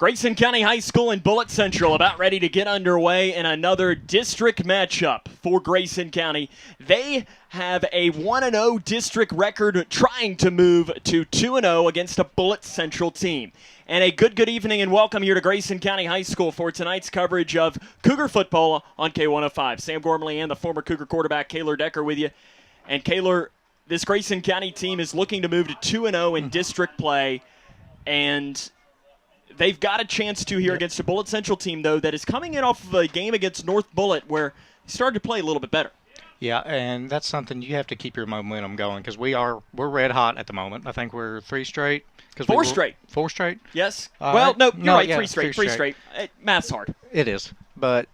Grayson County High School and Bullitt Central about ready to get underway in another district matchup for Grayson County. They have a 1-0 district record trying to move to 2-0 against a Bullitt Central team. And a good evening and welcome here to Grayson County High School for tonight's coverage of Cougar football on K105. Sam Gormley and the former Cougar quarterback Kaylor Decker with you. And Kaylor, this Grayson County team is looking to move to 2-0 in district play, and they've got a chance to here against a Bullitt Central team, though, that is coming in off of a game against North Bullitt where they started to play a little bit better. Yeah, and that's something you have to keep your momentum going because we're red hot at the moment. I think we're three straight. Four straight. Four straight? Yes. Well, no, you're right. Yeah, three straight. Math's hard. It is, but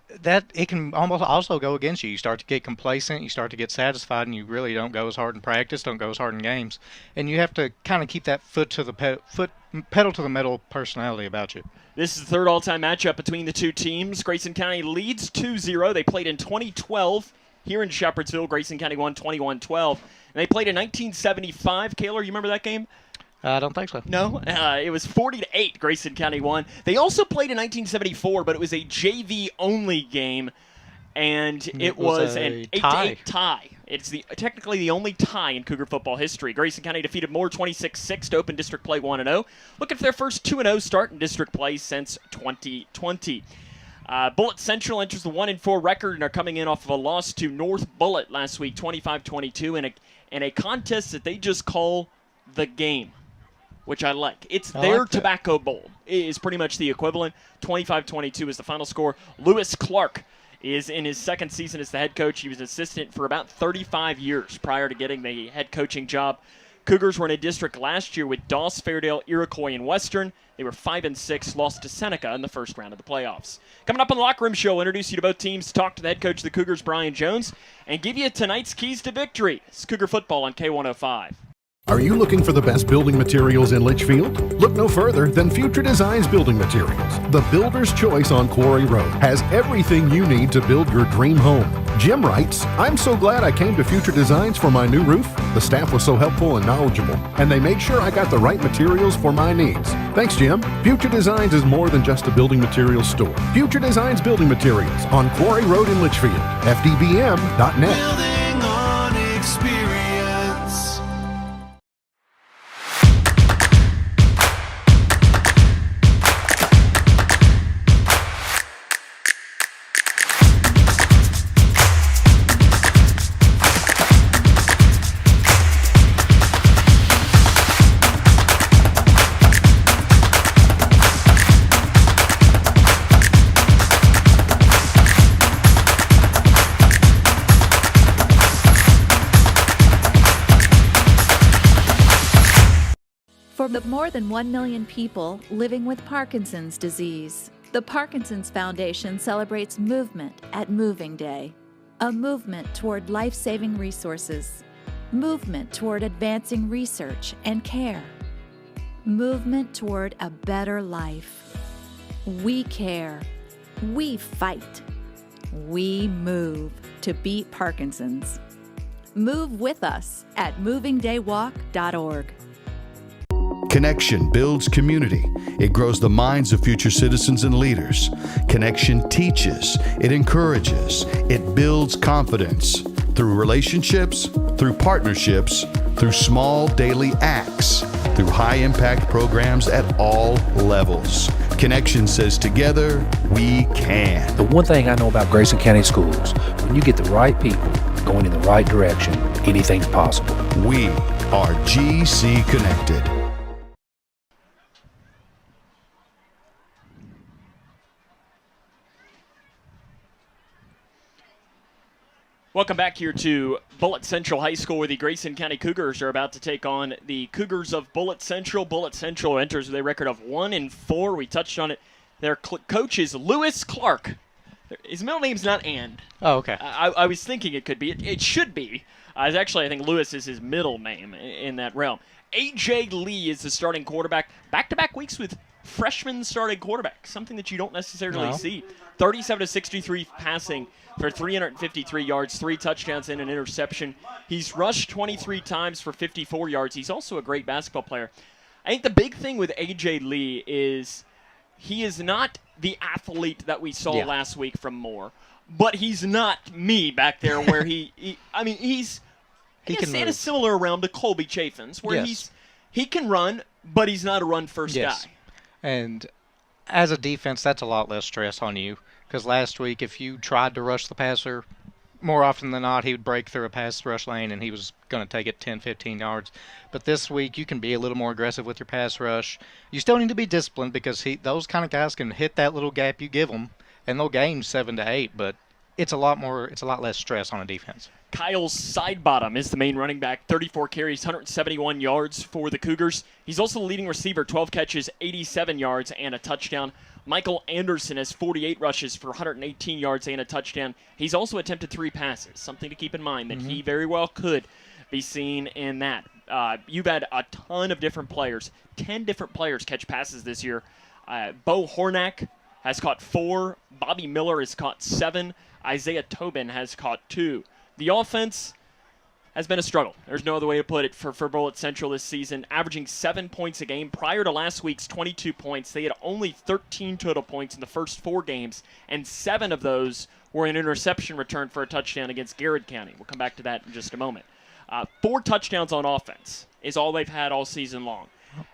it can almost also go against you. You start to get complacent, you start to get satisfied, and you really don't go as hard in practice, don't go as hard in games, and you have to kind of keep that pedal to the metal personality about you. This is the third all-time matchup between the two teams. Grayson County leads 2-0. They played in 2012 here in Shepherdsville. Grayson County won 21-12. And they played in 1975. Kaylor, you remember that game? I don't think so. No, it was 40-8. Grayson County won. They also played in 1974, but it was a JV-only game, and it was an 8-8 tie. It's technically the only tie in Cougar football history. Grayson County defeated Moore 26-6 to open district play 1-0. Looking for their first 2-0 start in district play since 2020. Bullitt Central enters the 1-4 record and are coming in off of a loss to North Bullitt last week, 25-22, in a contest that they just call the game, which I like. It's their Tobacco Bowl. It is pretty much the equivalent. 25-22 is the final score. Lewis Clark is in his second season as the head coach. He was an assistant for about 35 years prior to getting the head coaching job. Cougars were in a district last year with Doss, Fairdale, Iroquois, and Western. They were 5-6, lost to Seneca in the first round of the playoffs. Coming up on the Locker Room Show, we'll introduce you to both teams, to talk to the head coach of the Cougars, Brian Jones, and give you tonight's keys to victory. It's Cougar football on K105. Are you looking for the best building materials in Litchfield? Look no further than Future Designs Building Materials. The builder's choice on Quarry Road has everything you need to build your dream home. Jim writes, "I'm so glad I came to Future Designs for my new roof. The staff was so helpful and knowledgeable, and they made sure I got the right materials for my needs. Thanks, Jim." Future Designs is more than just a building materials store. Future Designs Building Materials on Quarry Road in Litchfield. FDBM.net. Building on experience. For the more than 1 million people living with Parkinson's disease, the Parkinson's Foundation celebrates movement at Moving Day. A movement toward life-saving resources. Movement toward advancing research and care. Movement toward a better life. We care. We fight. We move to beat Parkinson's. Move with us at movingdaywalk.org. Connection builds community. It grows the minds of future citizens and leaders. Connection teaches. It encourages. It builds confidence. Through relationships, through partnerships, through small daily acts, through high-impact programs at all levels. Connection says together, we can. The one thing I know about Grayson County Schools, when you get the right people going in the right direction, anything's possible. We are GC Connected. Welcome back here to Bullitt Central High School, where the Grayson County Cougars are about to take on the Cougars of Bullitt Central. Bullitt Central enters with a record of 1-4. We touched on it. Their coach is Lewis Clark. His middle name's not And. Oh, okay. I was thinking it could be. It should be. Actually, I think Lewis is his middle name in that realm. A.J. Lee is the starting quarterback. Back-to-back weeks with freshman starting quarterback, something that you don't necessarily see. 37-63 passing for 353 yards, 3 touchdowns and an interception. He's rushed 23 times for 54 yards. He's also a great basketball player. I think the big thing with A.J. Lee is he is not the athlete that we saw last week from Moore, but he's not me back there where he he's in a similar realm to Colby Chaffins, where he can run, but he's not a run-first guy. And as a defense, that's a lot less stress on you, because last week, if you tried to rush the passer, more often than not, he would break through a pass rush lane, and he was going to take it 10, 15 yards. But this week, you can be a little more aggressive with your pass rush. You still need to be disciplined, because those kind of guys can hit that little gap you give them, and they'll gain 7 to 8, but it's a lot less stress on a defense. Kyle Sidebottom is the main running back, 34 carries, 171 yards for the Cougars. He's also the leading receiver, 12 catches, 87 yards, and a touchdown. Michael Anderson has 48 rushes for 118 yards and a touchdown. He's also attempted 3 passes, something to keep in mind that he very well could be seen in that. You've had a ton of different players, 10 different players catch passes this year. Bo Hornack has caught 4. Bobby Miller has caught 7. Isaiah Tobin has caught 2. The offense has been a struggle. There's no other way to put it for Bullitt Central this season, averaging 7 points a game. Prior to last week's 22 points, they had only 13 total points in the first 4 games, and 7 of those were an interception return for a touchdown against Garrett County. We'll come back to that in just a moment. 4 touchdowns on offense is all they've had all season long.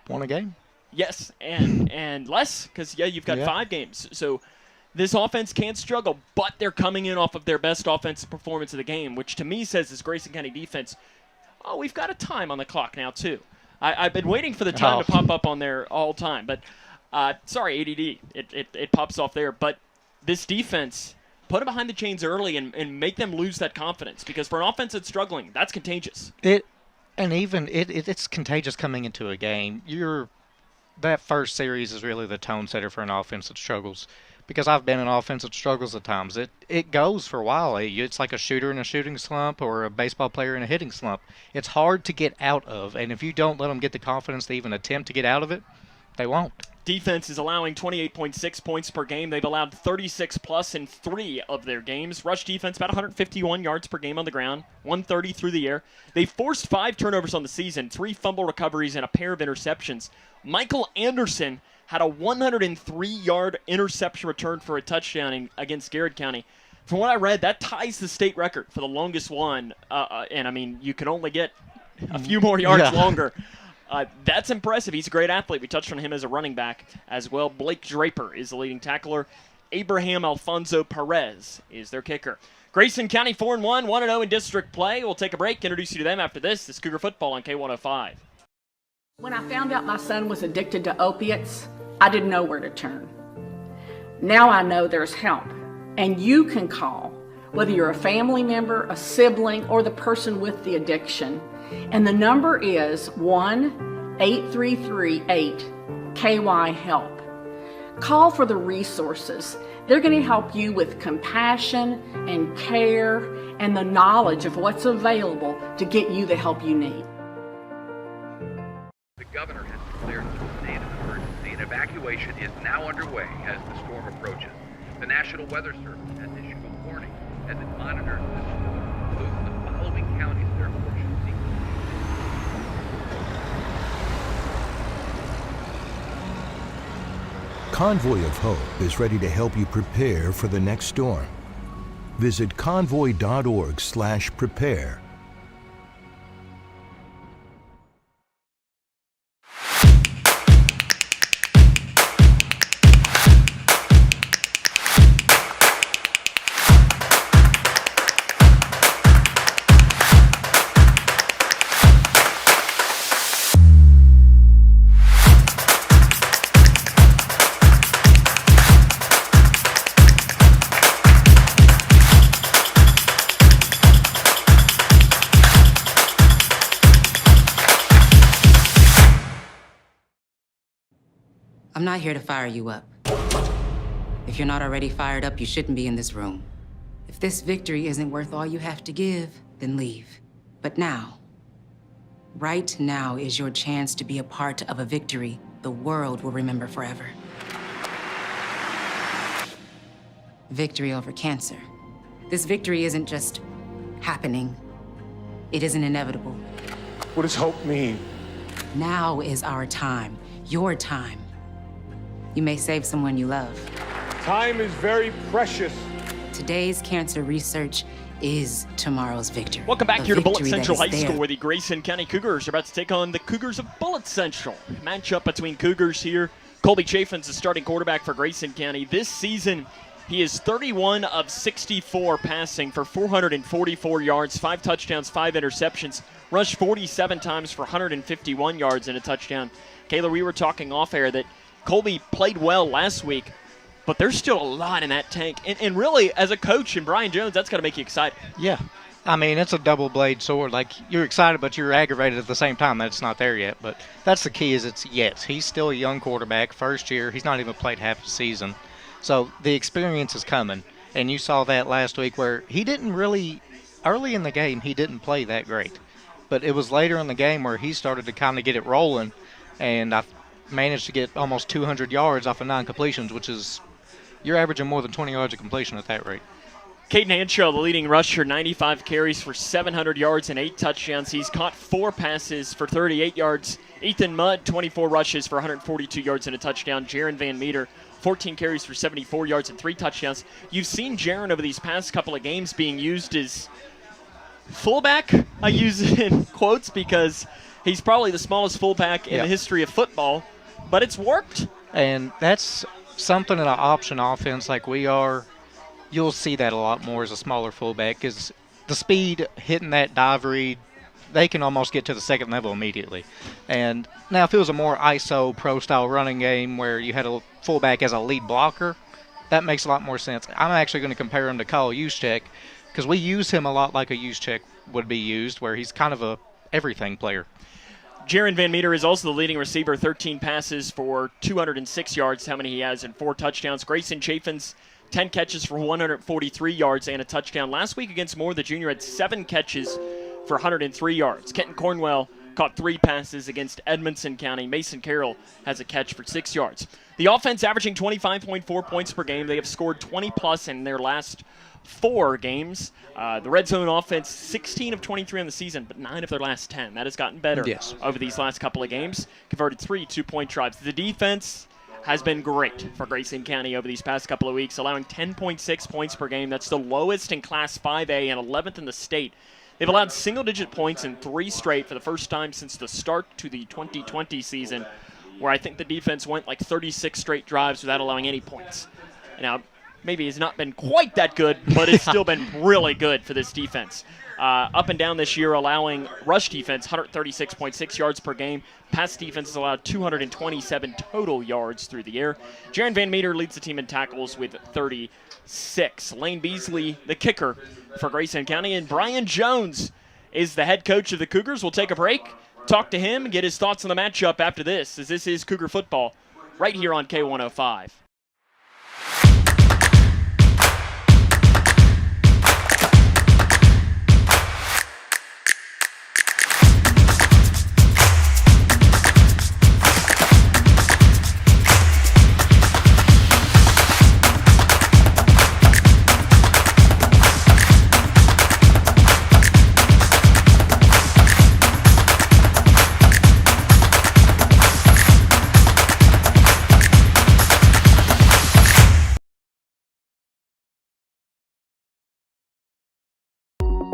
1 a game? Yes, and less, because, you've got 5 games. So this offense can struggle, but they're coming in off of their best offensive performance of the game, which to me says this Grayson County defense, we've got a time on the clock now too. I've been waiting for the time to pop up on there all time, but sorry, ADD, it pops off there. But this defense, put them behind the chains early and make them lose that confidence, because for an offense that's struggling, that's contagious. It's contagious coming into a game. That first series is really the tone setter for an offense that struggles. Because I've been in offensive struggles at times. It goes for a while. It's like a shooter in a shooting slump or a baseball player in a hitting slump. It's hard to get out of, and if you don't let them get the confidence to even attempt to get out of it, they won't. Defense is allowing 28.6 points per game. They've allowed 36-plus in 3 of their games. Rush defense, about 151 yards per game on the ground, 130 through the air. They've forced 5 turnovers on the season, 3 fumble recoveries, and a pair of interceptions. Michael Anderson had a 103-yard interception return for a touchdown against Garrett County. From what I read, that ties the state record for the longest one. And, I mean, you can only get a few more yards longer. That's impressive. He's a great athlete. We touched on him as a running back as well. Blake Draper is the leading tackler. Abraham Alfonso Perez is their kicker. Grayson County 4-1, 1-0 in district play. We'll take a break, introduce you to them after this. This is Cougar Football on K105. When I found out my son was addicted to opiates, I didn't know where to turn. Now I know there's help, and you can call, whether you're a family member, a sibling, or the person with the addiction. And the number is 1-833-8-KY-HELP. Call for the resources. They're going to help you with compassion and care and the knowledge of what's available to get you the help you need. The governor has declared a state of emergency, and evacuation is now underway as the storm approaches. The National Weather Service has issued a warning as it monitors the storm. Those in the following counties therefore should seek. Convoy of Hope is ready to help you prepare for the next storm. Visit convoy.org/prepare. I'm not here to fire you up. If you're not already fired up, you shouldn't be in this room. If this victory isn't worth all you have to give, then leave. But now, right now is your chance to be a part of a victory the world will remember forever. Victory over cancer. This victory isn't just happening. It isn't inevitable. What does hope mean? Now is our time, your time. you may save someone you love. Time is very precious. Today's cancer research is tomorrow's victory. Welcome back A here to Bullitt victory that Central is High School, there. where the Grayson County Cougars are about to take on the Cougars of Bullitt Central. Matchup between Cougars here. Colby Chafin's the starting quarterback for Grayson County. This season, he is 31 of 64 passing for 444 yards, 5 touchdowns, 5 interceptions, rushed 47 times for 151 yards and a touchdown. Kayla, we were talking off air that Colby played well last week, but there's still a lot in that tank. And really, as a coach and Brian Jones, that's got to make you excited. Yeah. I mean, it's a double-blade sword. Like, you're excited, but you're aggravated at the same time that it's not there yet. But that's the key, is he's still a young quarterback, first year. He's not even played half the season. So the experience is coming. And you saw that last week where he didn't really, early in the game, he didn't play that great. But it was later in the game where he started to kind of get it rolling. And I managed to get almost 200 yards off of 9 completions, which is, you're averaging more than 20 yards of completion at that rate. Caden Hanshaw, the leading rusher, 95 carries for 700 yards and 8 touchdowns. He's caught 4 passes for 38 yards. Ethan Mudd, 24 rushes for 142 yards and a touchdown. Jaron Van Meter, 14 carries for 74 yards and 3 touchdowns. You've seen Jaron over these past couple of games being used as fullback. I use it in quotes because he's probably the smallest fullback in the history of football, but it's worked. And that's something in an option offense like we are. You'll see that a lot more as a smaller fullback, because the speed hitting that dive read, they can almost get to the second level immediately. And now if it was a more ISO pro-style running game where you had a fullback as a lead blocker, that makes a lot more sense. I'm actually going to compare him to Kyle Juszczyk, because we use him a lot like a Juszczyk would be used, where he's kind of a everything player. Jaron Van Meter is also the leading receiver, 13 passes for 206 yards, how many he has, and 4 touchdowns. Grayson Chafin's 10 catches for 143 yards and a touchdown. Last week against Moore, the junior had 7 catches for 103 yards. Kenton Cornwell caught 3 passes against Edmonson County. Mason Carroll has a catch for 6 yards. The offense averaging 25.4 points per game. They have scored 20-plus in their last 4 games. The red zone offense, 16 of 23 on the season, but 9 of their last 10. That has gotten better over these last couple of games. Converted 3 2-point drives. The defense has been great for Grayson County over these past couple of weeks, allowing 10.6 points per game. That's the lowest in Class 5A and 11th in the state. They've allowed single-digit points in 3 straight for the first time since the start to the 2020 season, where I think the defense went like 36 straight drives without allowing any points. Now, maybe it's not been quite that good, but it's still been really good for this defense. Up and down this year, allowing rush defense 136.6 yards per game. Pass defense has allowed 227 total yards through the air. Jaron Van Meter leads the team in tackles with 36. Lane Beasley, the kicker for Grayson County, and Brian Jones is the head coach of the Cougars. We'll take a break, talk to him, and get his thoughts on the matchup after this, as this is Cougar football right here on K105.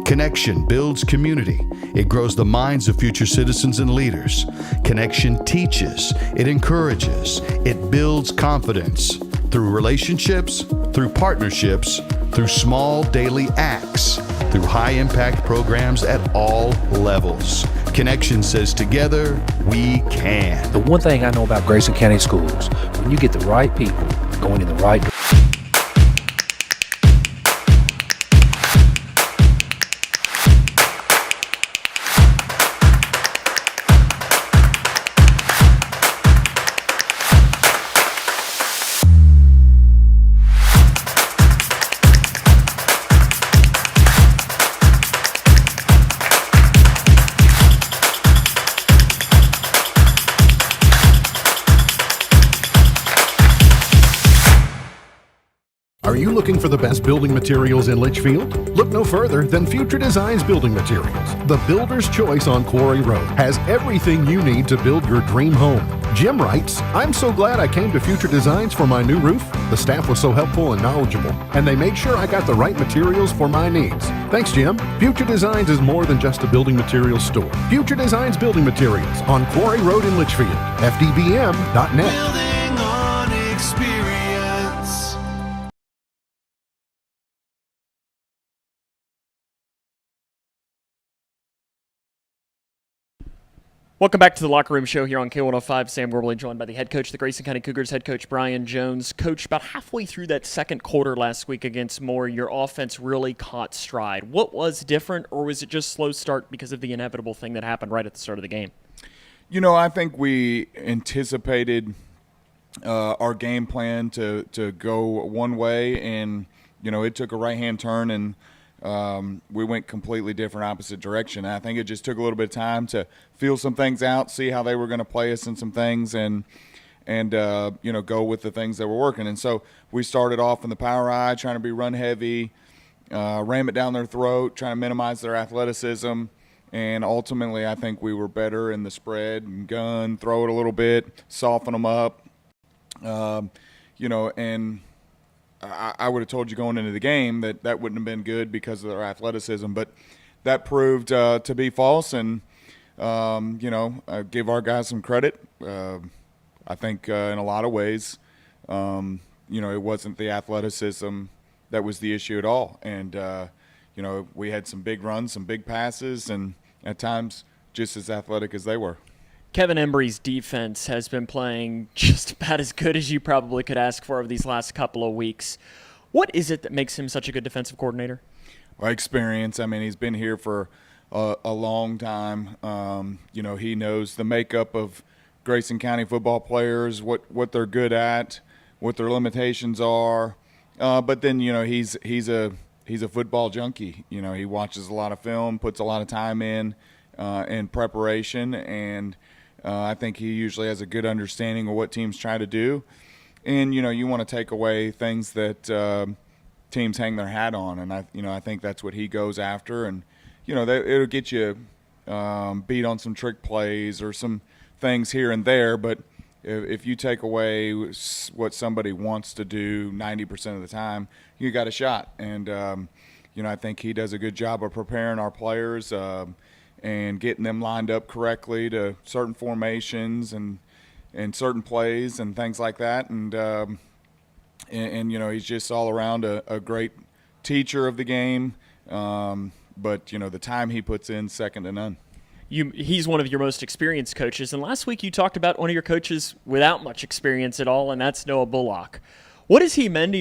Connection builds community. It grows the minds of future citizens and leaders. Connection teaches. It encourages. It builds confidence. Through relationships, through partnerships, through small daily acts, through high-impact programs at all levels. Connection says together, we can. The one thing I know about Grayson County Schools, when you get the right people going in the right direction. Are you looking for the best building materials in Litchfield? Look no further than Future Designs Building Materials. The builder's choice on Quarry Road has everything you need to build your dream home. Jim writes, I'm so glad I came to Future Designs for my new roof. The staff was so helpful and knowledgeable, and they made sure I got the right materials for my needs. Thanks, Jim. Future Designs is more than just a building materials store. Future Designs Building Materials on Quarry Road in Litchfield. FDBM.net. Building on experience. Welcome back to the Locker Room Show here on K105. Sam Gorbally joined by the head coach of the Grayson County Cougars, head coach Brian Jones. Coach, about halfway through that second quarter last week against Moore, your offense really caught stride. What was different, or was it just slow start because of the inevitable thing that happened right at the start of the game? You know, I think we anticipated our game plan to go one way, and, you know, it took a right-hand turn, and we went completely different opposite direction. I think it just took a little bit of time to feel some things out, see how they were going to play us in some things, and you know, go with the things that were working. And so we started off in the power eye, trying to be run heavy, ram it down their throat, trying to minimize their athleticism. And ultimately, I think we were better in the spread and gun, throw it a little bit, soften them up. You know, and I would have told you going into the game that wouldn't have been good because of their athleticism, but that proved to be false. And you know, I give our guys some credit. I think in a lot of ways, you know, it wasn't the athleticism that was the issue at all. And you know, we had some big runs, some big passes, and at times just as athletic as they were. Kevin Embry's defense has been playing just about as good as you probably could ask for over these last couple of weeks. What is it that makes him such a good defensive coordinator? Well, experience. I mean, he's been here for a long time. You know, he knows the makeup of Grayson County football players, what they're good at, what their limitations are. But then, you know, he's a football junkie. You know, he watches a lot of film, puts a lot of time in preparation, and I think he usually has a good understanding of what teams try to do. And, you know, you want to take away things that teams hang their hat on. And, I think that's what he goes after. And, you know, it'll get you beat on some trick plays or some things here and there. But if you take away what somebody wants to do 90% of the time, you got a shot. And, you know, I think he does a good job of preparing our players and getting them lined up correctly to certain formations and certain plays and things like that. And you know, he's just all around a great teacher of the game. But, you know, the time he puts in, second to none. He's one of your most experienced coaches. And last week you talked about one of your coaches without much experience at all, and that's Noah Bullock. What has he meant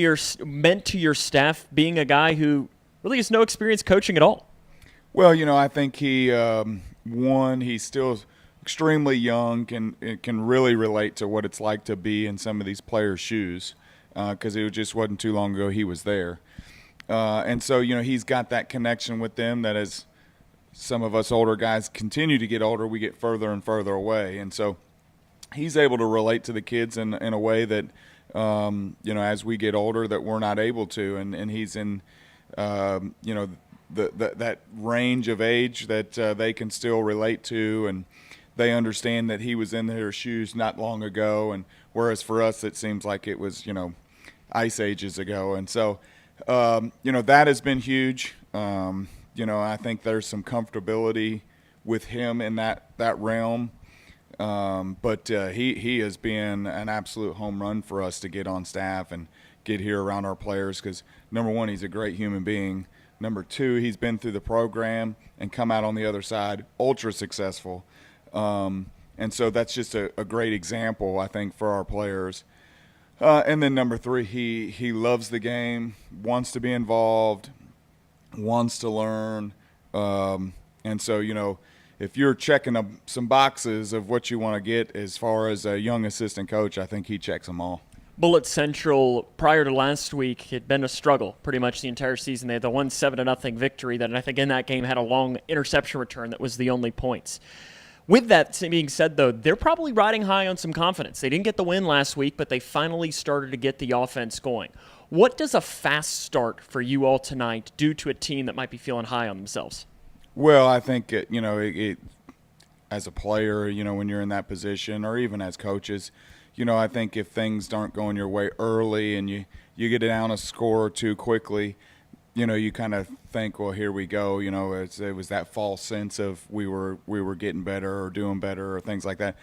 to your staff, being a guy who really has no experience coaching at all? Well, you know, I think he's still extremely young, can really relate to what it's like to be in some of these players' shoes, because it just wasn't too long ago he was there. And so, you know, he's got that connection with them that as some of us older guys continue to get older, we get further and further away. And so he's able to relate to the kids in a way that, you know, as we get older that we're not able to. And he's in, you know, that range of age that they can still relate to, and they understand that he was in their shoes not long ago, and whereas for us it seems like it was, you know, ice ages ago. And so you know, that has been huge. You know, I think there's some comfortability with him in that realm, but he has been an absolute home run for us to get on staff and get here around our players, because number one, he's a great human being. Number two, he's been through the program and come out on the other side ultra successful. And so that's just a great example, I think, for our players. And then number three, he loves the game, wants to be involved, wants to learn. And so, you know, if you're checking some boxes of what you want to get as far as a young assistant coach, I think he checks them all. Bullitt Central, prior to last week, had been a struggle pretty much the entire season. They had the 7-0 victory that I think in that game had a long interception return that was the only points. With that being said, though, they're probably riding high on some confidence. They didn't get the win last week, but they finally started to get the offense going. What does a fast start for you all tonight do to a team that might be feeling high on themselves? Well, I think, you know, as a player, when you're in that position, or even as coaches. I think if things aren't going your way early and you get down a score or two quickly, you kind of think, well, here we go. It was that false sense of we were getting better or doing better or things like that.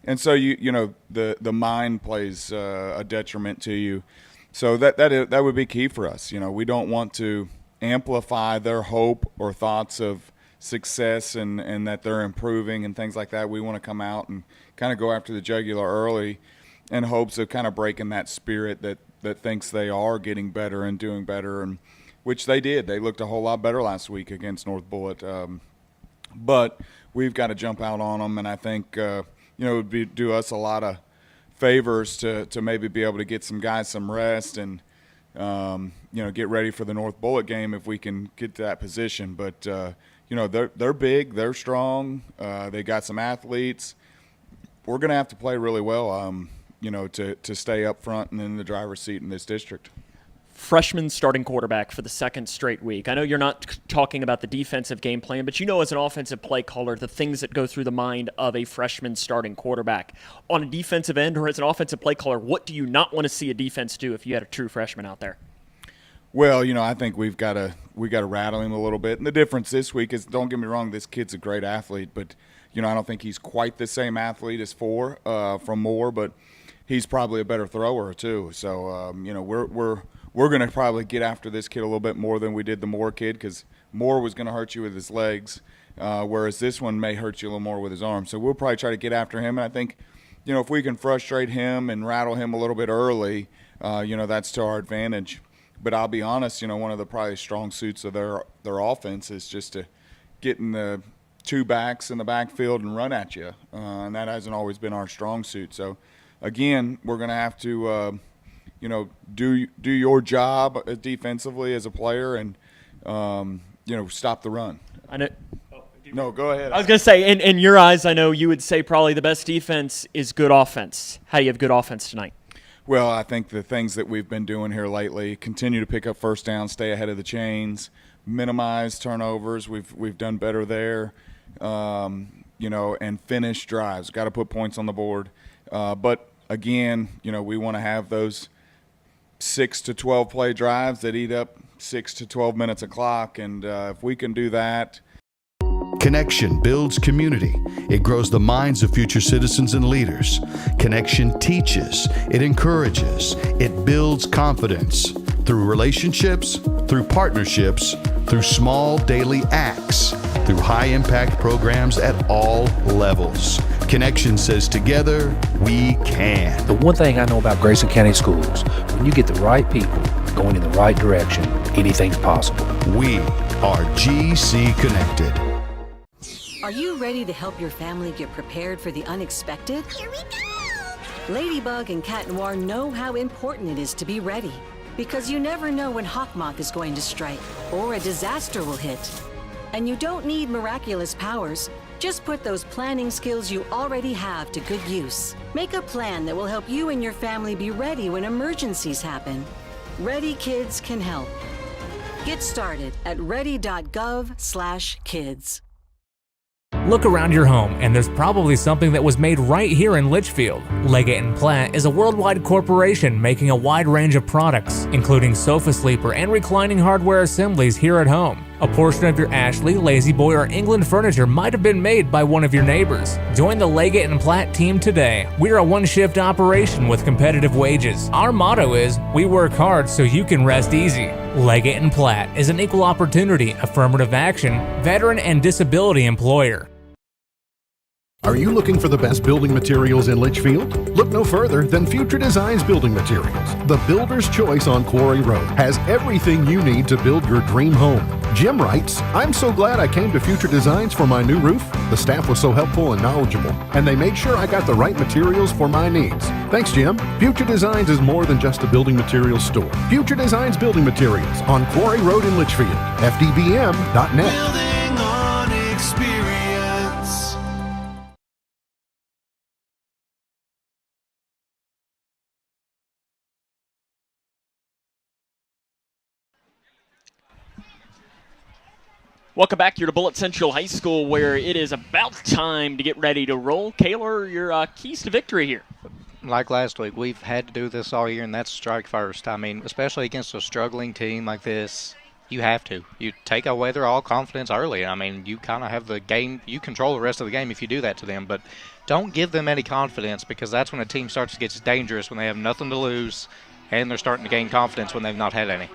And so the mind plays a detriment to you. So that would be key for us. We don't want to amplify their hope or thoughts of success and that they're improving and things like that. We want to come out and kind of go after the jugular early in hopes of kind of breaking that spirit that thinks they are getting better and doing better, and which they did. They looked a whole lot better last week against North Bullitt. But we've got to jump out on them, and I think it would do us a lot of favors to maybe be able to get some guys some rest and get ready for the North Bullitt game if we can get to that position. But they're big, they're strong, they got some athletes. We're going to have to play really well, to stay up front and in the driver's seat in this district. Freshman starting quarterback for the second straight week. I know you're not talking about the defensive game plan, but as an offensive play caller, the things that go through the mind of a freshman starting quarterback. On a defensive end or as an offensive play caller, what do you not want to see a defense do if you had a true freshman out there? Well, I think we got to rattle him a little bit. And the difference this week is, don't get me wrong, this kid's a great athlete, but I don't think he's quite the same athlete as from Moore, but he's probably a better thrower too. So we're going to probably get after this kid a little bit more than we did the Moore kid, because Moore was going to hurt you with his legs, whereas this one may hurt you a little more with his arms. So we'll probably try to get after him. And I think, if we can frustrate him and rattle him a little bit early, that's to our advantage. But I'll be honest, one of the probably strong suits of their offense is just to get in the two backs in the backfield and run at you. And that hasn't always been our strong suit. So, again, we're going to have to do your job defensively as a player and, stop the run. I know. No, go ahead. I was going to say, in your eyes, I know you would say probably the best defense is good offense. How do you have good offense tonight? Well, I think the things that we've been doing here lately, continue to pick up first down, stay ahead of the chains, minimize turnovers. We've done better there, and finish drives. Got to put points on the board. But, again, we want to have those 6 to 12 play drives that eat up 6 to 12 minutes of clock, and if we can do that. Connection builds community. It grows the minds of future citizens and leaders. Connection teaches. It encourages. It builds confidence through relationships, through partnerships, through small daily acts, through high-impact programs at all levels. Connection says together, we can. The one thing I know about Grayson County Schools, when you get the right people going in the right direction, anything's possible. We are GC Connected. Are you ready to help your family get prepared for the unexpected? Here we go! Ladybug and Cat Noir know how important it is to be ready, because you never know when Hawkmoth is going to strike or a disaster will hit. And you don't need miraculous powers. Just put those planning skills you already have to good use. Make a plan that will help you and your family be ready when emergencies happen. Ready Kids can help. Get started at ready.gov/kids. Look around your home, and there's probably something that was made right here in Litchfield. Leggett & Platt is a worldwide corporation making a wide range of products, including sofa sleeper and reclining hardware assemblies here at home. A portion of your Ashley, Lazy Boy, or England furniture might have been made by one of your neighbors. Join the Leggett & Platt team today. We're a one-shift operation with competitive wages. Our motto is, we work hard so you can rest easy. Leggett & Platt is an equal opportunity, affirmative action, veteran, and disability employer. Are you looking for the best building materials in Litchfield? Look no further than Future Designs Building Materials. The builder's choice on Quarry Road has everything you need to build your dream home. Jim writes, I'm so glad I came to Future Designs for my new roof. The staff was so helpful and knowledgeable, and they made sure I got the right materials for my needs. Thanks, Jim. Future Designs is more than just a building materials store. Future Designs Building Materials on Quarry Road in Litchfield. FDBM.net. Building on experience. Welcome back here to Bullitt Central High School, where it is about time to get ready to roll. Kaylor, your keys to victory here. Like last week, we've had to do this all year, and that's strike first. I mean, especially against a struggling team like this, you have to. You take away their all confidence early. I mean, you kind of have the game. You control the rest of the game if you do that to them, but don't give them any confidence, because that's when a team starts to get dangerous, when they have nothing to lose, and they're starting to gain confidence when they've not had any.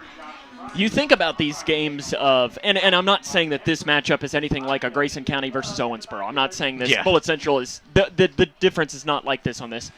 You think about these games of, and I'm not saying that this matchup is anything like a Grayson County versus Owensboro. I'm not saying this. Yeah. Bullitt Central is, the difference is not like this on this.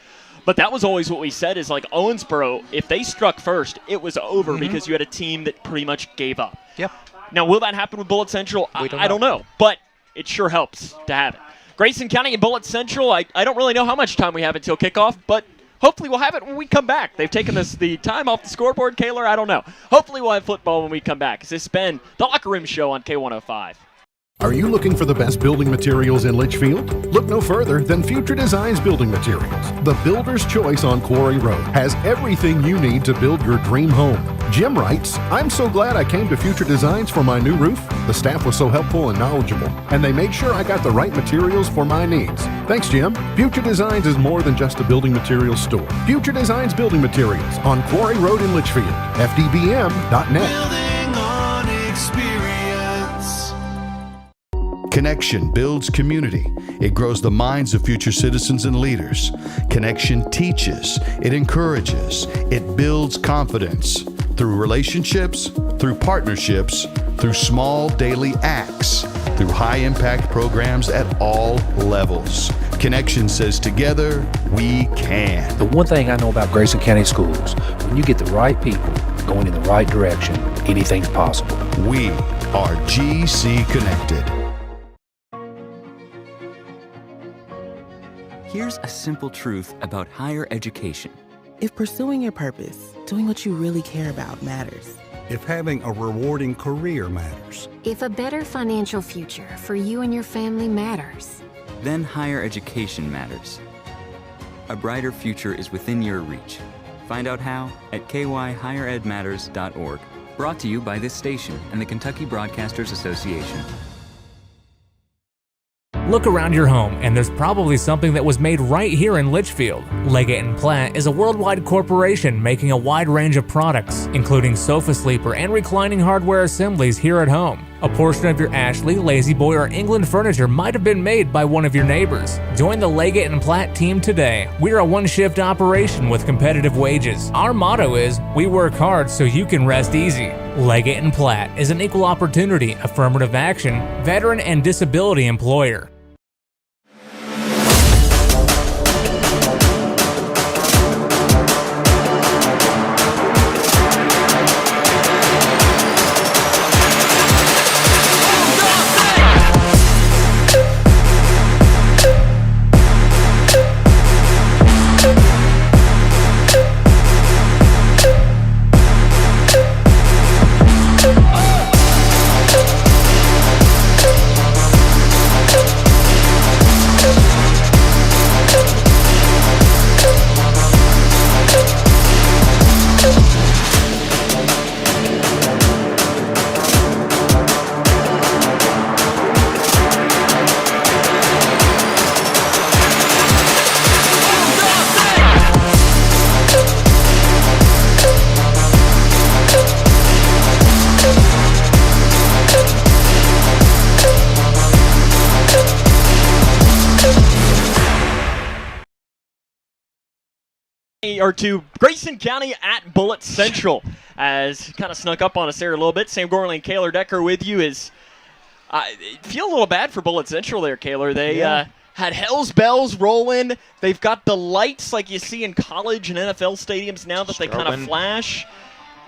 But that was always what we said, is like Owensboro, if they struck first, it was over because you had a team that pretty much gave up. Yep. Now, will that happen with Bullitt Central? I don't know, but it sure helps to have it. Grayson County and Bullitt Central, I don't really know how much time we have until kickoff, but hopefully we'll have it when we come back. They've taken the time off the scoreboard, Kaylor. I don't know. Hopefully we'll have football when we come back. This has been the Locker Room Show on K105. Are you looking for the best building materials in Litchfield? Look no further than Future Designs Building Materials. The builder's choice on Quarry Road has everything you need to build your dream home. Jim writes, "I'm so glad I came to Future Designs for my new roof. The staff was so helpful and knowledgeable, and they made sure I got the right materials for my needs. Thanks, Jim." Future Designs is more than just a building materials store. Future Designs Building Materials on Quarry Road in Litchfield. FDBM.net. Building on experience. Connection builds community. It grows the minds of future citizens and leaders. Connection teaches. It encourages. It builds confidence. Through relationships, through partnerships, through small daily acts, through high-impact programs at all levels. Connection says together, we can. The one thing I know about Grayson County Schools, when you get the right people going in the right direction, anything's possible. We are GC Connected. Here's a simple truth about higher education. If pursuing your purpose, doing what you really care about matters. If having a rewarding career matters. If a better financial future for you and your family matters. Then higher education matters. A brighter future is within your reach. Find out how at kyhigheredmatters.org. Brought to you by this station and the Kentucky Broadcasters Association. Look around your home, and there's probably something that was made right here in Litchfield. Leggett & Platt is a worldwide corporation making a wide range of products, including sofa sleeper and reclining hardware assemblies here at home. A portion of your Ashley, Lazy Boy, or England furniture might have been made by one of your neighbors. Join the Leggett & Platt team today. We're a one-shift operation with competitive wages. Our motto is, we work hard so you can rest easy. Leggett & Platt is an equal opportunity, affirmative action, veteran, and disability employer. Or to Grayson County at Bullitt Central, as kind of snuck up on us there a little bit. Sam Gorley and Kaylor Decker with you. Is feel a little bad for Bullitt Central there, Kaylor. They had hell's bells rolling. They've got the lights like you see in college and NFL stadiums now that they kind of flash.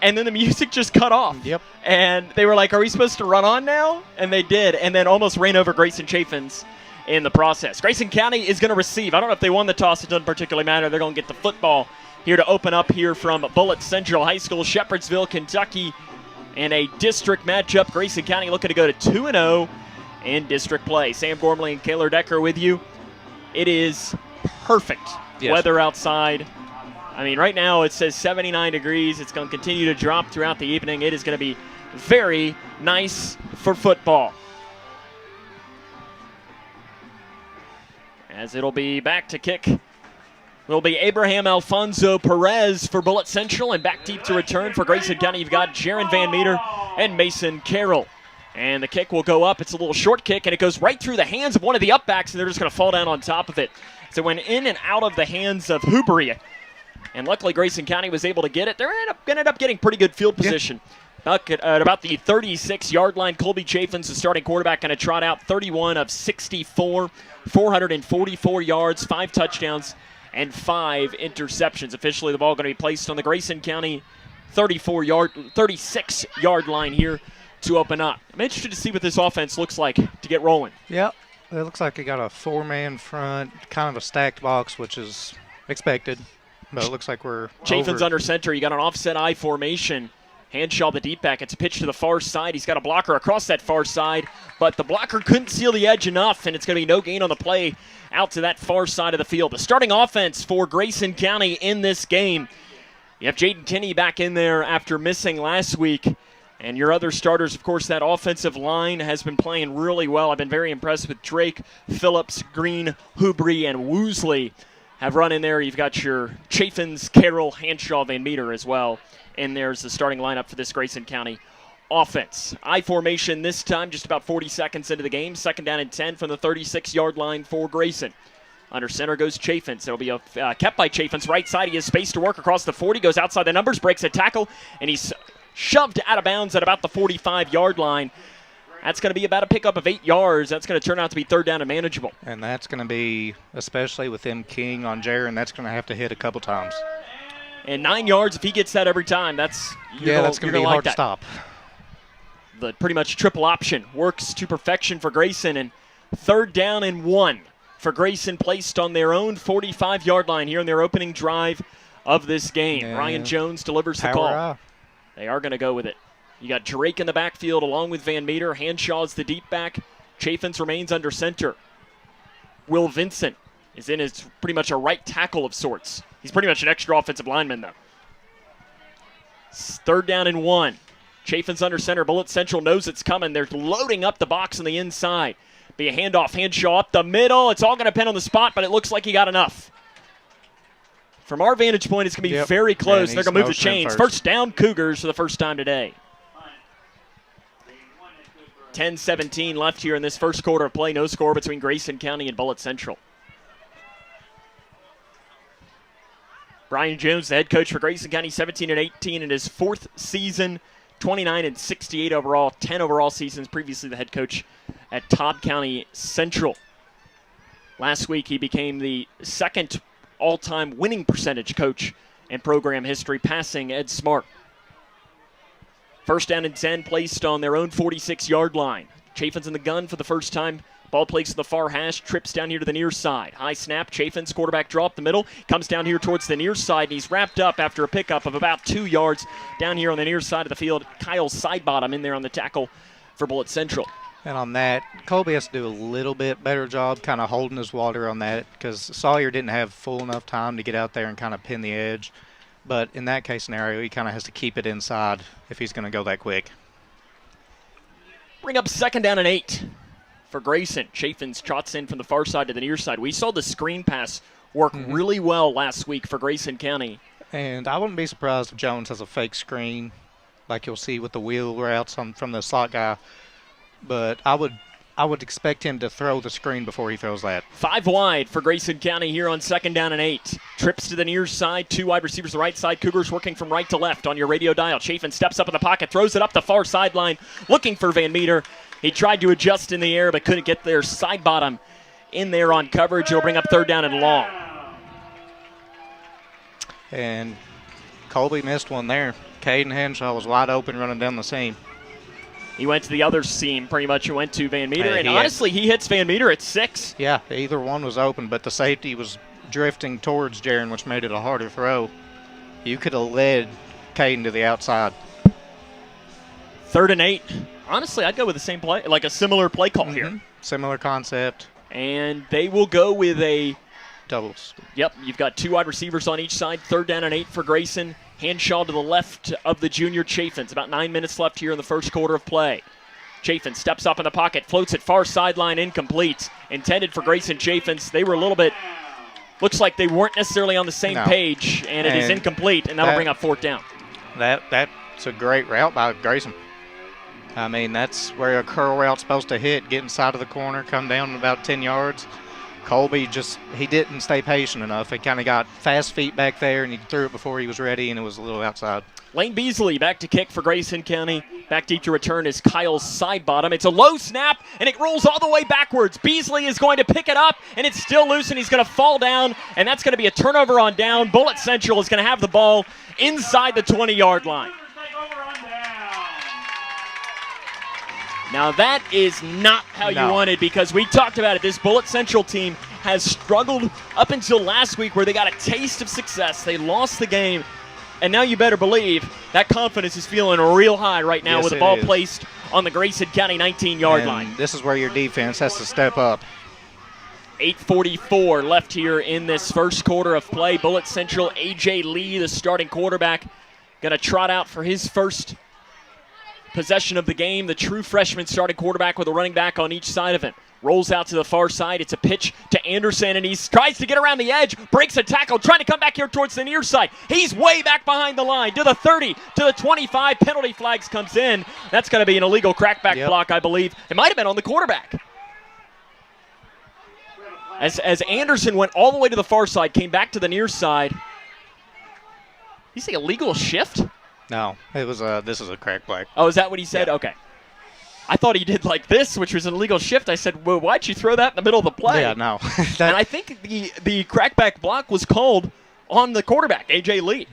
And then the music just cut off. Yep. And they were like, are we supposed to run on now? And they did, and then almost ran over Grayson Chaffins in the process. Grayson County is going to receive. I don't know if they won the toss. It doesn't particularly matter. They're going to get the football here to open up here from Bullitt Central High School, Shepherdsville, Kentucky, in a district matchup. Grayson County looking to go to 2-0 in district play. Sam Gormley and Kaylor Decker with you. It is perfect weather outside. I mean, right now it says 79 degrees. It's going to continue to drop throughout the evening. It is going to be very nice for football. as it'll be back to kick. Will be Abraham Alfonso Perez for Bullitt Central, and back deep to return for Grayson County. You've got Jaron Van Meter and Mason Carroll. And the kick will go up. It's a little short kick, and it goes right through the hands of one of the upbacks, and they're just going to fall down on top of it. So it went in and out of the hands of Hubry. And luckily Grayson County was able to get it. They ended up getting pretty good field position. At about the 36-yard line, Colby Chaffins, the starting quarterback, going to trot out 31 of 64, 444 yards, 5 touchdowns, and 5 interceptions. Officially, the ball going to be placed on the Grayson County 36-yard line here to open up. I'm interested to see what this offense looks like to get rolling. Yep. It looks like they got a 4-man front, kind of a stacked box, which is expected. But it looks like we're Chaffins under center. You got an offset I formation. Hanshaw, the deep back. It's a pitch to the far side. He's got a blocker across that far side, but the blocker couldn't seal the edge enough, and it's going to be no gain on the play out to that far side of the field. The starting offense for Grayson County in this game. You have Jaden Kinney back in there after missing last week. And your other starters, of course, that offensive line has been playing really well. I've been very impressed with Drake, Phillips, Green, Hubry, and Woosley have run in there. You've got your Chaffins, Carroll, Hanshaw, Van Meter as well. And there's the starting lineup for this Grayson County offense. I formation this time, just about 40 seconds into the game. 2nd down and 10 from the 36-yard line for Grayson. Under center goes Chaffins. It'll be kept by Chaffins. Right side, he has space to work across the 40. Goes outside the numbers, breaks a tackle, and he's shoved out of bounds at about the 45-yard line. That's going to be about a pickup of 8 yards. That's going to turn out to be 3rd down and manageable. And that's going to be, especially with them King on Jaron, that's going to have to hit a couple times. And 9 yards, if he gets that every time, that's going to be hard to stop. The pretty much triple option works to perfection for Grayson, and 3rd down and 1 for Grayson, placed on their own 45-yard line here in their opening drive of this game. Yeah. Ryan Jones delivers the call. They are going to go with it. You got Drake in the backfield along with Van Meter. Hanshaw's the deep back. Chaffins remains under center. Will Vincent is in as pretty much a right tackle of sorts. He's pretty much an extra offensive lineman, though. 3rd down and 1. Chaffins under center. Bullitt Central knows it's coming. They're loading up the box on the inside. Be a handoff. Hanshaw up the middle. It's all going to depend on the spot, but it looks like he got enough. From our vantage point, it's going to be very close. They're going to move the chains. First down, Cougars for the first time today. 10-17 left here in this first quarter of play. No score between Grayson County and Bullitt Central. Brian Jones, the head coach for Grayson County, 17-18 in his 4th season, 29-68 overall, 10 overall seasons. Previously the head coach at Todd County Central. Last week he became the 2nd all-time winning percentage coach in program history, passing Ed Smart. 1st down and 10 placed on their own 46-yard line. Chaffins in the gun for the first time. Ball placed to the far hash, trips down here to the near side. High snap, Chaffins, quarterback draw up the middle, comes down here towards the near side, and he's wrapped up after a pickup of about 2 yards down here on the near side of the field. Kyle Sidebottom in there on the tackle for Bullitt Central. And on that, Colby has to do a little bit better job kind of holding his water on that, because Sawyer didn't have full enough time to get out there and kind of pin the edge. But in that case scenario, he kind of has to keep it inside if he's going to go that quick. Bring up 2nd down and 8 for Grayson. Chaffins trots in from the far side to the near side. We saw the screen pass work really well last week for Grayson County. And I wouldn't be surprised if Jones has a fake screen, like you'll see with the wheel routes from the slot guy. But I would expect him to throw the screen before he throws that. 5 wide for Grayson County here on 2nd down and 8. Trips to the near side, 2 wide receivers to the right side. Cougars working from right to left on your radio dial. Chaffin steps up in the pocket, throws it up the far sideline, looking for Van Meter. He tried to adjust in the air, but couldn't get there. Sidebottom in there on coverage. It'll bring up 3rd down and long. And Colby missed one there. Caden Henshaw was wide open running down the seam. He went to the other seam, pretty much. He went to Van Meter, and honestly, he hits Van Meter at 6. Yeah, either one was open, but the safety was drifting towards Jaron, which made it a harder throw. You could have led Caden to the outside. 3rd and 8. Honestly, I'd go with the same play, like a similar play call here. Similar concept. And they will go with a doubles. Yep, you've got 2 wide receivers on each side. 3rd down and 8 for Grayson. Hanshaw to the left of the junior Chaffins. About 9 minutes left here in the first quarter of play. Chafin steps up in the pocket, floats it far sideline, incomplete. Intended for Grayson Chafin. They were a little bit, looks like they weren't necessarily on the same page, and it is incomplete, and that'll bring up fourth down. That's a great route by Grayson. I mean, that's where a curl route's supposed to hit, get inside of the corner, come down about 10 yards. Colby he didn't stay patient enough. He kind of got fast feet back there, and he threw it before he was ready, and it was a little outside. Lane Beasley back to kick for Grayson County. Back deep to return is Kyle's side bottom. It's a low snap, and it rolls all the way backwards. Beasley is going to pick it up, and it's still loose, and he's going to fall down, and that's going to be a turnover on down. Bullitt Central is going to have the ball inside the 20-yard line. Now that is not how you wanted, because we talked about it. This Bullitt Central team has struggled up until last week where they got a taste of success. They lost the game, and now you better believe that confidence is feeling real high right now with the ball placed on the Grayson County 19-yard line. This is where your defense has to step up. 8:44 left here in this first quarter of play. Bullitt Central, A.J. Lee, the starting quarterback, going to trot out for his first possession of the game. The true freshman starting quarterback with a running back on each side of him. Rolls out to the far side. It's a pitch to Anderson, and he tries to get around the edge, breaks a tackle, trying to come back here towards the near side. He's way back behind the line, to the 30, to the 25. Penalty flags comes in. That's going to be an illegal crackback block, I believe. It might have been on the quarterback. As Anderson went all the way to the far side, came back to the near side. You say illegal shift? No, it was this is a crackback. Oh, is that what he said? Yeah. Okay. I thought he did like this, which was an illegal shift. I said, well, why'd you throw that in the middle of the play? Yeah, no. And I think the crackback block was called on the quarterback, A.J. Lee.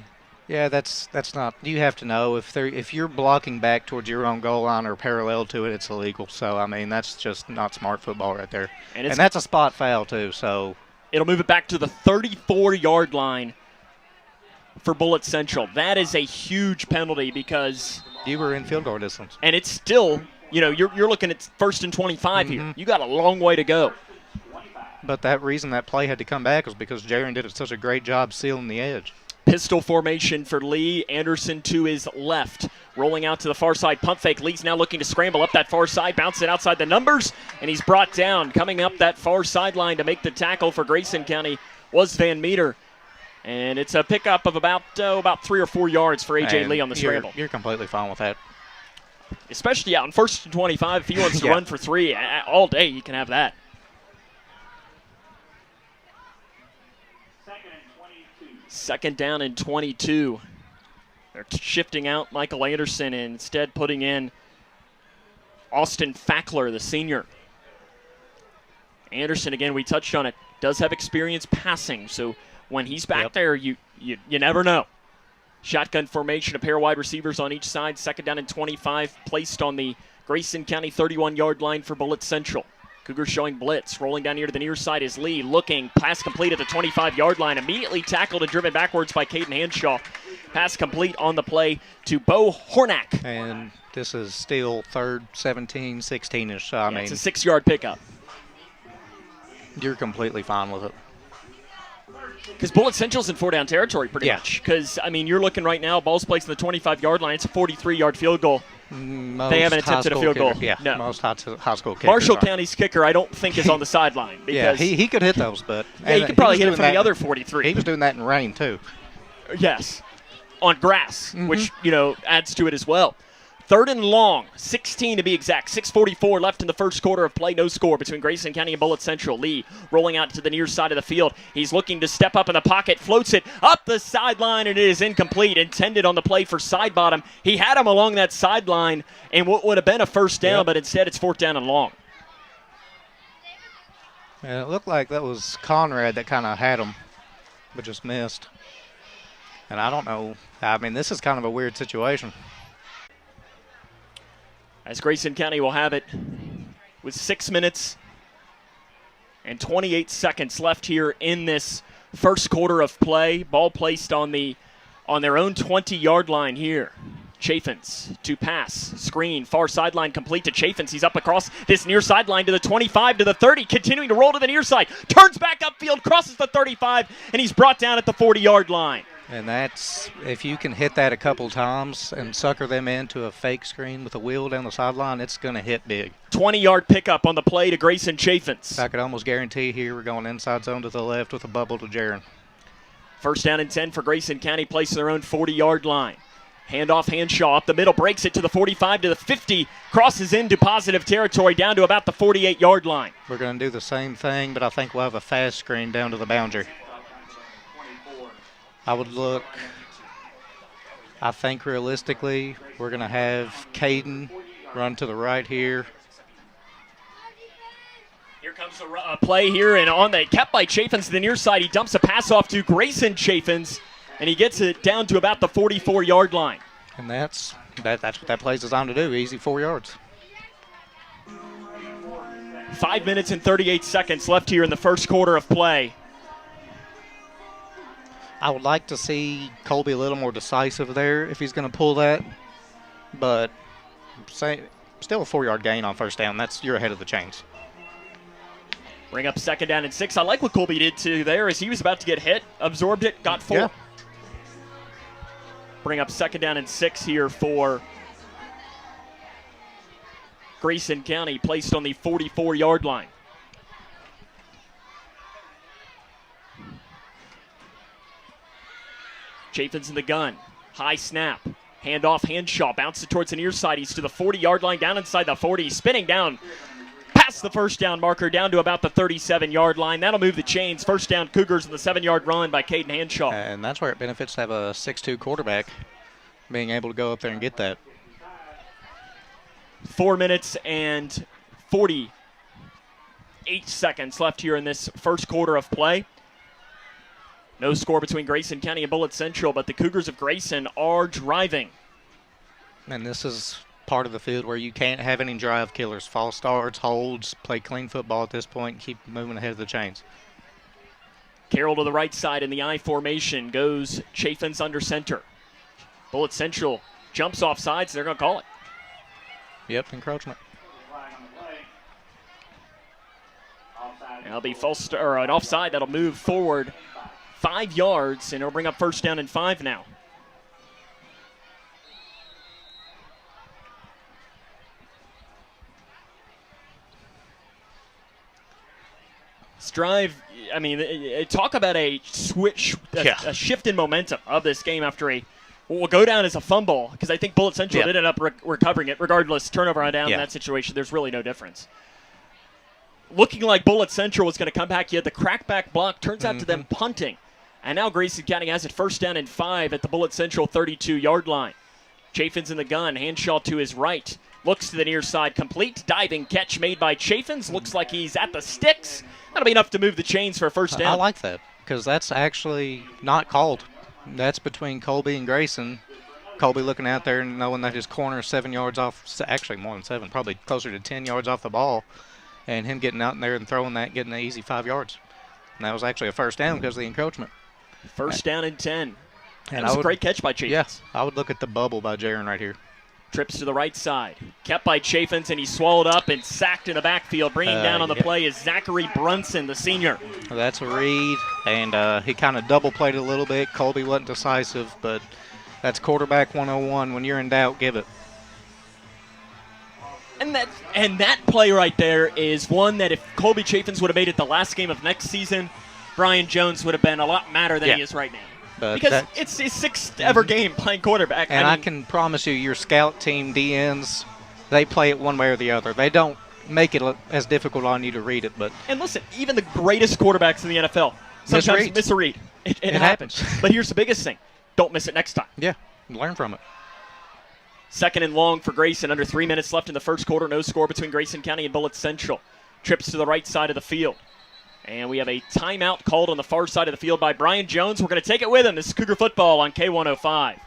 Yeah, that's not. You have to know if you're blocking back towards your own goal line or parallel to it, it's illegal. So I mean, that's just not smart football right there. And that's a spot foul too. So it'll move it back to the 34-yard line for Bullitt Central. That is a huge penalty because you were in field goal distance, and it's still, you're looking at 1st and 25 here. You got a long way to go. But that reason that play had to come back was because Jaron did such a great job sealing the edge. Pistol formation for Lee. Anderson to his left. Rolling out to the far side. Pump fake. Lee's now looking to scramble up that far side. Bounce it outside the numbers. And he's brought down. Coming up that far sideline to make the tackle for Grayson County was Van Meter. And it's a pickup of about 3 or 4 yards for A.J. Lee on the scramble. You're completely fine with that. Especially on 1st and 25. If he wants to run for 3 all day, he can have that. Second down and 22. They're shifting out Michael Anderson and instead putting in Austin Fackler, the senior. Anderson, again, we touched on it, does have experience passing, so when he's back there, you never know. Shotgun formation, a pair of wide receivers on each side. Second down and 25, placed on the Grayson County 31-yard line for Bullitt Central. Cougars showing blitz. Rolling down here to the near side is Lee. Looking. Pass complete at the 25-yard line. Immediately tackled and driven backwards by Caden Hanshaw. Pass complete on the play to Bo Hornack. And this is still 3rd, 17, 16-ish. I mean, it's a 6-yard pickup. You're completely fine with it. Because Bullitt Central's in 4-down territory pretty much. Because, I mean, you're looking right now, ball's placed in the 25-yard line. It's a 43-yard field goal. They haven't attempted a field goal. Yeah, no. Most high school kickers. Marshall County's kicker, I don't think, is on the sideline. Yeah, he could hit those, but he could probably hit it from the other 43. He was doing that in rain, too. Yes, on grass, which, adds to it as well. 3rd and long, 16 to be exact. 6:44 left in the first quarter of play. No score between Grayson County and Bullitt Central. Lee rolling out to the near side of the field. He's looking to step up in the pocket, floats it up the sideline, and it is incomplete. Intended on the play for side bottom. He had him along that sideline, and what would have been a first down, but instead it's 4th down and long. Yeah, it looked like that was Conrad that kind of had him, but just missed. And I don't know. I mean, this is kind of a weird situation. As Grayson County will have it with 6 minutes and 28 seconds left here in this first quarter of play. Ball placed on their own 20-yard line here. Chaffins to pass. Screen. Far sideline complete to Chaffins. He's up across this near sideline to the 25, to the 30. Continuing to roll to the near side. Turns back upfield, crosses the 35, and he's brought down at the 40-yard line. And that's, if you can hit that a couple times and sucker them into a fake screen with a wheel down the sideline, it's going to hit big. 20-yard pickup on the play to Grayson Chaffins. I could almost guarantee here we're going inside zone to the left with a bubble to Jaron. First down and 10 for Grayson County, placed on their own 40-yard line. Handoff, Hanshaw up the middle, breaks it to the 45 to the 50, crosses into positive territory down to about the 48-yard line. We're going to do the same thing, but I think we'll have a fast screen down to the boundary. I would look, I think realistically, we're going to have Caden run to the right here. Here comes a play here, and on the kept by Chaffins to the near side. He dumps a pass off to Grayson Chaffins, and he gets it down to about the 44-yard line. And that's what that play's designed to do, easy 4 yards. 5 minutes and 38 seconds left here in the first quarter of play. I would like to see Colby a little more decisive there if he's going to pull that, but still a 4-yard gain on first down. You're ahead of the chains. Bring up second down and 6. I like what Colby did too there as he was about to get hit, absorbed it, got 4. Yeah. Bring up second down and 6 here for Grayson County, placed on the 44-yard line. Chaffins in the gun. High snap. Handoff, Hanshaw. Bounces it towards the near side. He's to the 40-yard line, down inside the 40. Spinning down past the first down marker, down to about the 37-yard line. That'll move the chains. First down, Cougars on the 7-yard run by Caden Hanshaw. And that's where it benefits to have a 6'2 quarterback being able to go up there and get that. 4 minutes and 48 seconds left here in this first quarter of play. No score between Grayson County and Bullitt Central, but the Cougars of Grayson are driving. And this is part of the field where you can't have any drive killers. False starts, holds, play clean football at this point, and keep moving ahead of the chains. Carroll to the right side in the I formation. Goes Chaffins under center. Bullitt Central jumps off sides. They're going to call it. Yep, encroachment. That'll be an offside. That'll move forward 5 yards, and it'll bring up first down and 5 now. This drive, I mean, talk about a switch, a shift in momentum of this game after what will go down as a fumble, because I think Bullitt Central did end up recovering it. Regardless, turnover on down in that situation, there's really no difference. Looking like Bullitt Central was going to come back. You had the crackback block. Turns out to them punting. And now Grayson County has it first down and 5 at the Bullitt Central 32-yard line. Chaffins in the gun. Hanshaw to his right. Looks to the near side. Complete diving catch made by Chaffins. Looks like he's at the sticks. That'll be enough to move the chains for a first down. I like that because that's actually not called. That's between Colby and Grayson. Colby looking out there and knowing that his corner is 7 yards off, actually more than 7, probably closer to 10 yards off the ball. And him getting out in there and throwing that, getting the easy 5 yards. And that was actually a first down because of the encroachment. First down and 10. And that was a great catch by Chaffins. Yes, I would look at the bubble by Jaron right here. Trips to the right side. Kept by Chaffins, and he swallowed up and sacked in the backfield. Bringing down on the play is Zachary Brunson, the senior. Well, that's a read, and he kind of double played it a little bit. Colby wasn't decisive, but that's quarterback 101. When you're in doubt, give it. And that play right there is one that if Colby Chaffins would have made it the last game of next season, Brian Jones would have been a lot madder than he is right now. But because it's his 6th ever game playing quarterback. And I can promise you, your scout team DNs, they play it one way or the other. They don't make it as difficult on you to read it. And listen, even the greatest quarterbacks in the NFL sometimes miss a read. It happens. But here's the biggest thing. Don't miss it next time. Yeah, learn from it. Second and long for Grayson. Under 3 minutes left in the first quarter. No score between Grayson County and Bullitt Central. Trips to the right side of the field. And we have a timeout called on the far side of the field by Brian Jones. We're going to take it with him. This is Cougar Football on K105.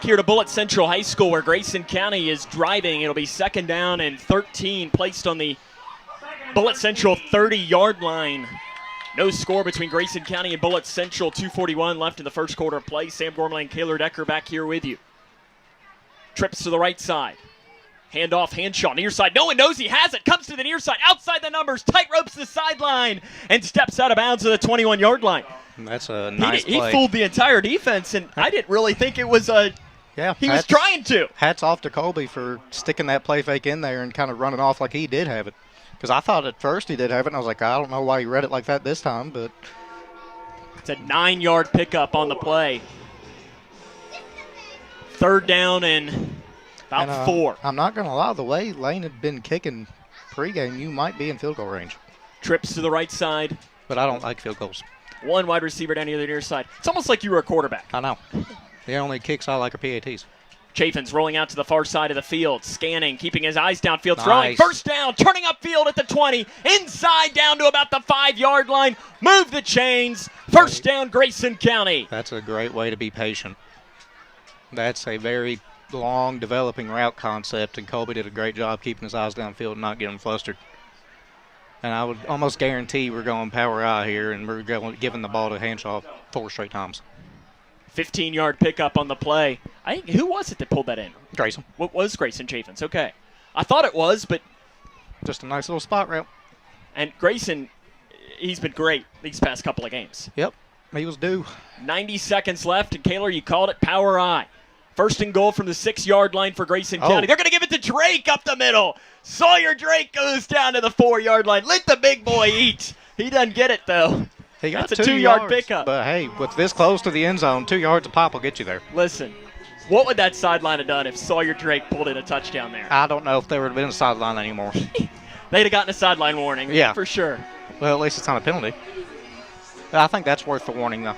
here to Bullitt Central High School where Grayson County is driving. It'll be 2nd down and 13 placed on the Bullitt Central 30-yard line. No score between Grayson County and Bullitt Central. 2:41 left in the first quarter of play. Sam Gormley and Kaylor Decker back here with you. Trips to the right side. Handoff, Hanshaw, near side. No one knows he has it. Comes to the near side. Outside the numbers. Tight ropes the sideline. And steps out of bounds to the 21-yard line. That's a nice play. He fooled the entire defense, and I didn't really think it was a... Yeah, he was trying to. Hats off to Colby for sticking that play fake in there and kind of running off like he did have it. Because I thought at first he did have it, and I was like, I don't know why he read it like that this time, but... It's a 9-yard pickup on the play. 3rd down and about 4. I'm not going to lie, the way Lane had been kicking pregame, you might be in field goal range. Trips to the right side. But I don't like field goals. 1 wide receiver down the other near side. It's almost like you were a quarterback. I know. The only kicks I like are PATs. Chafin's rolling out to the far side of the field, scanning, keeping his eyes downfield, throwing. First down, turning upfield at the 20, inside down to about the 5-yard line. Move the chains. First down, Grayson County. That's a great way to be patient. That's a very long developing route concept, and Colby did a great job keeping his eyes downfield and not getting flustered. And I would almost guarantee we're going power eye here, and we're giving the ball to Hanshaw 4 straight times. 15-yard pickup on the play. Who was it that pulled that in? Grayson. What was Grayson Chafin's? Okay. I thought it was, but... Just a nice little spot route. And Grayson, he's been great these past couple of games. Yep. He was due. 90 seconds left, and Kaylor, you called it power eye. 1st and goal from the 6-yard line for Grayson County. They're going to give it to Drake up the middle. Sawyer Drake goes down to the 4-yard line. Let the big boy eat. He doesn't get it, though. He got That's a 2-yard pickup. But, hey, with this close to the end zone, 2 yards a pop will get you there. Listen, what would that sideline have done if Sawyer Drake pulled in a touchdown there? I don't know if there would have been a sideline anymore. They'd have gotten a sideline warning. Yeah. For sure. Well, at least it's not a penalty. I think that's worth the warning, though.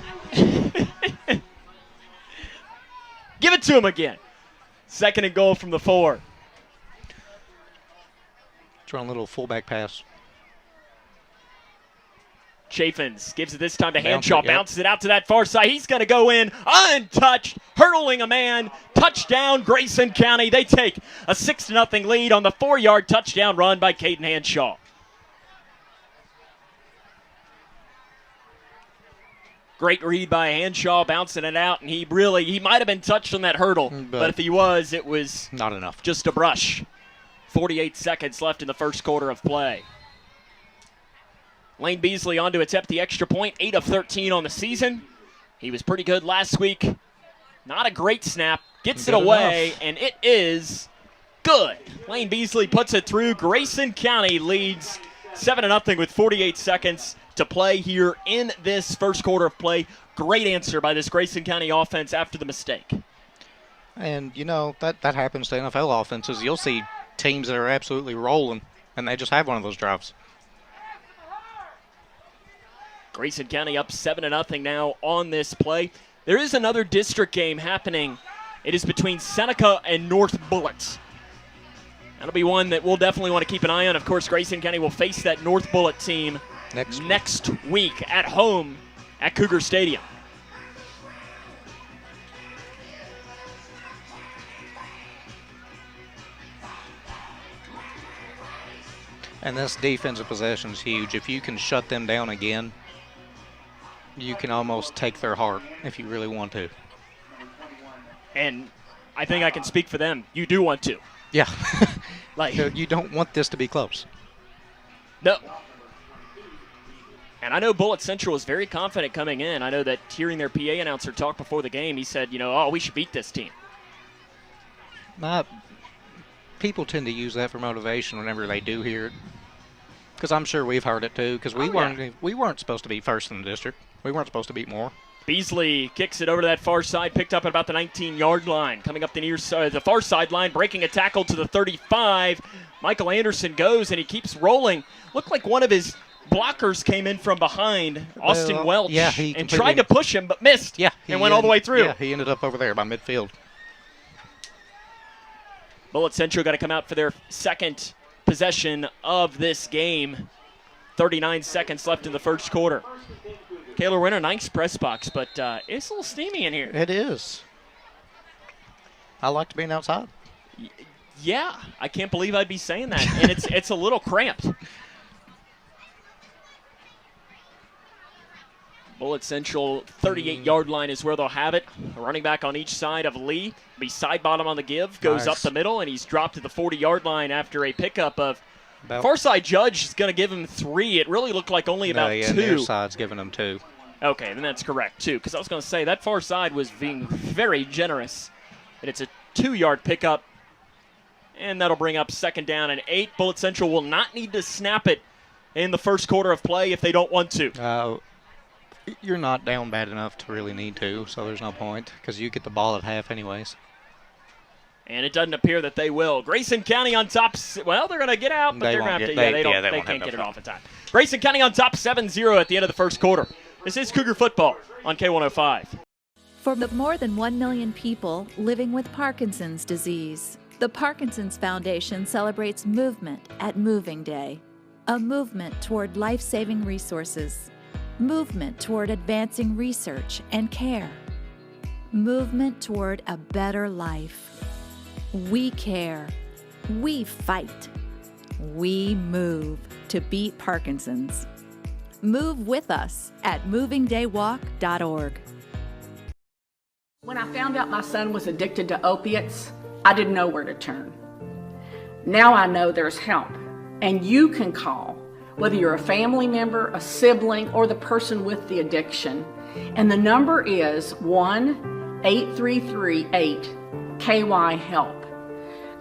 Give it to him again. 2nd and goal from the 4. Throwing a little fullback pass. Chaffins gives it this time to Hanshaw, bounces it out to that far side. He's going to go in untouched, hurdling a man. Touchdown, Grayson County. They take a 6-0 lead on the 4-yard touchdown run by Caden Hanshaw. Great read by Hanshaw, bouncing it out, and he might have been touched on that hurdle, but if he was, it was not enough. Just a brush. 48 seconds left in the first quarter of play. Lane Beasley on to attempt the extra point, 8 of 13 on the season. He was pretty good last week. Not a great snap, gets it away, and it is good. Lane Beasley puts it through. Grayson County leads 7-0 with 48 seconds to play here in this first quarter of play. Great answer by this Grayson County offense after the mistake. And, you know, that happens to NFL offenses. You'll see teams that are absolutely rolling, and they just have one of those drives. Grayson County up 7-0 now on this play. There is another district game happening. It is between Seneca and North Bullitt. That'll be one that we'll definitely want to keep an eye on. Of course, Grayson County will face that North Bullitt team next week at home at Cougar Stadium. And this defensive possession is huge. If you can shut them down again, you can almost take their heart if you really want to. And I think I can speak for them. You do want to. Yeah. You don't want this to be close. No. And I know Bullitt Central was very confident coming in. I know that hearing their PA announcer talk before the game, he said, we should beat this team. People tend to use that for motivation whenever they do hear it. Because I'm sure we've heard it too. Because we weren't supposed to be first in the district. We weren't supposed to beat more. Beasley kicks it over to that far side, picked up at about the 19-yard line. Coming up the far sideline, breaking a tackle to the 35. Michael Anderson goes, and he keeps rolling. Looked like one of his blockers came in from behind, Austin Welch, and tried to push him, but missed. Yeah, and went all the way through. Yeah, he ended up over there by midfield. Bullitt Central got to come out for their second possession of this game. 39 seconds left in the first quarter. Kaylor Winter, nice press box, but it's a little steamy in here. It is. I liked being outside. Yeah, I can't believe I'd be saying that, and it's a little cramped. Bullitt Central 38-yard line is where they'll have it. A running back on each side of Lee. Be side bottom on the give. Goes up the middle, and he's dropped to the 40-yard line after a pickup of far side judge is going to give him 3. It really looked like only about 2. Near side's giving him 2. Okay, then that's correct, 2. Because I was going to say, that far side was being very generous. And it's a 2-yard pickup. And that'll bring up 2nd down and 8. Bullitt Central will not need to snap it in the first quarter of play if they don't want to. You're not down bad enough to really need to, so there's no point, because you get the ball at half anyways. And it doesn't appear that they will. Grayson County on top. Well, they're going to get out, but they're going to have to. They can't get it off in time. Grayson County on top 7-0 at the end of the first quarter. This is Cougar football on K105. For the more than 1 million people living with Parkinson's disease, the Parkinson's Foundation celebrates movement at Moving Day. A movement toward life-saving resources. Movement toward advancing research and care. Movement toward a better life. We care. We fight. We move to beat Parkinson's. Move with us at movingdaywalk.org. When I found out my son was addicted to opiates, I didn't know where to turn. Now I know there's help, and you can call, whether you're a family member, a sibling, or the person with the addiction. And the number is 1-8338-KY-HELP.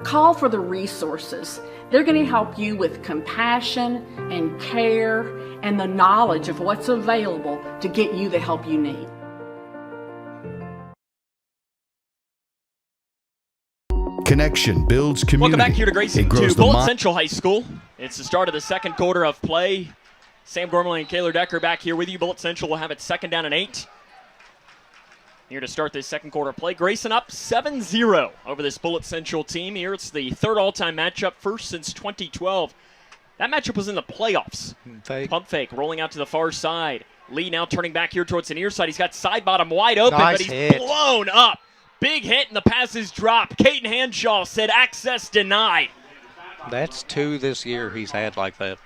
Call for the resources. They're going to help you with compassion and care and the knowledge of what's available to get you the help you need. Connection builds community. Welcome back here to Grayson to Bullitt Central High School. It's the start of the second quarter of play. Sam Gormley and Kaylor Decker back here with you. Bullitt Central will have it 2nd down and 8. Here to start this second quarter play. Grayson up 7-0 over this Bullitt Central team. Here it's the 3rd all-time matchup, first since 2012. That matchup was in the playoffs. Pump fake, rolling out to the far side. Lee now turning back here towards the near side. He's got side bottom wide open, but he's blown up. Big hit and the pass is dropped. Caden Hanshaw said access denied. That's 2 this year he's had like that.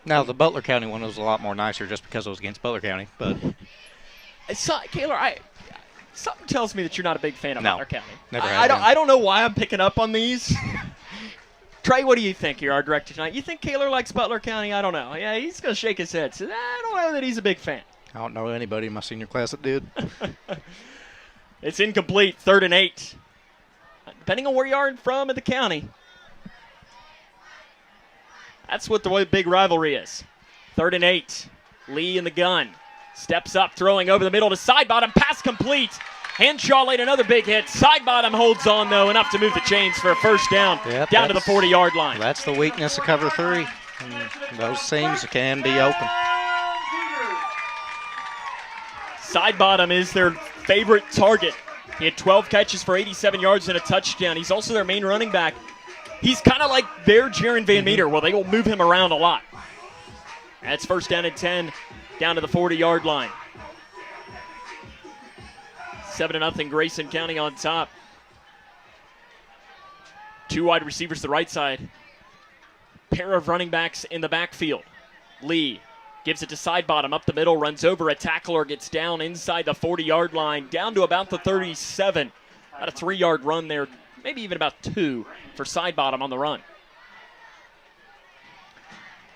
Now, the Butler County one was a lot more nicer just because it was against Butler County. But Kaylor, something tells me that you're not a big fan of Butler County. Never I don't know why I'm picking up on these. Trey, what do you think here, our director tonight? You think Kaylor likes Butler County? I don't know. Yeah, he's going to shake his head. Says, I don't know that he's a big fan. I don't know anybody in my senior class that did. It's incomplete, 3rd and 8. Depending on where you are from in the county. That's what the big rivalry is. 3rd and 8. Lee in the gun. Steps up, throwing over the middle to side bottom. Pass complete. Hanshaw laid another big hit. Side bottom holds on, though, enough to move the chains for a 1st down. Down to the 40-yard line. That's the weakness of cover 3. Those seams can be open. Side bottom is their favorite target. He had 12 catches for 87 yards and a touchdown. He's also their main running back. He's kind of like their Jaron Van Meter, where they will move him around a lot. That's 1st down and 10, down to the 40-yard line. 7-0 Grayson County on top. 2 wide receivers to the right side. Pair of running backs in the backfield. Lee gives it to side bottom, up the middle, runs over a tackler, gets down inside the 40-yard line, down to about the 37. About a 3-yard run there, maybe even about 2 for side bottom on the run.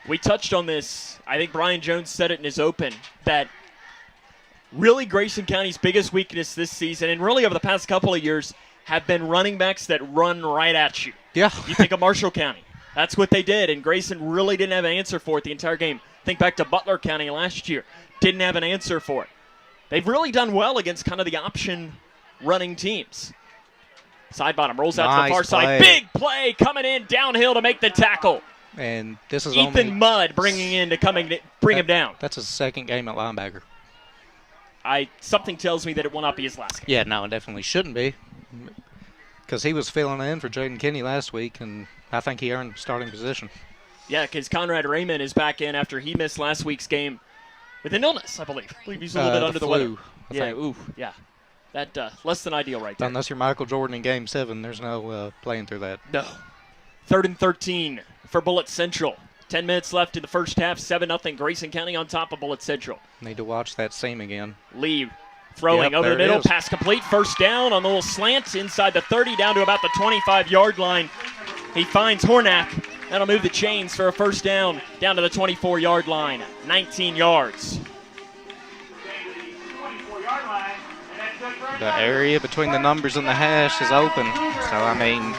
We touched on this. I think Brian Jones said it in his open, that really Grayson County's biggest weakness this season, and really over the past couple of years, have been running backs that run right at you. Yeah. You think of Marshall County. That's what they did, and Grayson really didn't have an answer for it the entire game. Think back to Butler County last year. Didn't have an answer for it. They've really done well against kind of the option running teams. Side bottom rolls out to the far side. Big play coming in downhill to make the tackle. And this is Ethan Mudd bringing in to bring him down. That's his 2nd game at linebacker. Something tells me that it will not be his last game. Yeah, no, it definitely shouldn't be. Because he was filling in for Jaden Kinney last week, and I think he earned starting position. Yeah, because Conrad Raymond is back in after he missed last week's game with an illness, I believe. I believe he's a little bit under the weather. Yeah, That less than ideal right there. Unless you're Michael Jordan in Game 7, there's no playing through that. No. 3rd and 13 for Bullitt Central. 10 minutes left in the first half. 7-0 Grayson County on top of Bullitt Central. Need to watch that seam again. Lee throwing over the middle. Pass complete. First down on the little slant inside the 30 down to about the 25-yard line. He finds Hornack. That'll move the chains for a first down to the 24-yard line. 19 yards. The area between the numbers and the hash is open. So, I mean,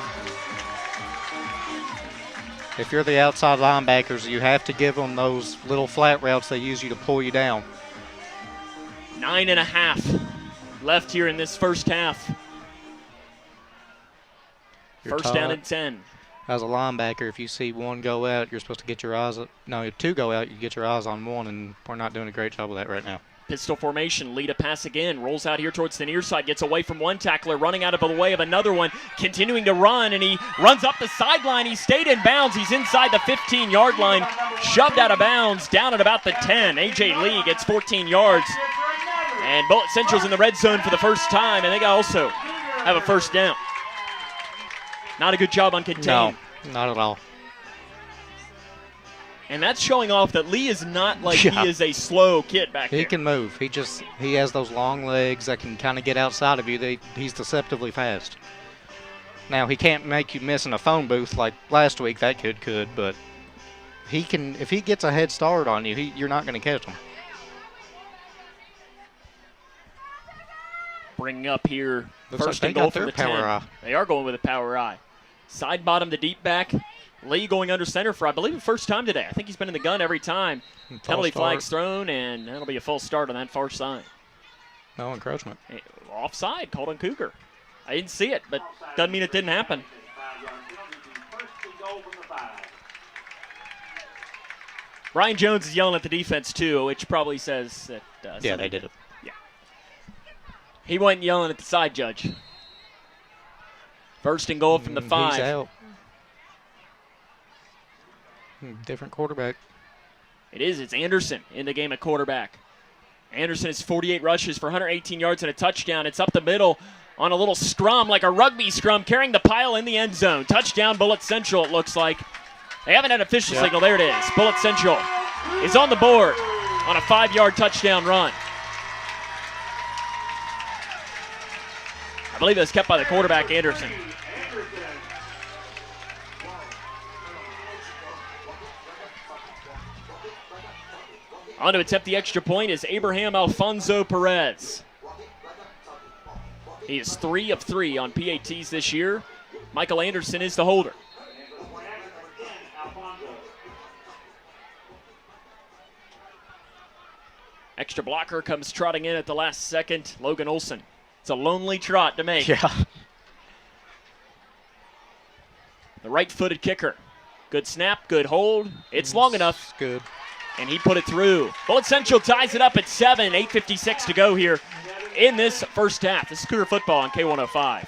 if you're the outside linebackers, you have to give them those little flat routes they use you to pull you down. 9.5 left here in this first half. First down and 10. As a linebacker, if you see one go out, you're supposed to get your eyes – no, two go out, you get your eyes on one, and we're not doing a great job of that right now. Pistol formation, lead a pass again, rolls out here towards the near side, gets away from one tackler, running out of the way of another one, continuing to run, and he runs up the sideline. He stayed in bounds. He's inside the 15-yard line, shoved out of bounds, down at about the 10. A.J. Lee gets 14 yards, and Bullitt Central's in the red zone for the first time, and they also have a first down. Not a good job on contain. No, not at all. And that's showing off that Lee is not like he is a slow kid back there. He can move. He has those long legs that can kind of get outside of you. He's deceptively fast. Now, he can't make you miss in a phone booth like last week. That kid could, but he can. If he gets a head start on you, you're not going to catch him. Bringing up here, Looks first like and they goal got from their the 10. power eye. They are going with a power eye. Side bottom to deep back. Lee going under center for, I believe, the first time today. I think he's been in the gun every time. Penalty flag's thrown, and that'll be a false start on that far side. No encroachment. Offside, called on Cougar. I didn't see it, but doesn't mean it didn't happen. Ryan Jones is yelling at the defense, too, which probably says that. Yeah, they did it. Yeah. He went yelling at the side judge. First and goal from the 5. He's out. Different quarterback. It is. It's Anderson in the game at quarterback. Anderson has 48 rushes for 118 yards and a touchdown. It's up the middle on a little scrum, like a rugby scrum, carrying the pile in the end zone. Touchdown, Bullitt Central, it looks like. They haven't had an official signal. There it is. Bullitt Central is on the board on a 5-yard touchdown run. I believe it was kept by the quarterback, Anderson. On to attempt the extra point is Abraham Alfonso Perez. He is 3 of 3 on PATs this year. Michael Anderson is the holder. Extra blocker comes trotting in at the last second. Logan Olson. It's a lonely trot to make. Yeah. The right-footed kicker. Good snap, good hold. It's long enough. It's good. And he put it through. Bullitt Central ties it up at 7. 8:56 to go here in this first half. This is Cougar football on K105.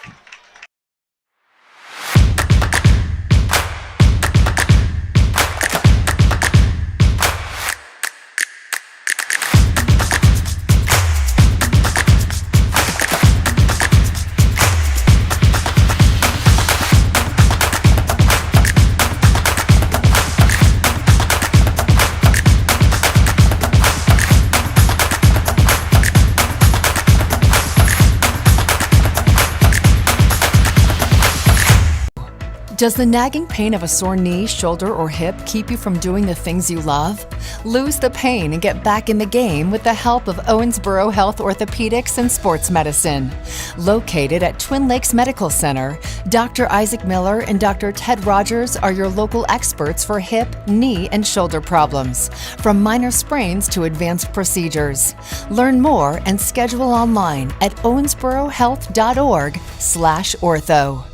Does the nagging pain of a sore knee, shoulder, or hip keep you from doing the things you love? Lose the pain and get back in the game with the help of Owensboro Health Orthopedics and Sports Medicine. Located at Twin Lakes Medical Center, Dr. Isaac Miller and Dr. Ted Rogers are your local experts for hip, knee, and shoulder problems, from minor sprains to advanced procedures. Learn more and schedule online at owensborohealth.org/ortho.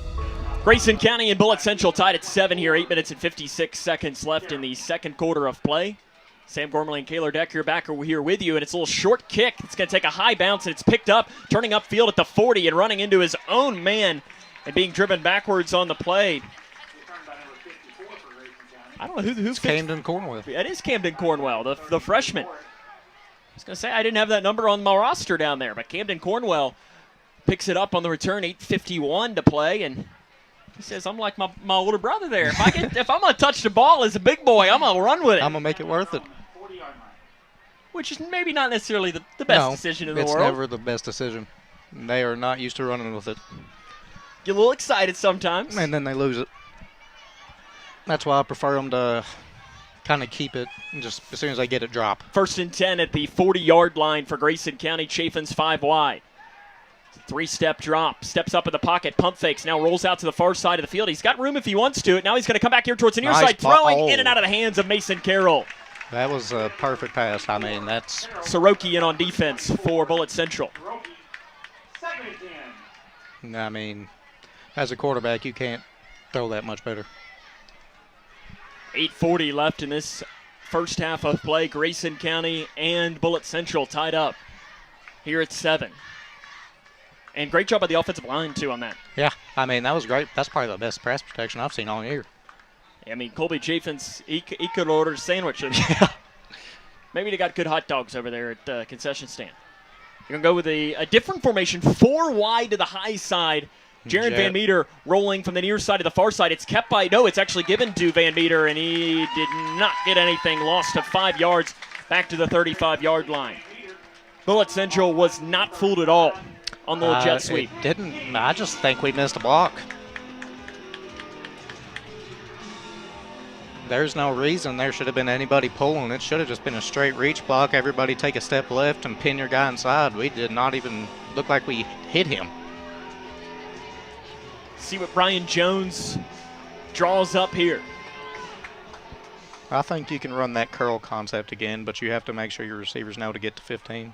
Grayson County and Bullitt Central tied at 7 here. 8 minutes and 56 seconds left in the second quarter of play. Sam Gormley and Kaylor Decker back here with you, and it's a little short kick. It's going to take a high bounce, and it's picked up, turning upfield at the 40 and running into his own man and being driven backwards on the play. I don't know who's Camden Cornwell. That is Camden Cornwell, the freshman. I was going to say I didn't have that number on my roster down there, but Camden Cornwell picks it up on the return, 8:51 to play, and he says, I'm like my older brother there. If I'm going to touch the ball as a big boy, I'm going to run with it. I'm going to make it worth it. Which is maybe not necessarily the best decision in the world. It's never the best decision. They are not used to running with it. Get a little excited sometimes. And then they lose it. That's why I prefer them to kind of keep it and just as soon as they get it, drop. 1st and 10 at the 40-yard line for Grayson County. Chafin's 5 wide. 3-step drop. Steps up in the pocket. Pump fakes. Now rolls out to the far side of the field. He's got room if he wants to. Now he's going to come back here towards the near side, throwing in and out of the hands of Mason Carroll. That was a perfect pass. I mean, that's... Soroki in on defense for Bullitt Central. I mean, as a quarterback, you can't throw that much better. 8:40 left in this first half of play. Grayson County and Bullitt Central tied up here at 7. And great job by the offensive line, too, on that. Yeah, I mean, that was great. That's probably the best pass protection I've seen all year. I mean, Colby Chafin's, he could order a sandwich. Maybe they got good hot dogs over there at the concession stand. You're going to go with a different formation, 4 wide to the high side. Jaron Van Meter rolling from the near side to the far side. It's kept by, no, it's actually given to Van Meter, and he did not get anything. Lost to 5 yards back to the 35-yard line. Bullitt Central was not fooled at all on the jet sweep. I just think we missed a block. There's no reason there should have been anybody pulling. It should have just been a straight reach block. Everybody take a step left and pin your guy inside. We did not even look like we hit him. See what Brian Jones draws up here. I think you can run that curl concept again, but you have to make sure your receivers know to get to 15.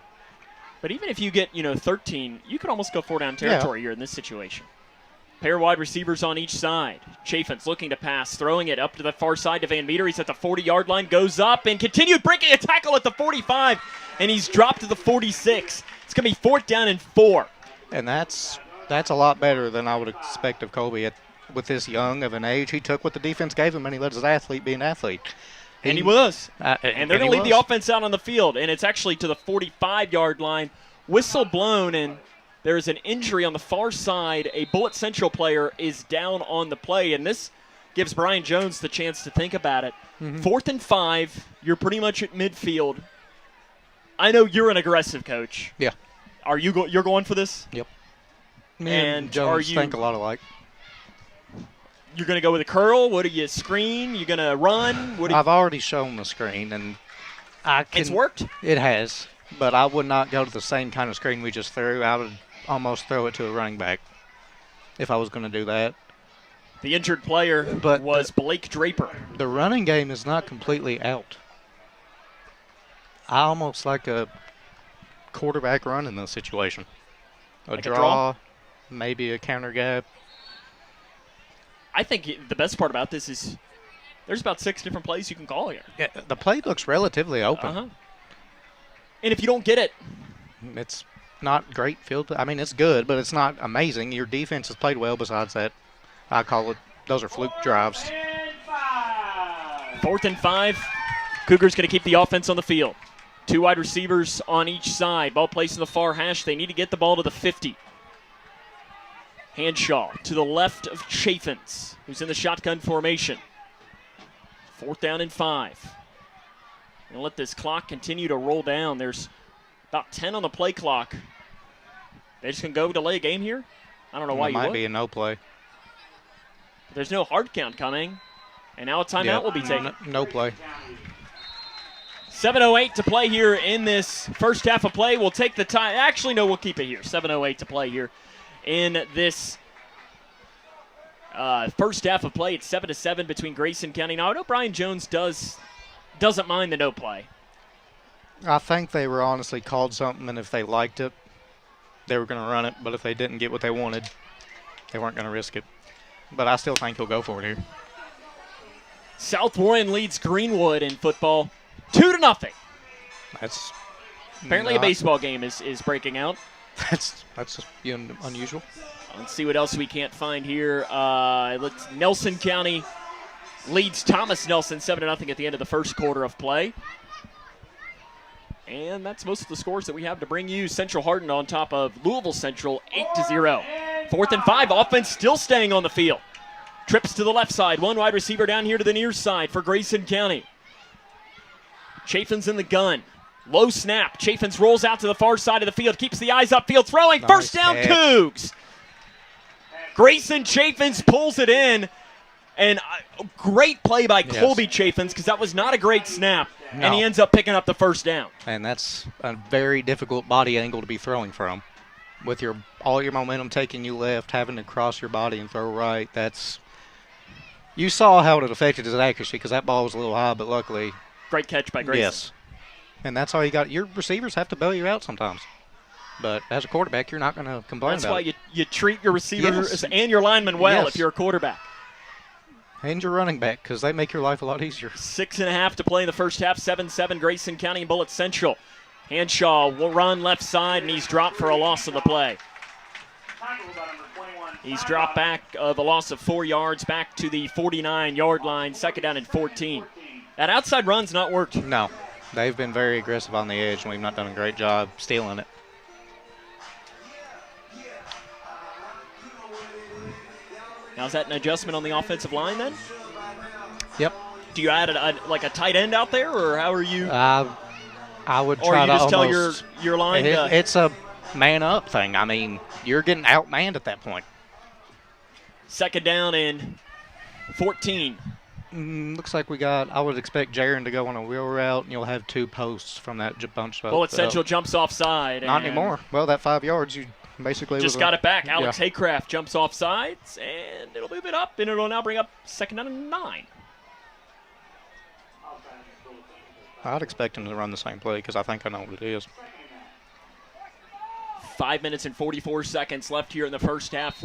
But even if you get, 13, you could almost go 4-down territory here in this situation. Pair wide receivers on each side. Chafin's looking to pass, throwing it up to the far side to Van Meter. He's at the 40-yard line, goes up and continued breaking a tackle at the 45, and he's dropped to the 46. It's going to be 4th down and 4. And that's a lot better than I would expect of Colby with this young of an age. He took what the defense gave him, and he let his athlete be an athlete. And he was. And they're going to lead the offense out on the field, and it's actually to the 45-yard line. Whistle blown, and there's an injury on the far side. A Bullitt Central player is down on the play, and this gives Brian Jones the chance to think about it. 4th and 5, you're pretty much at midfield. I know you're an aggressive coach. Yeah. Are you you're going for this? Yep. Me and Jones think a lot alike. You're going to go with a curl? What do you screen? You're going to run? I've already shown the screen, and it's worked? It has, but I would not go to the same kind of screen we just threw. I would almost throw it to a running back if I was going to do that. The injured player was Blake Draper. The running game is not completely out. I almost like a quarterback run in this situation. A draw, maybe a counter gap. I think the best part about this is there's about 6 different plays you can call here. Yeah, the play looks relatively open. And if you don't get it, it's not great field. I mean, it's good, but it's not amazing. Your defense has played well besides that. I call it, those are fluke drives. 4th and 5. Cougars going to keep the offense on the field. 2 wide receivers on each side. Ball placed in the far hash. They need to get the ball to the 50. Hanshaw to the left of Chafin's, who's in the shotgun formation. 4th down and 5. Going to let this clock continue to roll down. There's about 10 on the play clock. They're just going to go delay a game here? I don't know why you would. It might be a no play. There's no hard count coming. And now a timeout will be taken. No play. 7:08 to play here in this first half of play. We'll take the time. Actually, no, we'll keep it here. 7:08 to play here in this first half of play. It's 7-7 between Grayson County. Now, I know Brian Jones doesn't mind the no play. I think they were honestly called something, and if they liked it, they were going to run it. But if they didn't get what they wanted, they weren't going to risk it. But I still think he'll go for it here. South Warren leads Greenwood in football 2-0. That's apparently a baseball game is breaking out. That's unusual. Let's see what else we can't find here. Nelson County leads Thomas Nelson 7-0 at the end of the first quarter of play. And that's most of the scores that we have to bring you. Central hardened on top of Louisville Central, 8-0. 4th and 5, offense still staying on the field. Trips to the left side, one wide receiver down here to the near side for Grayson County. Chafin's in the gun. Low snap. Chafin's rolls out to the far side of the field, keeps the eyes upfield, throwing. Nice First down, catch. Cougs. Grayson Chafin's pulls it in. And great play by Colby Chafin's, because that was not a great snap. No. And he ends up picking up the first down. And that's a very difficult body angle to be throwing from. With all your momentum taking you left, having to cross your body and throw right, you saw how it affected his accuracy, because that ball was a little high, but luckily. Great catch by Grayson. Yes. And that's all you got. Your receivers have to bail you out sometimes. But as a quarterback, you're not going to complain That's about why it. you treat your receivers and your linemen well if you're a quarterback. And your running back, because they make your life a lot easier. 6.5 to play in the first half. 7-7 Grayson County and Bullitt Central. Hanshaw will run left side, and he's dropped for a loss of the play. He's dropped back of a loss of 4 yards back to the 49-yard line. 2nd down and 14. That outside run's not worked. No. They've been very aggressive on the edge, and we've not done a great job stealing it. Now, is that an adjustment on the offensive line then? Yep. Do you add a tight end out there, or how are you? I would try or you to just tell almost, your line it's a man-up thing. I mean, you're getting outmanned at that point. 2nd down and 14. Looks like I would expect Jaron to go on a wheel route, and you'll have 2 posts from that bunch. Bullitt Central jumps offside. Not anymore. Well, that 5 yards, you basically just got it back. Alex Haycraft jumps off sides, and it'll move it up, and it'll now bring up 2nd down and 9. I'd expect him to run the same play, because I think I know what it is. 5 minutes and 44 seconds left here in the first half.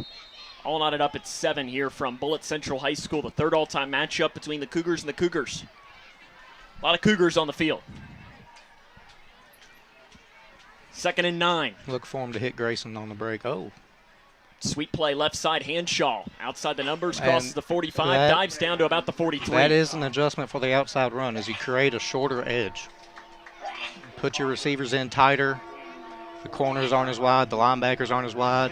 All knotted up at 7 here from Bullitt Central High School, the 3rd all-time matchup between the Cougars and the Cougars. A lot of Cougars on the field. 2nd and 9. Look for him to hit Grayson on the break. Oh. Sweet play left side, Hanshaw. Outside the numbers, crosses the 45, dives down to about the 43. That is an adjustment for the outside run, is you create a shorter edge. Put your receivers in tighter. The corners aren't as wide. The linebackers aren't as wide.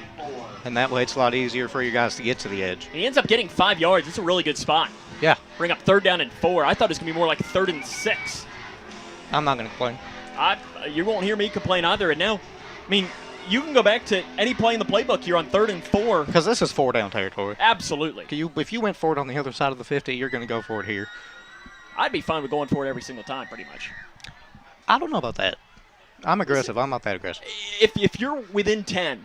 And that way it's a lot easier for you guys to get to the edge. He ends up getting 5 yards. It's a really good spot. Yeah. Bring up 3rd down and 4. I thought it was going to be more like 3rd and 6. I'm not going to complain. You won't hear me complain either. And now, I mean, you can go back to any play in the playbook here on 3rd and 4. Because this is 4-down territory. Absolutely. If you went for it on the other side of the 50, you're going to go for it here. I'd be fine with going for it every single time, pretty much. I don't know about that. I'm aggressive. I'm not that aggressive. If you're within 10.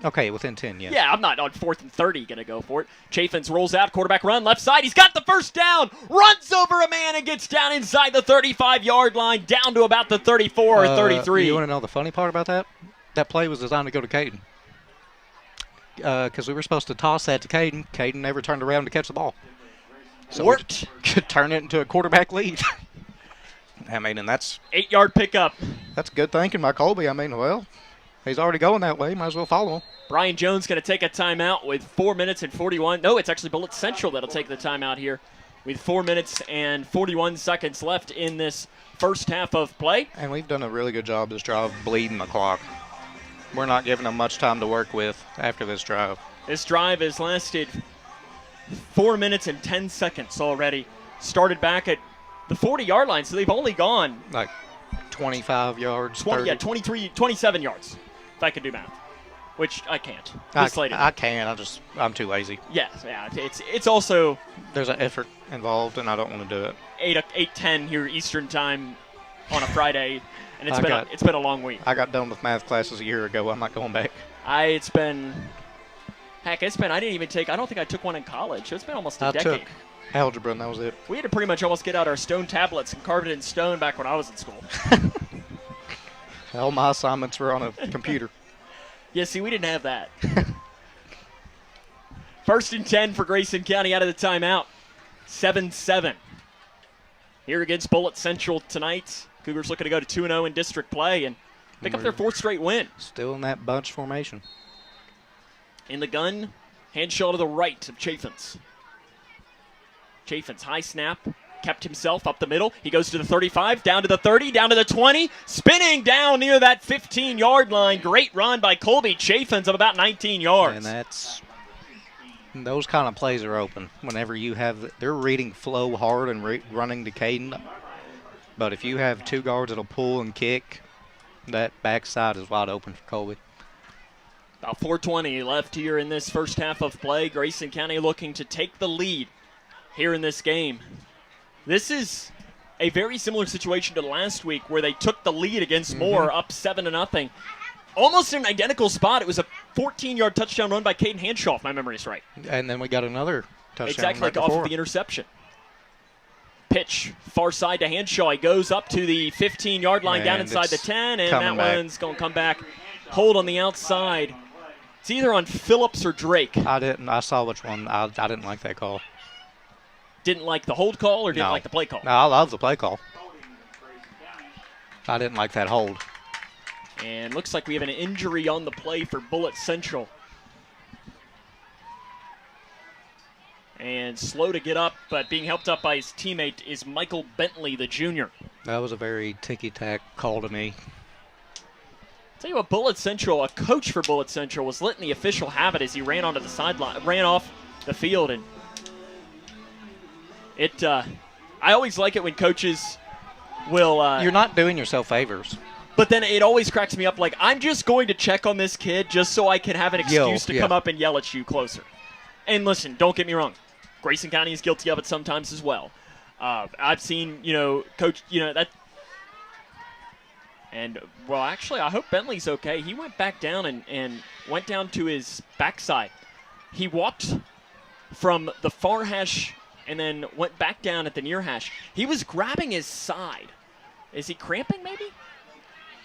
Okay, within 10, yes. Yeah, I'm not on 4th and 30 going to go for it. Chafin's rolls out, quarterback run, left side. He's got the first down, runs over a man and gets down inside the 35-yard line, down to about the 34 or 33. You want to know the funny part about that? That play was designed to go to Caden. Because we were supposed to toss that to Caden. Caden never turned around to catch the ball. So worked. Could turn it into a quarterback lead. I mean, and that's 8-yard pickup. That's good thinking by Colby. I mean, well, he's already going that way. Might as well follow him. Brian Jones going to take a timeout with 4 minutes and 41. No, it's actually Bullitt Central that'll take the timeout here with 4 minutes and 41 seconds left in this first half of play. And we've done a really good job this drive bleeding the clock. We're not giving them much time to work with after this drive. This drive has lasted 4 minutes and 10 seconds already. Started back at the 40-yard line, so they've only gone like 25 yards. 27 yards, if I can do math, which I can't. I can. I'm too lazy. Yes, yeah. It's also there's an effort involved, and I don't want to do it. 8:10 here Eastern time on a Friday, and it's been a long week. I got done with math classes a year ago. I'm not going back. I didn't even take. I don't think I took one in college. It's been almost a decade. I took algebra, and that was it. We had to pretty much almost get out our stone tablets and carve it in stone back when I was in school. All my assignments were on a computer. Yeah, see, we didn't have that. 1st and 10 for Grayson County out of the timeout. 7-7. Here against Bullitt Central tonight. Cougars looking to go to 2-0 in district play and pick up their 4th straight win. Still in that bunch formation. In the gun, hand shell to the right of Chafin's. Chafin's high snap, kept himself up the middle. He goes to the 35, down to the 30, down to the 20, spinning down near that 15-yard line. Great run by Colby Chaffins of about 19 yards. And those kind of plays are open whenever you have – they're reading flow hard and running to Caden. But if you have two guards that'll pull and kick, that backside is wide open for Colby. About 4:20 left here in this first half of play. Grayson County looking to take the lead here in this game. This is a very similar situation to last week where they took the lead against Moore up 7-0. Almost in an identical spot. It was a 14-yard touchdown run by Caden Hanshaw, if my memory is right. And then we got another touchdown. Exactly, like off of the interception. Pitch, far side to Hanshaw. He goes up to the 15-yard line, down inside the 10, and that one's going to come back. Hold on the outside. It's either on Phillips or Drake. I saw which one. I didn't like that call. Didn't like the hold call or didn't like the play call? No, I love the play call. I didn't like that hold. And looks like we have an injury on the play for Bullitt Central. And slow to get up, but being helped up by his teammate is Michael Bentley, the junior. That was a very ticky-tack call to me. Tell you what, Bullitt Central, a coach for Bullitt Central, was letting the official have it as he ran onto the sideline, ran off the field, and I always like it when coaches will. You're not doing yourself favors. But then it always cracks me up. Like, I'm just going to check on this kid just so I can have an excuse to come up and yell at you closer. And listen, don't get me wrong, Grayson County is guilty of it sometimes as well. I've seen, coach, that. And, well, actually, I hope Bentley's okay. He went back down and went down to his backside. He walked from the far hash and then went back down at the near hash. He was grabbing his side. Is he cramping, maybe?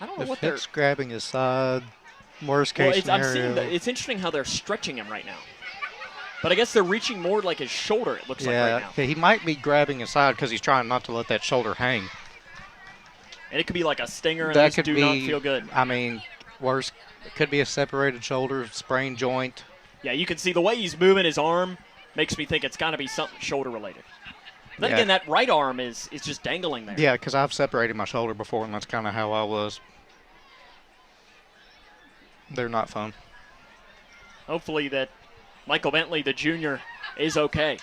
I don't know what they're... It's grabbing his side. Worst case scenario. It's interesting how they're stretching him right now. But I guess they're reaching more like his shoulder, it looks like right now. Yeah, he might be grabbing his side because he's trying not to let that shoulder hang. And it could be like a stinger, and these do not feel good. I mean, worse, it could be a separated shoulder, sprained joint. Yeah, you can see the way he's moving his arm makes me think it's got to be something shoulder-related. Then again, that right arm is just dangling there. Yeah, because I've separated my shoulder before, and that's kind of how I was. They're not fun. Hopefully that Michael Bentley, the junior, is okay.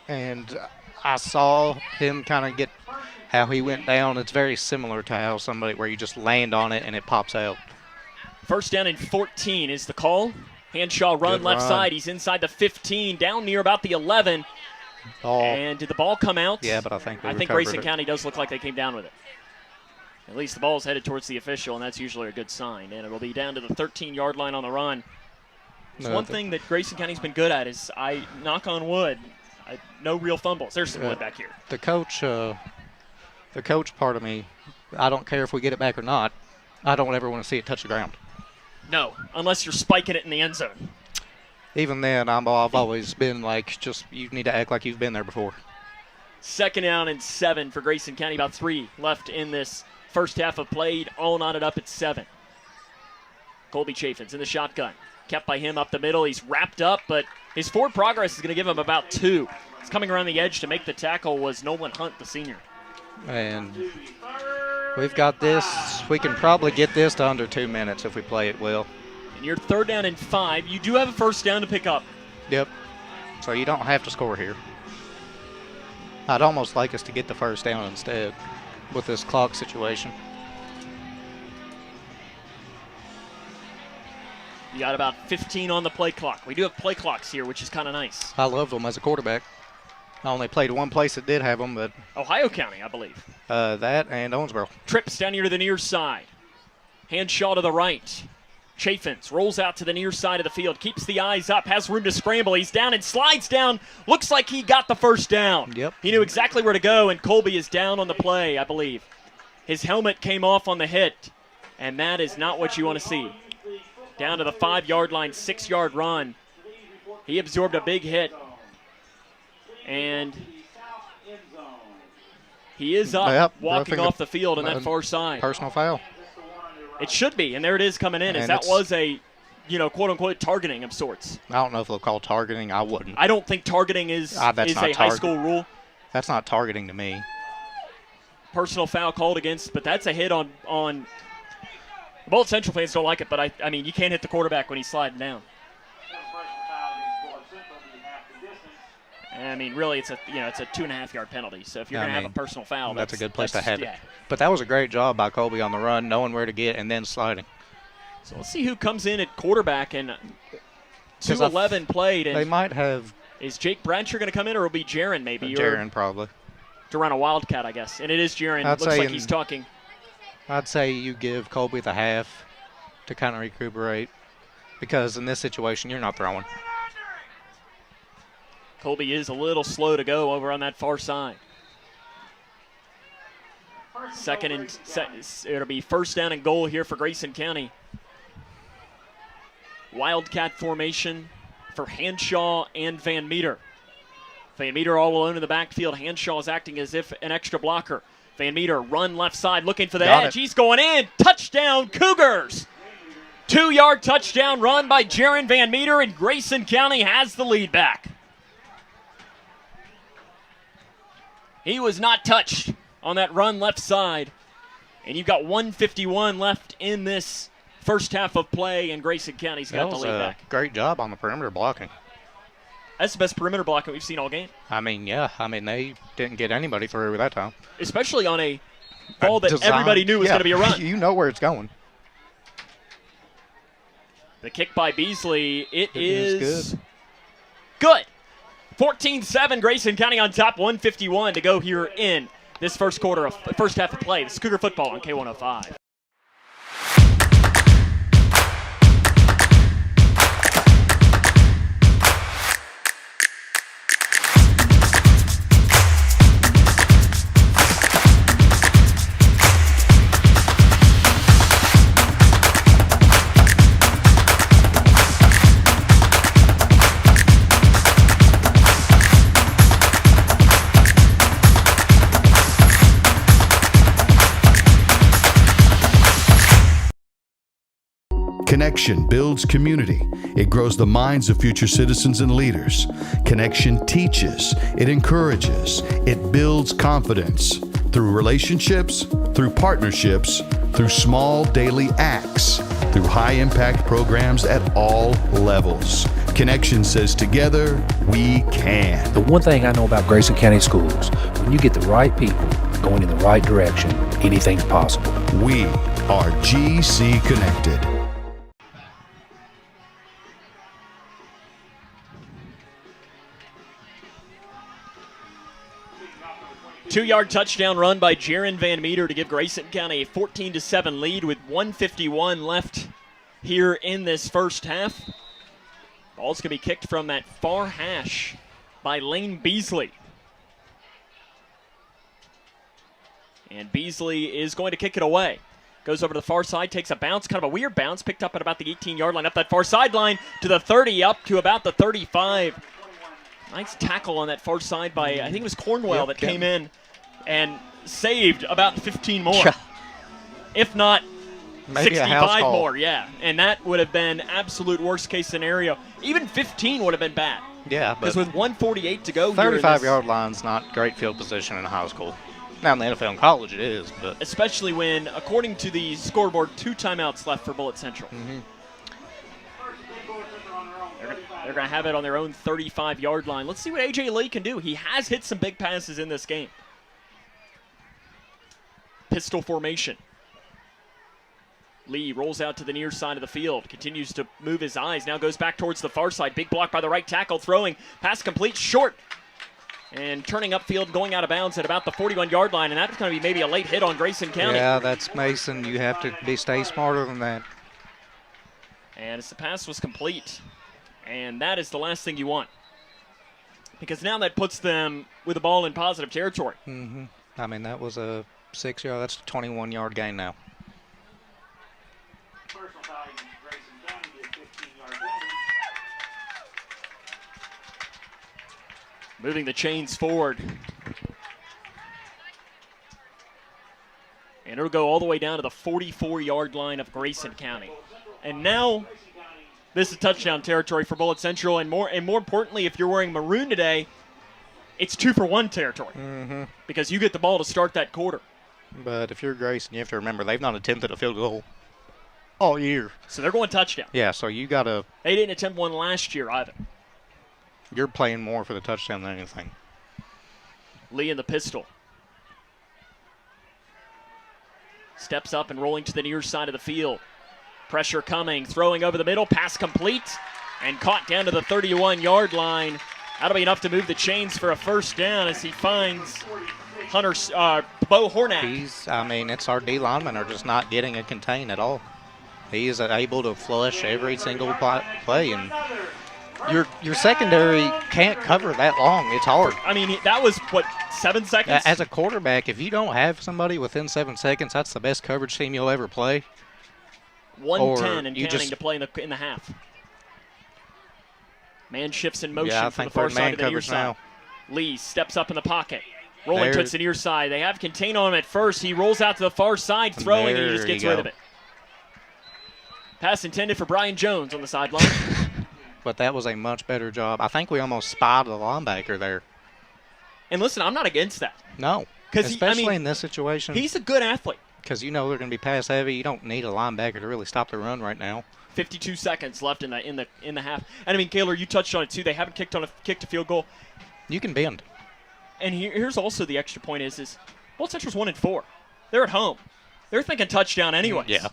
And I saw him kind of get how he went down. It's very similar to how somebody where you just land on it and it pops out. First down and 14 is the call. Hanshaw run left side. He's inside the 15, down near about the 11. And did the ball come out? Yeah, but I think Grayson County does look like they came down with it. At least the ball's headed towards the official, and that's usually a good sign. And it'll be down to the 13-yard line on the run. One thing that Grayson County's been good at is, knock on wood, no real fumbles. There's some wood back here. The coach part of me, I don't care if we get it back or not. I don't ever want to see it touch the ground. No, unless you're spiking it in the end zone. Even then, I've always been like, you need to act like you've been there before. Second down and 7 for Grayson County. About 3 left in this first half of play. All knotted up at 7. Colby Chaffins in the shotgun. Kept by him up the middle. He's wrapped up, but his forward progress is going to give him about 2. He's coming around the edge to make the tackle was Nolan Hunt, the senior. And we've got this. We can probably get this to under 2 minutes if we play it well. And you're third down and 5. You do have a first down to pick up. Yep. So you don't have to score here. I'd almost like us to get the first down instead with this clock situation. You got about 15 on the play clock. We do have play clocks here, which is kind of nice. I love them as a quarterback. I only played one place that did have them, but... Ohio County, I believe. That and Owensboro. Trips down here to the near side. Hanshaw to the right. Chaffins rolls out to the near side of the field, keeps the eyes up, has room to scramble. He's down and slides down. Looks like he got the first down. Yep. He knew exactly where to go, and Colby is down on the play, I believe. His helmet came off on the hit, and that is not what you want to see. Down to the 5-yard line, 6-yard run. He absorbed a big hit. And he is up, walking off the field on that far side. Personal foul. It should be, and there it is coming in, as that was a, quote-unquote targeting of sorts. I don't know if they'll call targeting. I wouldn't. I don't think targeting is a high school rule. That's not targeting to me. Personal foul called against, but that's a hit on Bullitt Central fans don't like it, but I mean, you can't hit the quarterback when he's sliding down. I mean, really, it's a 2.5-yard penalty. So if you're going to have a personal foul, that's a good place to have it. But that was a great job by Colby on the run, knowing where to get and then sliding. So let's see who comes in at quarterback. And 2:11 played. And they might have. Is Jake Bradshaw going to come in, or will it be Jaron maybe? Jaron probably. To run a wildcat, I guess. And it is Jaron. Looks like he's talking. I'd say you give Colby the half to kind of recuperate, because in this situation, you're not throwing. Colby is a little slow to go over on that far side. It'll be first down and goal here for Grayson County. Wildcat formation for Hanshaw and Van Meter. Van Meter all alone in the backfield. Hanshaw is acting as if an extra blocker. Van Meter run left side looking for the edge. He's going in. Touchdown Cougars. 2-yard touchdown run by Jaron Van Meter, and Grayson County has the lead back. He was not touched on that run left side. And you've got 1:51 left in this first half of play, and Grayson County's got the lead back. Great job on the perimeter blocking. That's the best perimeter blocking we've seen all game. I mean, yeah. I mean, they didn't get anybody through that time. Especially on a ball that everybody knew was going to be a run. You know where it's going. The kick by Beasley, it is good. 14-7, Grayson County on top, 1:51 to go here in this first half of play. This is Cougar football on K105. Connection builds community. It grows the minds of future citizens and leaders. Connection teaches. It encourages. It builds confidence. Through relationships, through partnerships, through small daily acts, through high-impact programs at all levels. Connection says together, we can. The one thing I know about Grayson County Schools, when you get the right people going in the right direction, anything's possible. We are GC Connected. 2-yard touchdown run by Jaron Van Meter to give Grayson County a 14-7 lead with 1:51 left here in this first half. Ball's going to be kicked from that far hash by Lane Beasley. And Beasley is going to kick it away. Goes over to the far side, takes a bounce, kind of a weird bounce, picked up at about the 18-yard line, up that far sideline to the 30, up to about the 35. Nice tackle on that far side by, I think it was Cornwell that came in and saved about 15 more. If not, maybe 65 more, yeah. And that would have been absolute worst-case scenario. Even 15 would have been bad. Yeah, because with 1:48 to go, 35-yard line's not great field position in high school. Now in the NFL and college it is, but especially when, according to the scoreboard, 2 timeouts left for Bullitt Central. They're going to have it on their own 35-yard line. Let's see what A.J. Lee can do. He has hit some big passes in this game. Pistol formation. Lee rolls out to the near side of the field, continues to move his eyes, now goes back towards the far side. Big block by the right tackle, throwing, pass complete, short. And turning upfield, going out of bounds at about the 41-yard line, and that's going to be maybe a late hit on Grayson County. Yeah, that's Mason. You have to stay smarter than that. And as the pass was complete, and that is the last thing you want. Because now that puts them with the ball in positive territory. I mean, that was a 6-yard, that's a 21-yard gain now. Moving the chains forward. And it'll go all the way down to the 44-yard line of Grayson County. And now this is touchdown territory for Bullitt Central. And more importantly, if you're wearing maroon today, it's 2-for-1 territory because you get the ball to start that quarter. But if you're Grayson, you have to remember they've not attempted a field goal all year. So they're going touchdown. Yeah, so you got to. They didn't attempt one last year either. You're playing more for the touchdown than anything. Lee in the pistol. Steps up and rolling to the near side of the field. Pressure coming, throwing over the middle, pass complete, and caught down to the 31-yard line. That'll be enough to move the chains for a first down as he finds Bo Hornak. It's our D linemen are just not getting it contained at all. He is able to flush every single play, and your secondary can't cover that long. It's hard. That was, 7 seconds? As a quarterback, if you don't have somebody within 7 seconds, that's the best coverage team you'll ever play. 1:10 and counting to play in the half. Man shifts in motion from the far side to the near side. Lee steps up in the pocket. Rolling towards the near side. They have contain on him at first. He rolls out to the far side, throwing, and he just gets rid of it. Pass intended for Brian Jones on the sideline. But that was a much better job. I think we almost spotted the linebacker there. And listen, I'm not against that. No, especially in this situation. He's a good athlete. Because they're going to be pass heavy. You don't need a linebacker to really stop the run right now. 52 seconds left in the half. And Kaler, you touched on it too. They haven't kicked a field goal. You can bend. And here's also the extra point is Bullitt Central's 1-4. They're at home. They're thinking touchdown anyways. Yeah.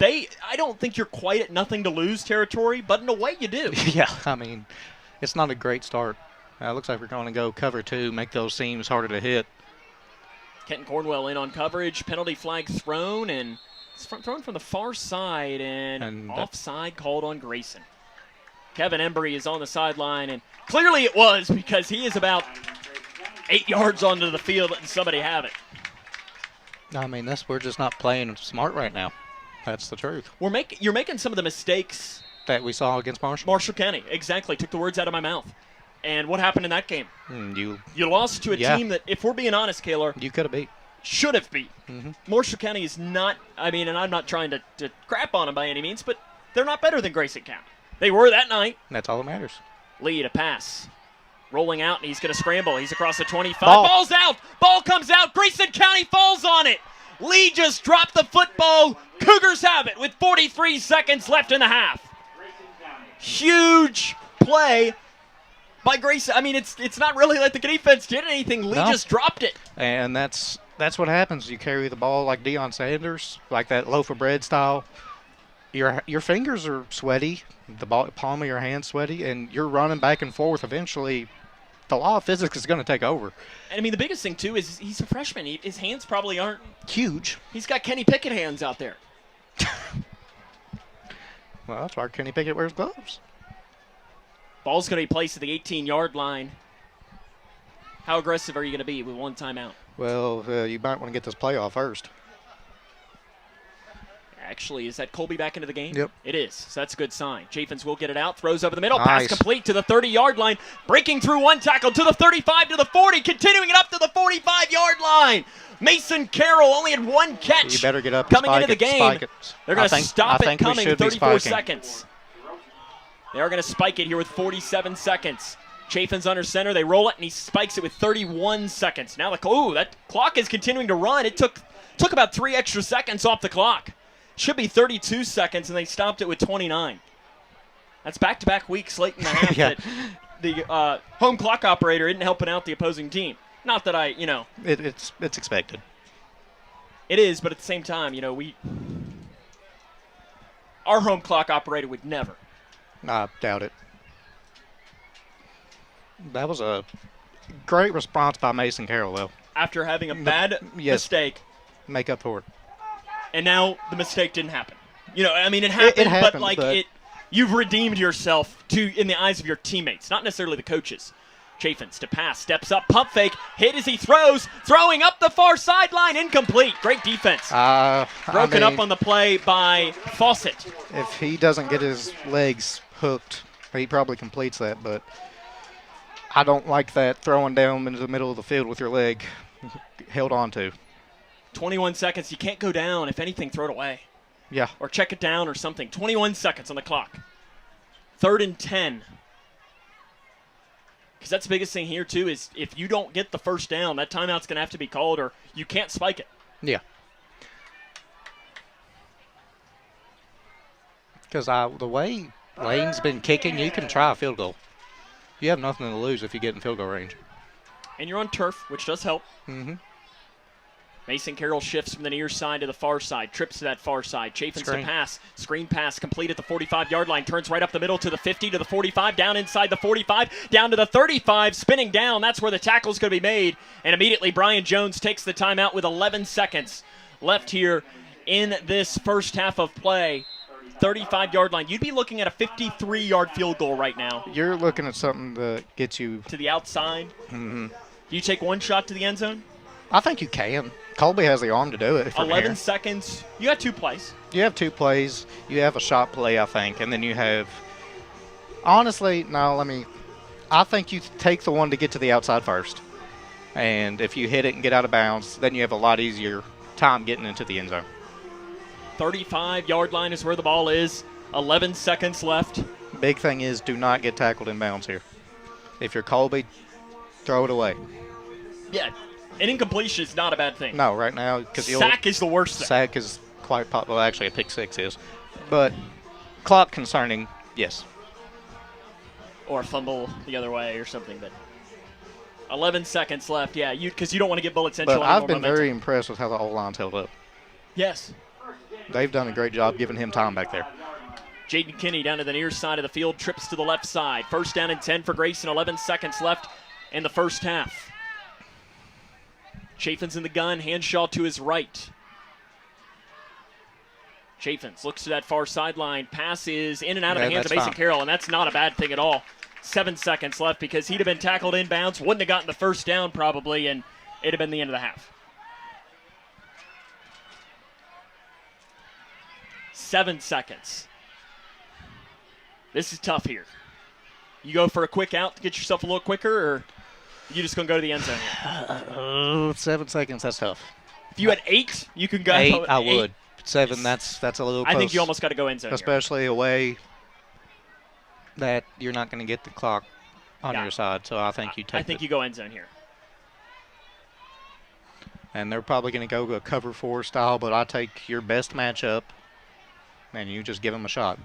I don't think you're quite at nothing to lose territory, but in a way you do. Yeah, it's not a great start. Looks like we're going to go cover 2, make those seams harder to hit. Kenton Cornwell in on coverage, penalty flag thrown, and it's thrown from the far side, and offside called on Grayson. Kevin Embry is on the sideline, and clearly it was because he is about 8 yards onto the field letting somebody have it. We're just not playing smart right now. That's the truth. You're making some of the mistakes that we saw against Marshall. Marshall County, exactly. Took the words out of my mouth. And what happened in that game? You lost to a team that, if we're being honest, Kaler, you could have beat. Should have beat. Marshall County is not, and I'm not trying to crap on them by any means, but they're not better than Grayson County. They were that night. That's all that matters. Lee to pass. Rolling out, and he's going to scramble. He's across the 25. Ball's out. Ball comes out. Grayson County falls on it. Lee just dropped the football. Cougars have it with 43 seconds left in the half. Huge play by Grayson. It's not really like the defense did anything. Lee just dropped it. And that's what happens. You carry the ball like Deion Sanders, like that loaf of bread style. Your fingers are sweaty, the palm of your hand sweaty, and you're running back and forth. Eventually, the law of physics is going to take over. And the biggest thing too is he's a freshman. His hands probably aren't huge. He's got Kenny Pickett hands out there. Well, that's why Kenny Pickett wears gloves. Ball's going to be placed at the 18-yard line. How aggressive are you going to be with one timeout? Well, you might want to get this play off first. Actually, is that Colby back into the game? Yep. It is, so that's a good sign. Chaffins will get it out, throws over the middle, pass complete to the 30-yard line, breaking through one tackle to the 35, to the 40, continuing it up to the 45-yard line. Mason Carroll only had one catch. You better get up coming into the game. They're going to stop it coming 34 seconds. They are going to spike it here with 47 seconds. Chaffins under center. They roll it, and he spikes it with 31 seconds. Now, that clock is continuing to run. It took about 3 extra seconds off the clock. Should be 32 seconds, and they stopped it with 29. That's back-to-back weeks late in the half that the home clock operator isn't helping out the opposing team. Not that It's expected. It is, but at the same time, our home clock operator would never. I doubt it. That was a great response by Mason Carroll, though. After having a bad mistake. Make up for it. And now the mistake didn't happen. It happened, it happened but you've redeemed yourself in the eyes of your teammates, not necessarily the coaches. Chaffins to pass, steps up, pump fake, hit as he throws, throwing up the far sideline, incomplete. Great defense. Broken up on the play by Fawcett. If he doesn't get his legs hooked, he probably completes that, but I don't like that throwing down into the middle of the field with your leg held on to. 21 seconds. You can't go down. If anything, throw it away. Yeah. Or check it down or something. 21 seconds on the clock. 3rd and 10. Because that's the biggest thing here, too, is if you don't get the first down, that timeout's going to have to be called or you can't spike it. Yeah. Because the way Lane's been kicking, you can try a field goal. You have nothing to lose if you get in field goal range. And you're on turf, which does help. Mm-hmm. Mason Carroll shifts from the near side to the far side, trips to that far side, Chaffins to pass, screen pass complete at the 45-yard line, turns right up the middle to the 50, to the 45, down inside the 45, down to the 35, spinning down. That's where the tackle's going to be made. And immediately Brian Jones takes the timeout with 11 seconds left here in this first half of play. 35-yard line. You'd be looking at a 53-yard field goal right now. You're looking at something that gets you to the outside. Mm-hmm. Do you take one shot to the end zone? I think you can. Colby has the arm to do it. 11 seconds. You got 2 plays. You have 2 plays. You have a shot play, I think, and then you have. Honestly, no. I think you take the one to get to the outside first, and if you hit it and get out of bounds, then you have a lot easier time getting into the end zone. 35-yard line is where the ball is. 11 seconds left. Big thing is do not get tackled in bounds here. If you're Colby, throw it away. Yeah, an incompletion is not a bad thing. No, right now. Sack is the worst thing. Sack is quite popular. Well, actually, a pick 6 is. But clock concerning, yes. Or a fumble the other way or something. But 11 seconds left, yeah, because you don't want to get Bullitt Central. But I've been very impressed with how the O-line's held up. Yes. They've done a great job giving him time back there. Jaden Kinney down to the near side of the field, trips to the left side. First down and 10 for Grayson, 11 seconds left in the first half. Chaffins in the gun, Hanshaw to his right. Chaffins looks to that far sideline. Pass is in and out of the hands of Mason Carroll, and that's not a bad thing at all. 7 seconds left because he'd have been tackled inbounds, wouldn't have gotten the first down probably, and it'd have been the end of the half. 7 seconds. This is tough here. You go for a quick out to get yourself a little quicker, or you just going to go to the end zone here? 7 seconds, that's tough. If you had 8, you could go. 8, I would. 7, that's a little close. I think you almost got to go end zone especially here. Away that you're not going to get the clock on your side, so I think you take I think you go end zone here. And they're probably going to go a cover 4 style, but I take your best matchup, and you just give them a shot.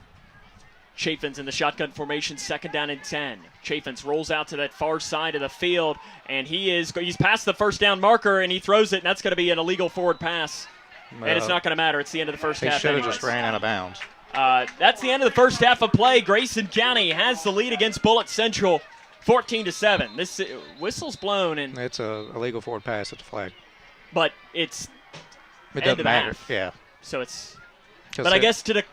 Chaffins in the shotgun formation, second down and 10. Chaffins rolls out to that far side of the field, and he's past the first down marker, and he throws it, and that's going to be an illegal forward pass. And it's not going to matter. It's the end of the first half. He should have just ran out of bounds. That's the end of the first half of play. Grayson County has the lead against Bullitt Central, 14-7. This whistle's blown, and it's a illegal forward pass at the flag. But it doesn't matter. Yeah. So it's. But I guess decline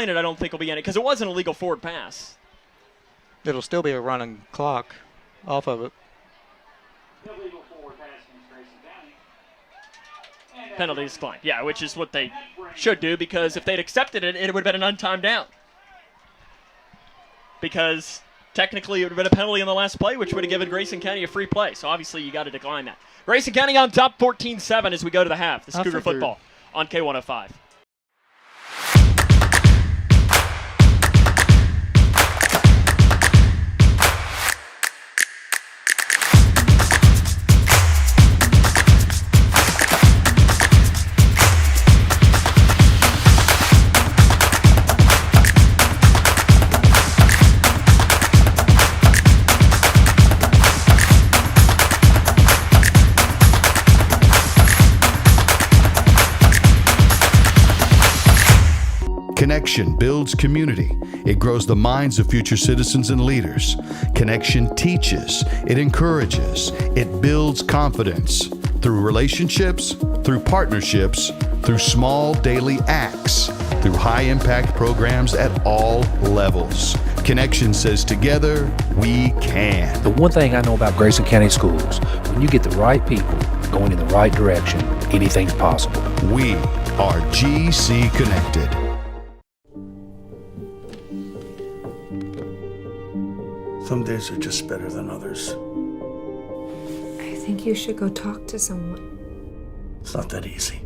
it. I don't think will be any because it was an illegal forward pass. It'll still be a running clock off of it. Illegal forward pass against Grayson County. Penalty is declined. Yeah, which is what they should do because if they'd accepted it, it would have been an untimed down. Because technically it would have been a penalty on the last play, which would have given Grayson County a free play. So obviously you got to decline that. Grayson County on top 14-7 as we go to the half. This is Cougar football on K105. Connection builds community. It grows the minds of future citizens and leaders. Connection teaches. It encourages. It builds confidence. Through relationships, through partnerships, through small daily acts, through high-impact programs at all levels. Connection says together, we can. The one thing I know about Grayson County Schools, when you get the right people going in the right direction, anything's possible. We are GC Connected. Some days are just better than others. I think you should go talk to someone. It's not that easy.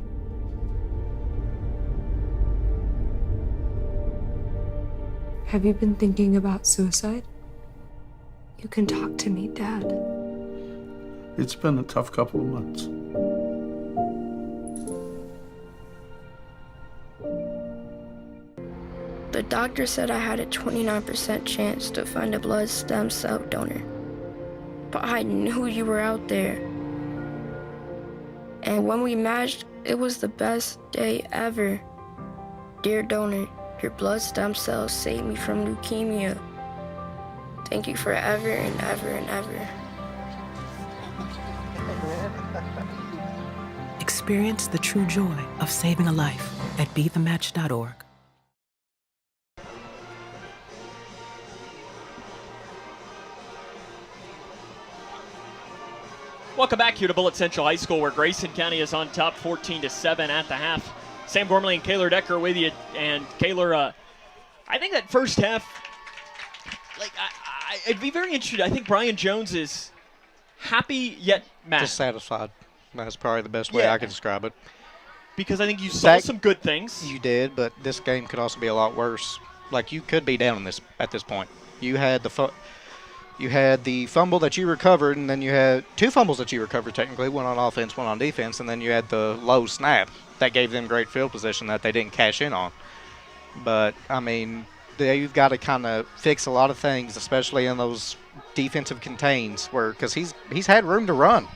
Have you been thinking about suicide? You can talk to me, Dad. It's been a tough couple of months. The doctor said I had a 29% chance to find a blood stem cell donor. But I knew you were out there. And when we matched, it was the best day ever. Dear donor, your blood stem cells saved me from leukemia. Thank you forever and ever and ever. Experience the true joy of saving a life at BeTheMatch.org. Welcome back here to Bullitt Central High School, where Grayson County is on top 14-7 at the half. Sam Gormley and Kaylor Decker with you. And Kaylor, I think that first half, I'd be very interested. I think Brian Jones is happy yet mad. Dissatisfied. That's probably the best way I could describe it. Because I think you saw some good things. You did, but this game could also be a lot worse. Like, you could be down at this point. You had the fumble that you recovered, and then you had two fumbles that you recovered technically, one on offense, one on defense, and then you had the low snap that gave them great field position that they didn't cash in on. But, I mean, you've got to kind of fix a lot of things, especially in those defensive contains, because he's had room to run.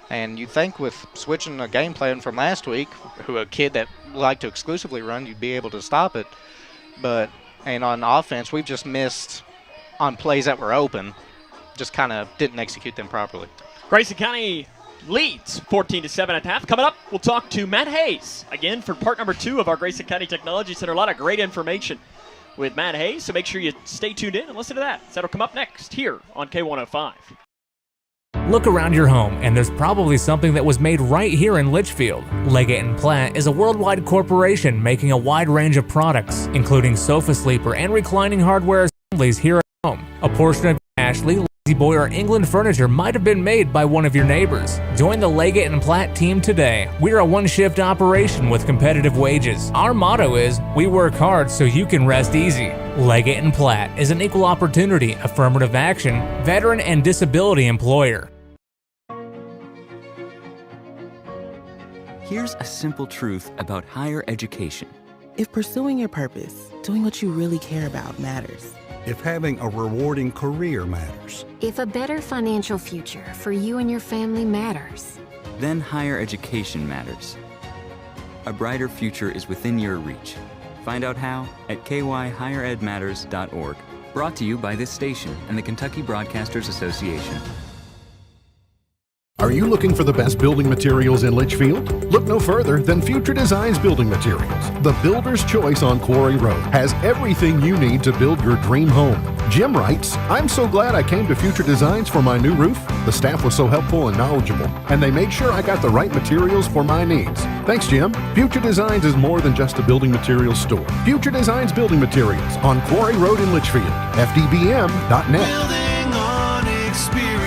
And you'd think with switching a game plan from last week, a kid that liked to exclusively run, you'd be able to stop it. And on offense, we've just missed on plays that were open, just kind of didn't execute them properly. Grayson County leads 14-7 at the half. Coming up, we'll talk to Matt Hayes again for part number 2 of our Grayson County Technology Center. A lot of great information with Matt Hayes, so make sure you stay tuned in and listen to that. That'll come up next here on K105. Look around your home, and there's probably something that was made right here in Litchfield. Leggett & Platt is a worldwide corporation making a wide range of products, including sofa sleeper and reclining hardware assemblies here at home. A portion of Ashley, Lazy Boy, or England furniture might have been made by one of your neighbors. Join the Leggett & Platt team today. We're a one-shift operation with competitive wages. Our motto is, we work hard so you can rest easy. Leggett & Platt is an equal opportunity, affirmative action, veteran, and disability employer. Here's a simple truth about higher education. If pursuing your purpose, doing what you really care about matters. If having a rewarding career matters. If a better financial future for you and your family matters. Then higher education matters. A brighter future is within your reach. Find out how at kyhigheredmatters.org. Brought to you by this station and the Kentucky Broadcasters Association. Are you looking for the best building materials in Litchfield? Look no further than Future Designs Building Materials. The builder's choice on Quarry Road has everything you need to build your dream home. Jim writes, I'm so glad I came to Future Designs for my new roof. The staff was so helpful and knowledgeable, and they made sure I got the right materials for my needs. Thanks, Jim. Future Designs is more than just a building materials store. Future Designs Building Materials on Quarry Road in Litchfield. FDBM.net. Building on experience.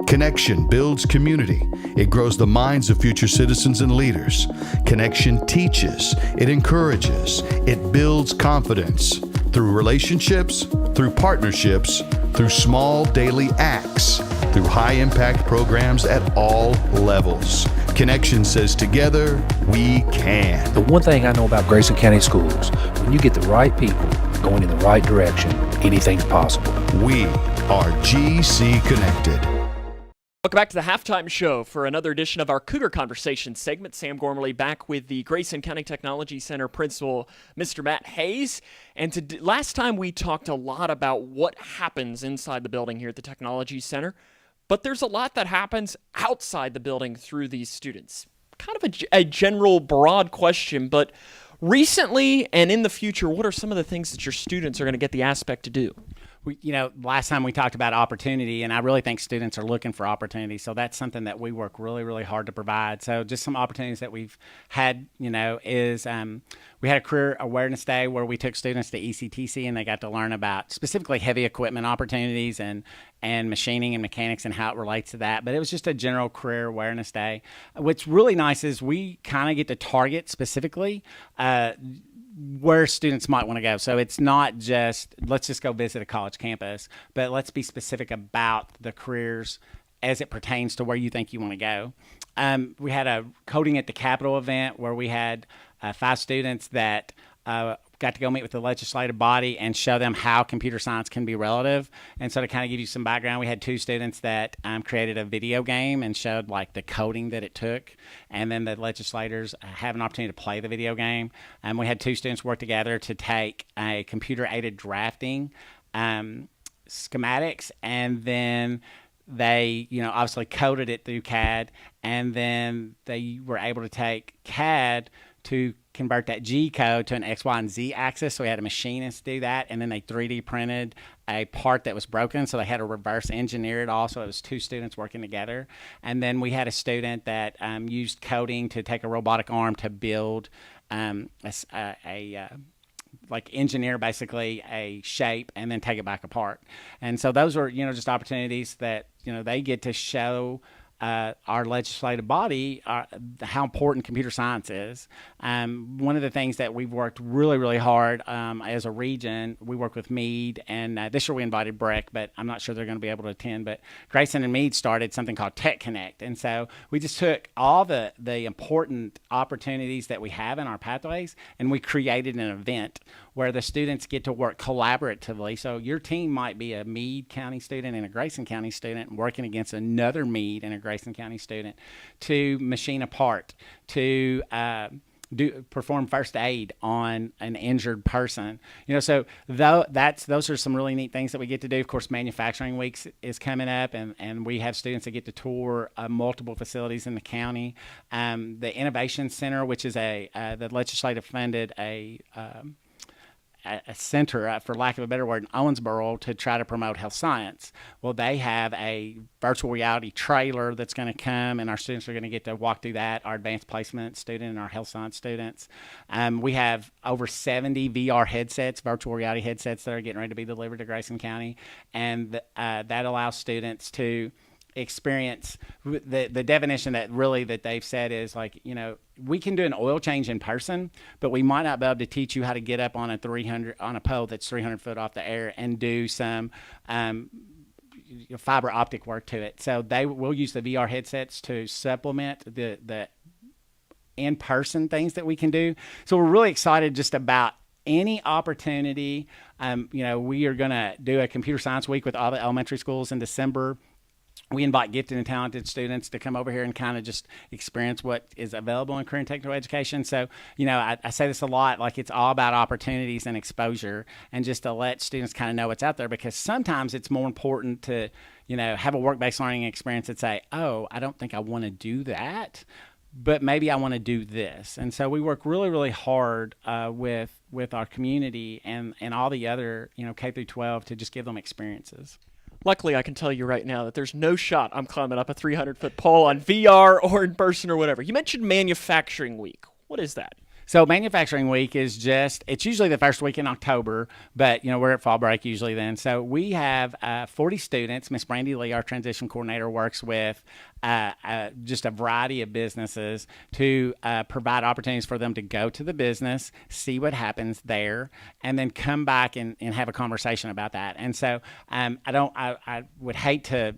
Connection builds community. It grows the minds of future citizens and leaders. Connection teaches. It encourages. It builds confidence. Through relationships, through partnerships, through small daily acts, through high-impact programs at all levels. Connection says together, we can. The one thing I know about Grayson County Schools, when you get the right people going in the right direction, anything's possible. We are GC Connected. Welcome back to the halftime show for another edition of our Cougar Conversation segment. Sam Gormley back with the Grayson County Technology Center principal, Mr. Matt Hayes. And last time we talked a lot about what happens inside the building here at the Technology Center, but there's a lot that happens outside the building through these students. Kind of a general, broad question, but recently and in the future, what are some of the things that your students are going to get the aspect to do? Last time we talked about opportunity, and I really think students are looking for opportunity. So that's something that we work really, really hard to provide. So just some opportunities that we've had, is we had a career awareness day where we took students to ECTC and they got to learn about specifically heavy equipment opportunities and machining and mechanics and how it relates to that. But it was just a general career awareness day. What's really nice is we kind of get to target specifically where students might want to go. So it's not just, let's just go visit a college campus, but let's be specific about the careers as it pertains to where you think you want to go. We had a Coding at the Capitol event where we had 5 students that got to go meet with the legislative body and show them how computer science can be relative. And so to kind of give you some background, we had 2 students that created a video game and showed like the coding that it took. And then the legislators have an opportunity to play the video game. And we had 2 students work together to take a computer-aided drafting schematics, and then they, obviously coded it through CAD, and then they were able to take CAD to convert that G code to an X, Y, and Z axis. So we had a machinist do that, and then they 3D printed a part that was broken. So they had to reverse engineer it all. So it was 2 students working together. And then we had a student that used coding to take a robotic arm to build like engineer basically a shape and then take it back apart. And so those were, just opportunities that, they get to show our legislative body how important computer science is. One of the things that we've worked really, really hard as a region, we work with Meade, and this year we invited Breck, but I'm not sure they're going to be able to attend. But Grayson and Meade started something called Tech Connect. And so we just took all the important opportunities that we have in our pathways, and we created an event where the students get to work collaboratively. So your team might be a Meade County student and a Grayson County student working against another Meade and a Grayson County student to machine a part, to perform first aid on an injured person. So those are some really neat things that we get to do. Of course, Manufacturing Weeks is coming up, and we have students that get to tour multiple facilities in the county. The Innovation Center, which is the legislative funded a center, for lack of a better word, in Owensboro to try to promote health science. Well, they have a virtual reality trailer that's going to come, and our students are going to get to walk through that, our advanced placement student and our health science students. We have over 70 VR headsets, virtual reality headsets, that are getting ready to be delivered to Grayson County, and that allows students to experience the definition that they've said is like, we can do an oil change in person, but we might not be able to teach you how to get up on a pole that's 300 foot off the air and do some fiber optic work to it. So they will use the VR headsets to supplement the in-person things that we can do. So we're really excited just about any opportunity. We are going to do a computer science week with all the elementary schools in December. We invite gifted and talented students to come over here and kind of just experience what is available in career and technical education. So, I say this a lot, like it's all about opportunities and exposure, and just to let students kind of know what's out there, because sometimes it's more important to, have a work-based learning experience and say, oh, I don't think I want to do that, but maybe I want to do this. And so we work really, really hard with our community and all the other, K through 12 to just give them experiences. Luckily, I can tell you right now that there's no shot I'm climbing up a 300-foot pole on VR or in person or whatever. You mentioned Manufacturing Week. What is that? So Manufacturing Week is it's usually the first week in October, but, we're at fall break usually then. So we have 40 students. Miss Brandy Lee, our transition coordinator, works with just a variety of businesses to provide opportunities for them to go to the business, see what happens there, and then come back and have a conversation about that. And so I would hate to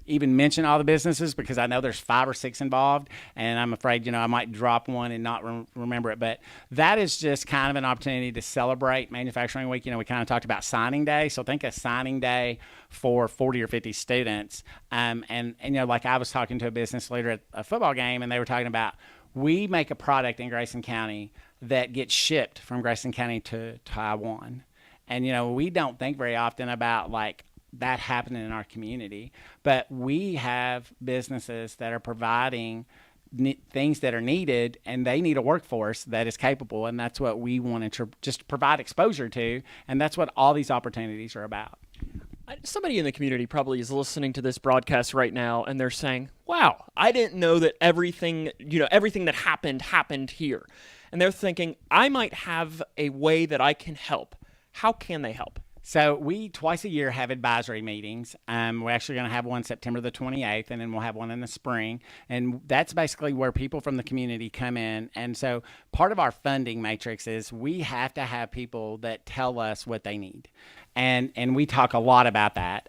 even mention all the businesses because I know there's 5 or 6 involved, and I'm afraid, I might drop one and not remember it. But that is just kind of an opportunity to celebrate Manufacturing Week. We kind of talked about signing day. So think of signing day for 40 or 50 students. And like I was talking to a business leader at a football game, and they were talking about, we make a product in Grayson County that gets shipped from Grayson County to Taiwan. And, we don't think very often about like that happening in our community, but we have businesses that are providing things that are needed, and they need a workforce that is capable, and that's what we want to just provide exposure to, and that's what all these opportunities are about. Somebody in the community probably is listening to this broadcast right now, and they're saying, wow, I didn't know that everything that happened here. And they're thinking, I might have a way that I can help. How can they help? So we twice a year have advisory meetings. We're actually going to have one September the 28th, and then we'll have one in the spring. And that's basically where people from the community come in. And so part of our funding matrix is we have to have people that tell us what they need. And we talk a lot about that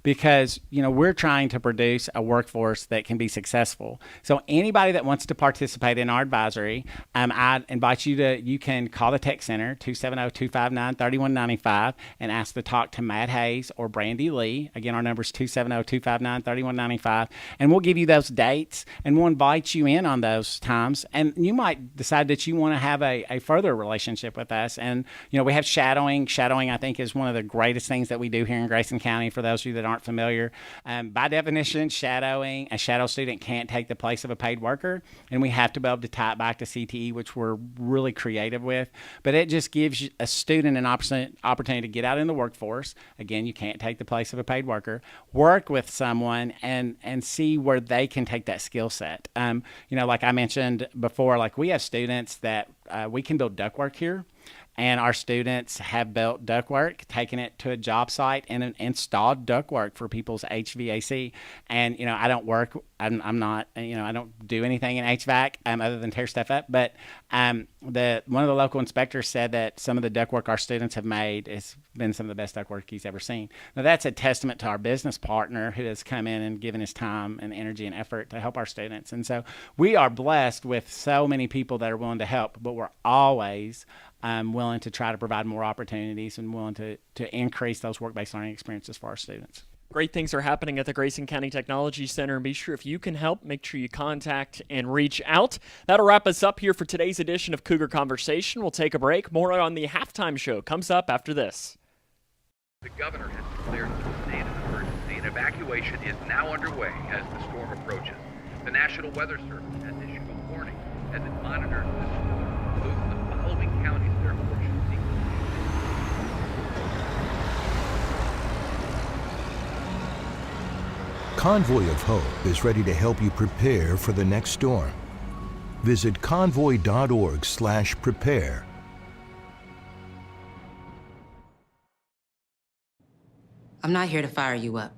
because, we're trying to produce a workforce that can be successful. So anybody that wants to participate in our advisory, I invite you can call the tech center, 270-259-3195, and ask to talk to Matt Hayes or Brandy Lee. Again, our number is 270-259-3195, and we'll give you those dates, and we'll invite you in on those times. And you might decide that you want to have a further relationship with us. And, we have shadowing. Shadowing, I think, is one of the greatest things that we do here in Grayson County. For those of you that aren't familiar, by definition, a shadow student can't take the place of a paid worker, and we have to be able to tie it back to CTE, which we're really creative with. But it just gives a student an opportunity to get out in the workforce. Again, you can't take the place of a paid worker. Work with someone and see where they can take that skill set. Like I mentioned before, like we have students that we can build ductwork here. And our students have built ductwork, taken it to a job site, and installed ductwork for people's HVAC. And I don't work. I'm not. I don't do anything in HVAC other than tear stuff up. But one of the local inspectors said that some of the ductwork our students have made has been some of the best ductwork he's ever seen. Now that's a testament to our business partner who has come in and given his time and energy and effort to help our students. And so we are blessed with so many people that are willing to help. But we're always willing to try to provide more opportunities and willing to increase those work-based learning experiences for our students. Great things are happening at the Grayson County Technology Center, and be sure if you can help, make sure you contact and reach out. That'll wrap us up here for today's edition of Cougar Conversation. We'll take a break. More on the halftime show comes up after this. The governor has declared a state of emergency, and evacuation is now underway as the storm approaches. The National Weather Service has issued a warning as it monitors the storm. Those in the following counties, therefore, should seek Convoy of Hope is ready to help you prepare for the next storm. Visit convoy.org/prepare. I'm not here to fire you up.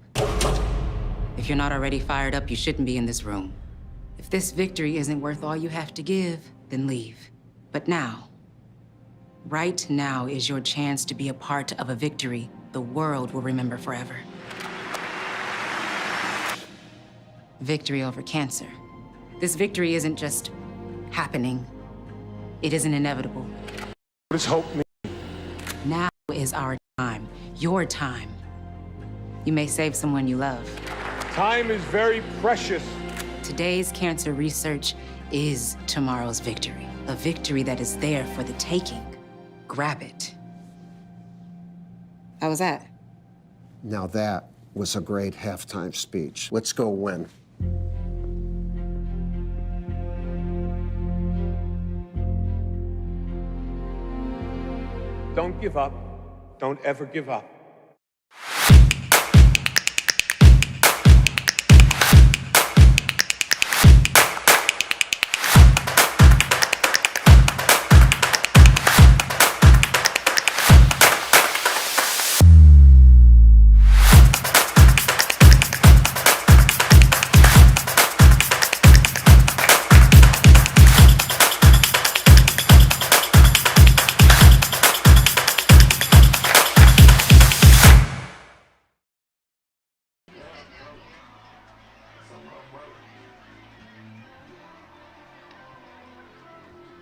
If you're not already fired up, you shouldn't be in this room. If this victory isn't worth all you have to give, then leave. But now, right now is your chance to be a part of a victory the world will remember forever. Victory over cancer. This victory isn't just happening. It isn't inevitable. What does hope mean? Now is our time, your time. You may save someone you love. Time is very precious. Today's cancer research is tomorrow's victory. A victory that is there for the taking. Grab it. How was that? Now that was a great halftime speech. Let's go win. Don't give up. Don't ever give up.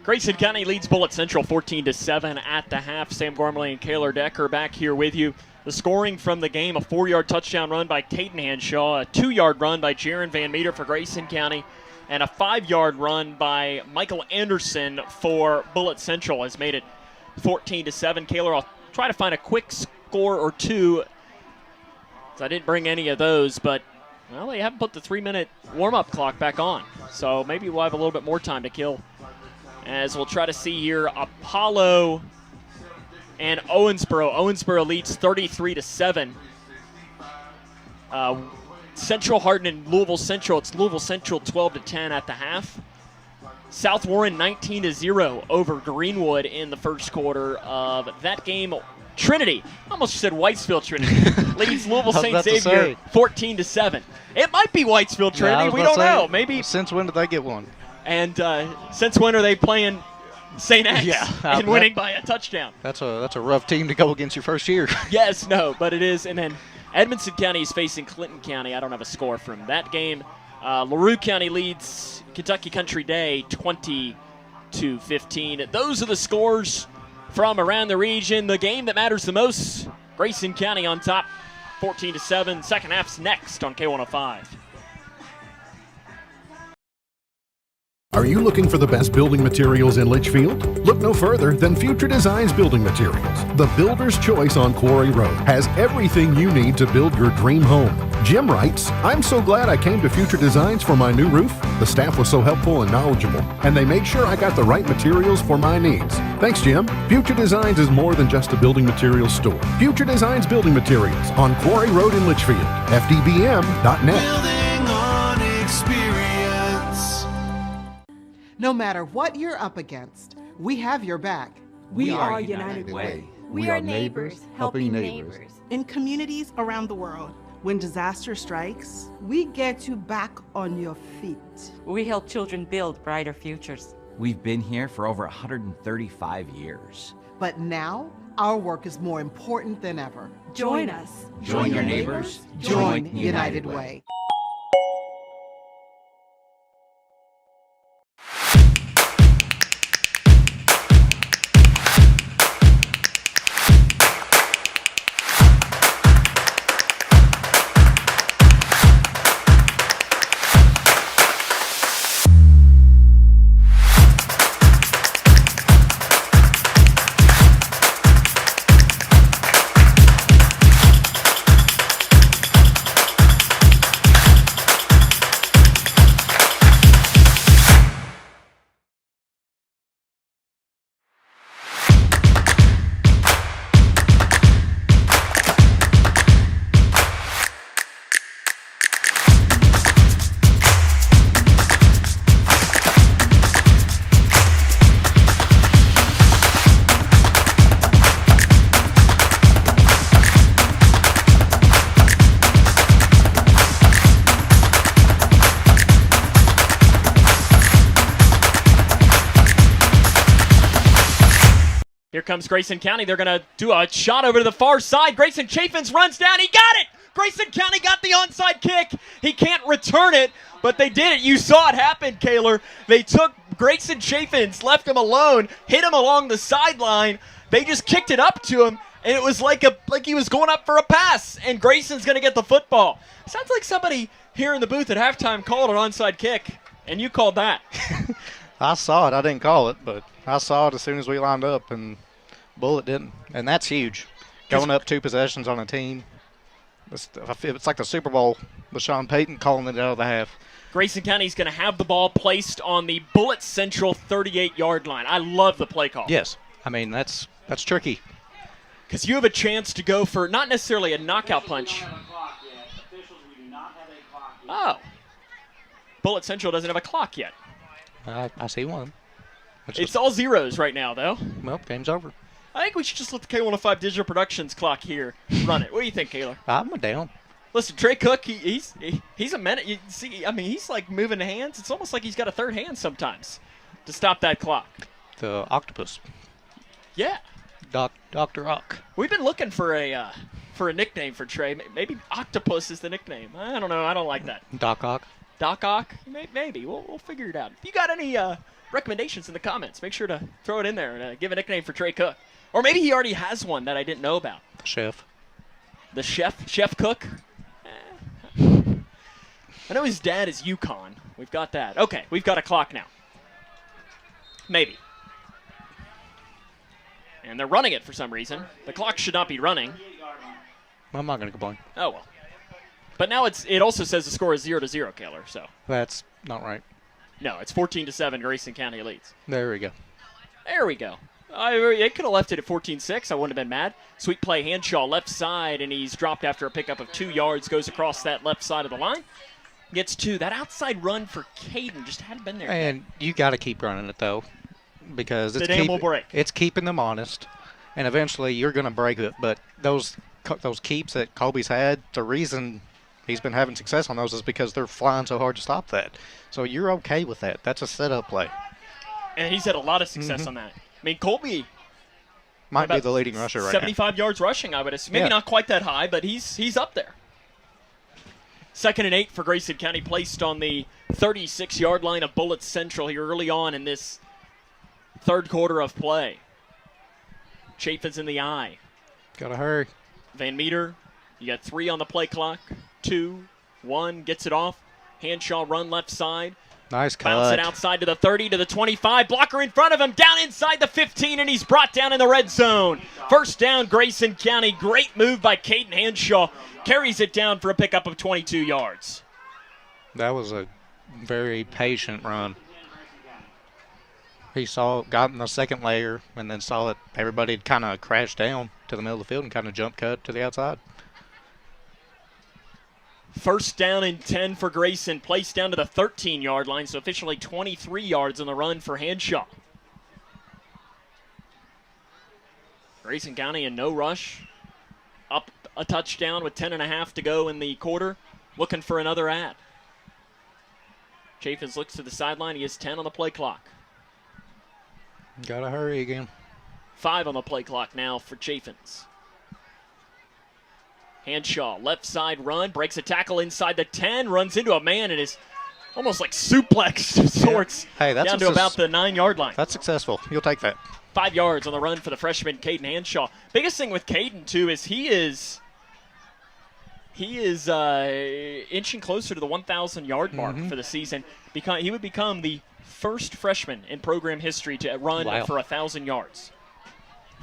Grayson County leads Bullitt Central 14-7 at the half. Sam Gormley and Kaylor Decker back here with you. The scoring from the game, a 4-yard touchdown run by Caden Hanshaw, a 2-yard run by Jaron Van Meter for Grayson County, and a 5-yard run by Michael Anderson for Bullitt Central has made it 14-7. Kaylor, I'll try to find a quick score or two. I didn't bring any of those, but well, they haven't put the 3-minute warm-up clock back on, so maybe we'll have a little bit more time to kill. As we'll try to see here, Apollo and Owensboro. Owensboro leads 33-7. Central Hardin and Louisville Central. It's Louisville Central 12-10 at the half. South Warren 19-0 over Greenwood in the first quarter of that game. Trinity, almost said Whitesville Trinity, leads Louisville St. Xavier 14-7. It might be Whitesville Trinity. We don't know. Maybe. Since when did they get one? And since when are they playing St. X and winning by a touchdown? That's a rough team to go against your first year. Yes, no, but it is. And then Edmonson County is facing Clinton County. I don't have a score from that game. LaRue County leads Kentucky Country Day 20-15. Those are the scores from around the region. The game that matters the most, Grayson County on top, 14-7. Second half's next on K105. Are you looking for the best building materials in Litchfield? Look no further than Future Designs Building Materials. The builder's choice on Quarry Road has everything you need to build your dream home. Jim writes, I'm so glad I came to Future Designs for my new roof. The staff was so helpful and knowledgeable, and they made sure I got the right materials for my needs. Thanks, Jim. Future Designs is more than just a building materials store. Future Designs Building Materials on Quarry Road in Litchfield. FDBM.net. Building on experience. No matter what you're up against, we have your back. We are United Way. We are neighbors helping neighbors. In communities around the world, when disaster strikes, we get you back on your feet. We help children build brighter futures. We've been here for over 135 years. But now, our work is more important than ever. Join us. Join your neighbors. Join United Way. Here comes Grayson County. They're going to do a shot over to the far side. Grayson Chaffins runs down. He got it! Grayson County got the onside kick. He can't return it, but they did it. You saw it happen, Kaler. They took Grayson Chaffins, left him alone, hit him along the sideline. They just kicked it up to him, and it was like he was going up for a pass, and Grayson's going to get the football. Sounds like somebody here in the booth at halftime called an onside kick, and you called that. I saw it. I didn't call it, but I saw it as soon as we lined up, and Bullitt didn't. And that's huge. Going up 2 possessions on a team. It's like the Super Bowl with Sean Payton calling it out of the half. Grayson County's going to have the ball placed on the Bullitt Central 38-yard line. I love the play call. Yes. I mean, that's tricky. Because you have a chance to go for not necessarily a knockout punch. Oh. Bullitt Central doesn't have a clock yet. I see one. It's all zeros right now, though. Well, game's over. I think we should just let the K105 Digital Productions clock here run it. What do you think, Kaler? I'm down. Listen, Trey Cook, he's a minute. You see, I mean, he's like moving hands. It's almost like he's got a third hand sometimes to stop that clock. The octopus. Yeah. Dr. Ock. We've been looking for a nickname for Trey. Maybe Octopus is the nickname. I don't know. I don't like that. Doc Ock. Doc Ock? Maybe. We'll figure it out. If you got any recommendations in the comments, make sure to throw it in there and give a nickname for Trey Cook. Or maybe he already has one that I didn't know about. The chef. The chef? Chef Cook? I know his dad is Yukon. We've got that. Okay, we've got a clock now. Maybe. And they're running it for some reason. The clock should not be running. I'm not going to complain. Oh, well. But now it also says the score is 0-0, Kaler, so. That's not right. No, it's 14-7, Grayson County leads. There we go. There we go. They could have left it at 14-6. I wouldn't have been mad. Sweet play, Hanshaw, left side, and he's dropped after a pickup of 2 yards, goes across that left side of the line. Gets 2. That outside run for Caden just hadn't been there and yet. You got to keep running it, though, because the dam will break. It's keeping them honest. and eventually you're going to break it. But those keeps that Colby's had, the reason he's been having success on those is because they're flying so hard to stop that. So you're okay with that. That's a setup play. And he's had a lot of success on that. I mean, Colby might be the leading rusher right now. 75 yards rushing, I would assume. Maybe not quite that high, but he's up there. 2nd and 8 for Grayson County, placed on the 36-yard line of Bullitt Central here early on in this third quarter of play. Chafin's in the eye. Gotta hurry. Van Meter, you got 3 on the play clock. 2, 1, gets it off. Hanshaw run left side. Nice cut. Bounce it outside to the 30, to the 25. Blocker in front of him, down inside the 15, and he's brought down in the red zone. First down, Grayson County. Great move by Caden Hanshaw. Carries it down for a pickup of 22 yards. That was a very patient run. He got in the second layer and then saw that everybody had kind of crashed down to the middle of the field and kind of jump cut to the outside. First down and 10 for Grayson, placed down to the 13-yard line, so officially 23 yards on the run for Hanshaw. Grayson County in no rush. Up a touchdown with 10.5 to go in the quarter. Looking for another ad. Chaffins looks to the sideline. He has 10 on the play clock. Gotta hurry again. 5 on the play clock now for Chaffins. Hanshaw, left side run, breaks a tackle inside the 10, runs into a man and is almost like suplex of sorts down to about the 9-yard line. That's successful. You'll take that. 5 yards on the run for the freshman, Caden Hanshaw. Biggest thing with Caden, too, is he is inching closer to the 1,000-yard mark for the season. He would become the first freshman in program history to run for 1,000 yards.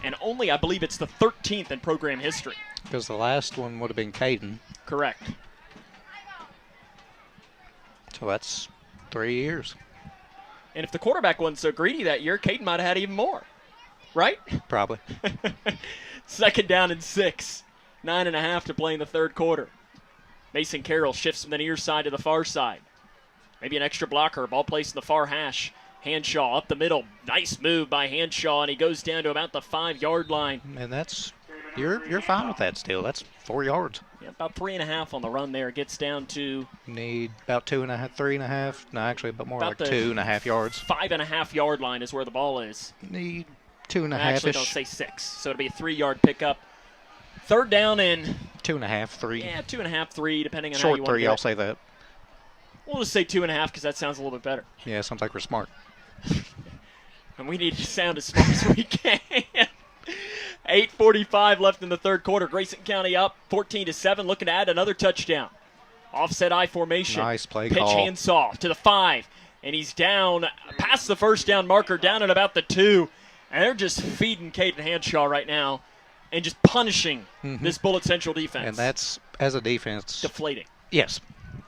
And only, I believe, it's the 13th in program history. Because the last one would have been Caden. Correct. So that's 3 years. And if the quarterback wasn't so greedy that year, Caden might have had even more. Right? Probably. 2nd down and 6. 9.5 to play in the third quarter. Mason Carroll shifts from the near side to the far side. Maybe an extra blocker. Ball placed in the far hash. Hanshaw up the middle. Nice move by Hanshaw, and he goes down to about the 5-yard line. And that's you're fine with that still. That's 4 yards. Yeah, about 3.5 on the run there. It gets down to need about 2.5, 3.5. No, actually, but more like 2.5 yards. 5.5-yard line is where the ball is. Need 2.5. Actually, don't say 6. So it'll be a 3-yard pickup. 3rd down and 2.5, 3. Yeah, 2.5, 3, depending on short how you want 3. to do I'll say that. We'll just say 2.5 because that sounds a little bit better. Yeah, sounds like we're smart. And we need to sound as smart as we can. 8:45 left in the third quarter. Grayson County up 14-7, looking to add another touchdown. Offset I formation. Nice play Pitch call. handsaw to the 5, and he's down past the first down marker, down at about the 2. And they're just feeding Caden Hanshaw right now and just punishing this Bullitt Central defense. And that's, as a defense, deflating. Yes.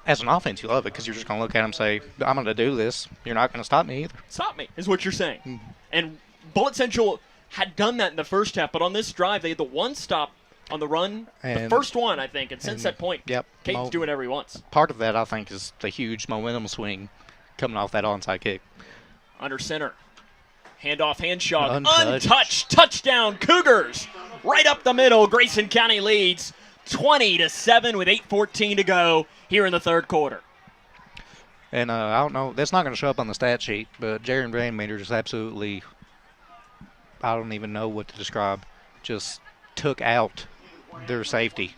As an offense, you love it because you're just going to look at them and say, I'm going to do this. You're not going to stop me either. Stop me, is what you're saying. And Bullitt Central had done that in the first half, but on this drive, they had the one stop on the run, the first one, I think, and since that point, Caden's doing whatever he wants. Part of that, I think, is the huge momentum swing coming off that onside kick. Under center. Handoff, Hanshaw, untouched, touchdown, Cougars. Right up the middle, Grayson County leads 20-7 with 8:14 to go here in the third quarter. And I don't know, that's not going to show up on the stat sheet, but Jaron Van Meter just absolutely, I don't even know what to describe, just took out their safety.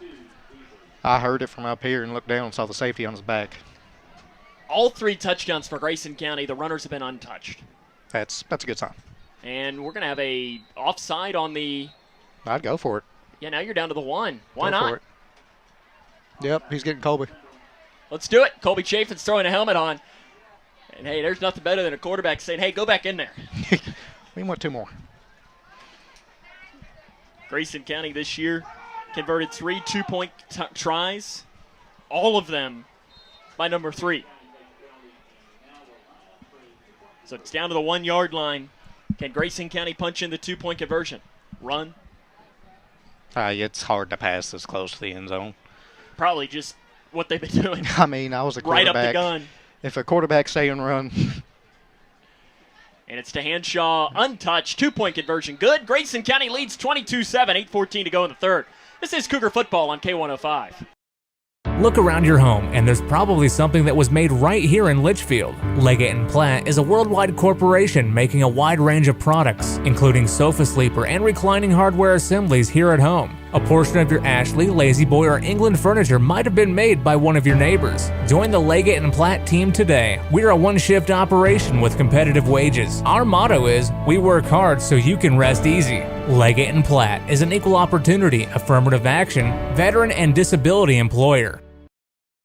I heard it from up here and looked down and saw the safety on his back. All 3 touchdowns for Grayson County. The runners have been untouched. That's a good sign. And we're going to have a offside on the... I'd go for it. Yeah, now you're down to the 1. Why go not? For it. Yep, he's getting Colby. Let's do it. Colby Chafin's throwing a helmet on. And, hey, there's nothing better than a quarterback saying, hey, go back in there. We want 2 more. Grayson County this year converted 3 two-point tries, all of them by number 3. So it's down to the 1-yard line. Can Grayson County punch in the 2-point conversion? Run. It's hard to pass this close to the end zone. Probably just what they've been doing. I mean, I was a quarterback. Right up the gun. If a quarterback's saying run. And it's to Hanshaw, untouched, 2-point conversion, good. Grayson County leads 22-7, 8:14 to go in the third. This is Cougar football on K105. Look around your home, and there's probably something that was made right here in Litchfield. Leggett & Platt is a worldwide corporation making a wide range of products, including sofa sleeper and reclining hardware assemblies here at home. A portion of your Ashley, Lazy Boy, or England furniture might have been made by one of your neighbors. Join the Leggett & Platt team today. We're a one-shift operation with competitive wages. Our motto is, we work hard so you can rest easy. Leggett & Platt is an equal opportunity, affirmative action, veteran and disability employer.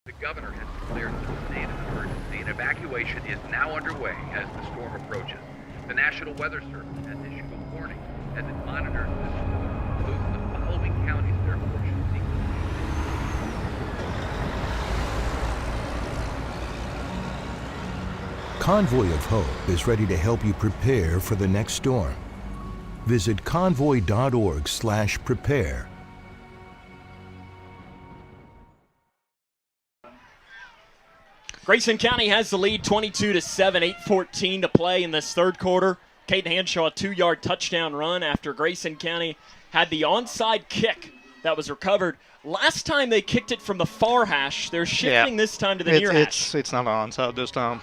The governor has declared a state of emergency, and evacuation is now underway as the storm approaches. The National Weather Service has issued a warning as it monitors this storm, including the following counties therefore should seek. Convoy of Hope is ready to help you prepare for the next storm. Visit convoy.org/prepare. Grayson County has the lead 22-7, 8:14 to play in this third quarter. Caden Hanshaw, a 2-yard touchdown run after Grayson County had the onside kick that was recovered. Last time they kicked it from the far hash. They're shifting this time to the near hash. It's not onside this time.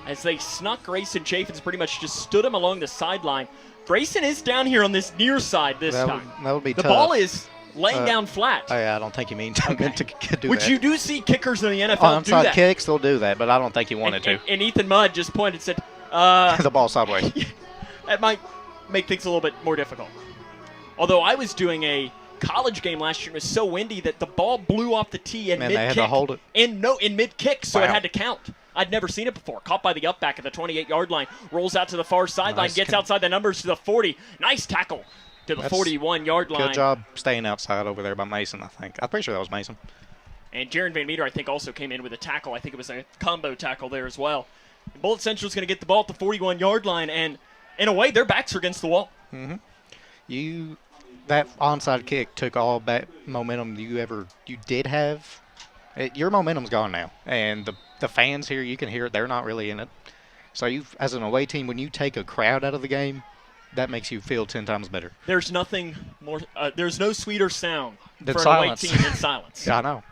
As they snuck Grayson, Chaffins pretty much just stood him along the sideline. Grayson is down here on this near side this time. That would be the tough. Ball is laying down flat. I don't think he meant to do Which that. you do see kickers in the NFL do that. Onside kicks, they'll do that, but I don't think he wanted to. And Ethan Mudd just pointed and said, the ball sideways. That might make things a little bit more difficult. Although I was doing a college game last year, it was so windy that the ball blew off the tee in mid-kick. They had to hold it. In mid-kick, so it had to count. I'd never seen it before. Caught by the up back at the 28-yard line. Rolls out to the far sideline, gets outside the numbers to the 40. Nice tackle to the 41-yard line. Good job staying outside over there by Mason, I think. I'm pretty sure that was Mason. And Jaron Van Meter, I think, also came in with a tackle. I think it was a combo tackle there as well. Bullitt Central's going to get the ball at the 41-yard line, and in a way, their backs are against the wall. Mm-hmm. That onside kick took all that momentum you did have. Your momentum's gone now, and the fans here, you can hear it. They're not really in it. So as an away team, when you take a crowd out of the game, that makes you feel 10 times better. There's nothing more. There's no sweeter sound than for silence. An away team than silence. Yeah, I know.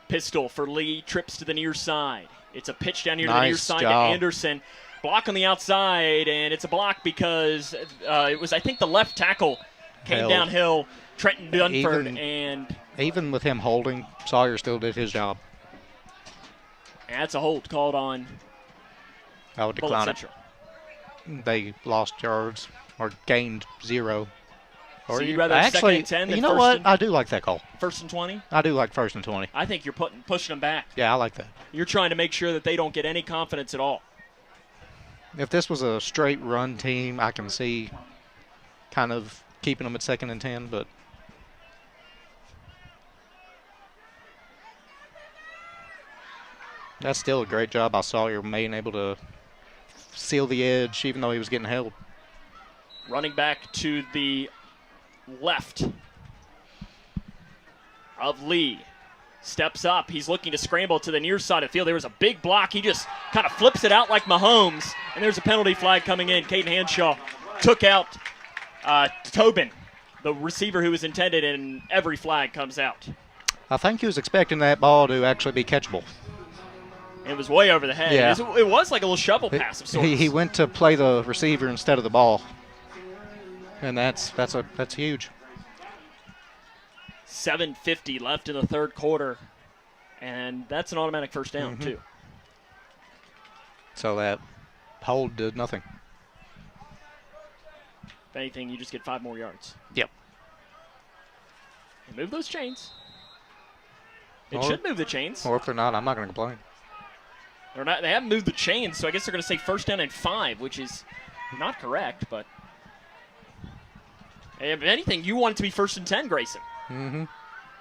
Pistol for Lee, trips to the near side. It's a pitch down here to Nice the near side job. to Anderson. Block on the outside, and it's a block because it was, I think, the left tackle came downhill. Trenton Dunford, even with him holding, Sawyer still did his job. And that's a hold called on I would decline Bullitt it. Central. They lost yards or gained 0. So you'd rather have second and 10 than you know first what? and, I do like that call. First and 20? I do like first and 20. I think you're pushing them back. Yeah, I like that. You're trying to make sure that they don't get any confidence at all. If this was a straight run team, I can see kind of keeping them at second and 10, but that's still a great job by Sawyer being able to seal the edge even though he was getting held. Running back to the left of Lee. Steps up. He's looking to scramble to the near side of the field. There was a big block. He just kind of flips it out like Mahomes. And there's a penalty flag coming in. Caden Hanshaw took out Tobin, the receiver who was intended, and every flag comes out. I think he was expecting that ball to actually be catchable. It was way over the head. Yeah. It was like a little shovel pass of sorts. He went to play the receiver instead of the ball. And that's huge. 7:50 left in the third quarter, and that's an automatic first down, too. So that hold did nothing. If anything, you just get 5 more yards. Yep. And move those chains. It should move the chains. Or if they're not, I'm not going to complain. They're not. They haven't moved the chains, so I guess they're going to say first down and 5, which is not correct, but if anything, you want it to be first and 10, Grayson.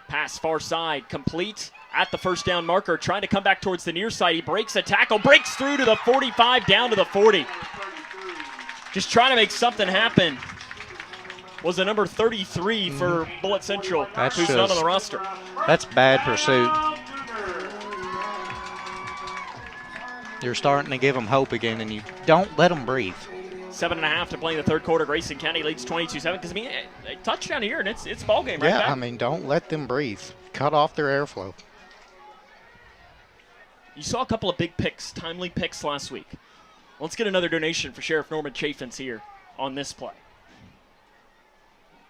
Pass far side, complete at the first down marker, trying to come back towards the near side. He breaks a tackle, breaks through to the 45, down to the 40. Just trying to make something happen. Was the number 33 for Bullitt Central, who's not on the roster. That's bad pursuit. You're starting to give them hope again, and you don't let them breathe. 7.5 to play in the third quarter. Grayson County leads 22-7. Because, I mean, a touchdown here, and it's ball game right back. Yeah, I mean, don't let them breathe. Cut off their airflow. You saw a couple of big picks, timely picks last week. Let's get another donation for Sheriff Norman Chaffins here on this play.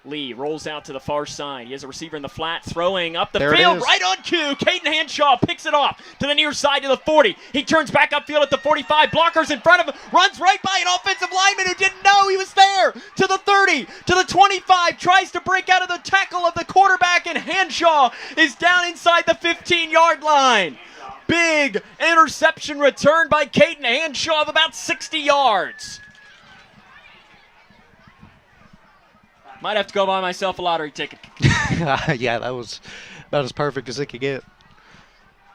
Lee rolls out to the far side. He has a receiver in the flat, throwing up the field, right on cue. Caden Hanshaw picks it off to the near side to the 40. He turns back upfield at the 45. Blockers in front of him, runs right by an offensive lineman who didn't know he was there. To the 30, to the 25, tries to break out of the tackle of the quarterback, and Hanshaw is down inside the 15-yard line. Big interception return by Caden Hanshaw of about 60 yards. Might have to go buy myself a lottery ticket. Yeah, that was about as perfect as it could get.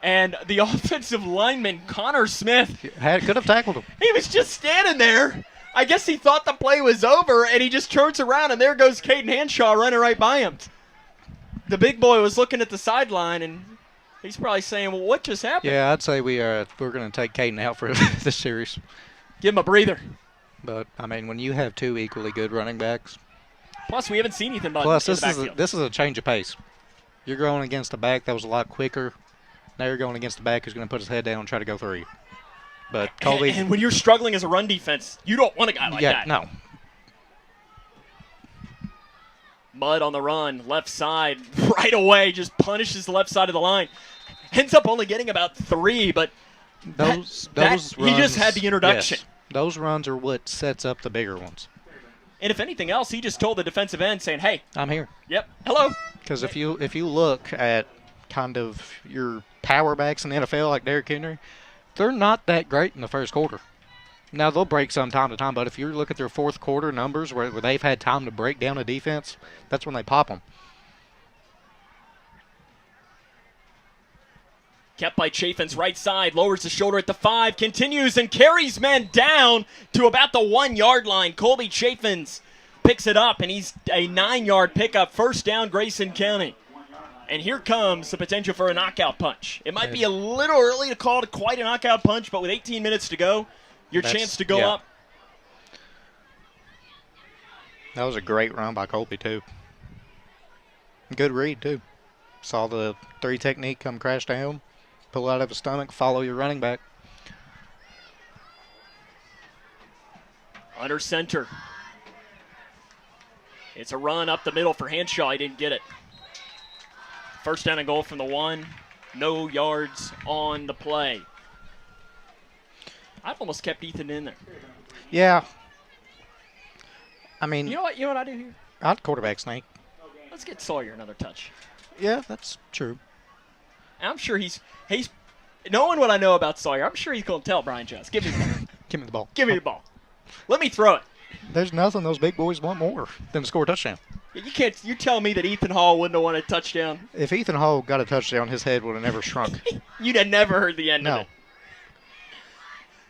And the offensive lineman, Connor Smith, could have tackled him. He was just standing there. I guess he thought the play was over, and he just turns around, and there goes Caden Hanshaw running right by him. The big boy was looking at the sideline, and he's probably saying, well, what just happened? Yeah, I'd say we're going to take Caden out for this series. Give him a breather. But, I mean, when you have two equally good running backs. Plus, we haven't seen Ethan Button. Plus, this is a change of pace. You're going against a back that was a lot quicker. Now you're going against a back who's going to put his head down and try to go through you. But Colby, and when you're struggling as a run defense, you don't want a guy like that. No. Mudd on the run, left side, right away, just punishes the left side of the line. Ends up only getting about 3, but those runs, he just had the introduction. Yes, those runs are what sets up the bigger ones. And if anything else, he just told the defensive end, saying, hey. I'm here. Yep. Hello. Because if you look at kind of your power backs in the NFL like Derrick Henry, they're not that great in the first quarter. Now, they'll break some time to time, but if you look at their fourth quarter numbers where they've had time to break down a defense, that's when they pop them. Kept by Chaffins, right side, lowers the shoulder at the 5, continues and carries men down to about the 1-yard line. Colby Chaffins picks it up, and he's a 9-yard pickup. First down, Grayson County. And here comes the potential for a knockout punch. It might be a little early to call it quite a knockout punch, but with 18 minutes to go, your chance to go up. That was a great run by Colby, too. Good read, too. Saw the 3 technique come crash down. Pull out of his stomach, follow your running back. Under center. It's a run up the middle for Hanshaw. He didn't get it. First down and goal from the 1. No yards on the play. I've almost kept Ethan in there. Yeah. I mean. You know what I do here? I'd quarterback sneak. Let's get Sawyer another touch. Yeah, that's true. I'm sure he's knowing what I know about Sawyer, I'm sure he's going to tell Brian Jones, give me the ball. Give me the ball. Give me the ball. Let me throw it. There's nothing those big boys want more than to score a touchdown. You tell me that Ethan Hall wouldn't have won a touchdown. If Ethan Hall got a touchdown, his head would have never shrunk. You'd have never heard the end of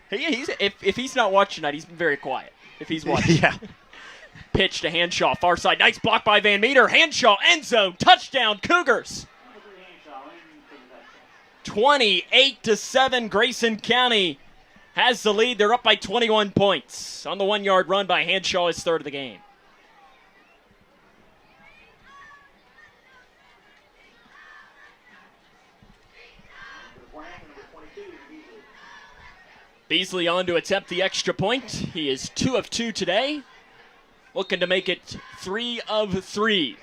it. If he's not watching tonight, he's been very quiet. If he's watching. Yeah. Pitch to Hanshaw, far side. Nice block by Van Meter. Hanshaw, end zone, touchdown, Cougars. 28-7, Grayson County has the lead. They're up by 21 points on the 1-yard run by Hanshaw, his third of the game. Beasley on to attempt the extra point. He is 2 of 2 today, looking to make it 3 of 3.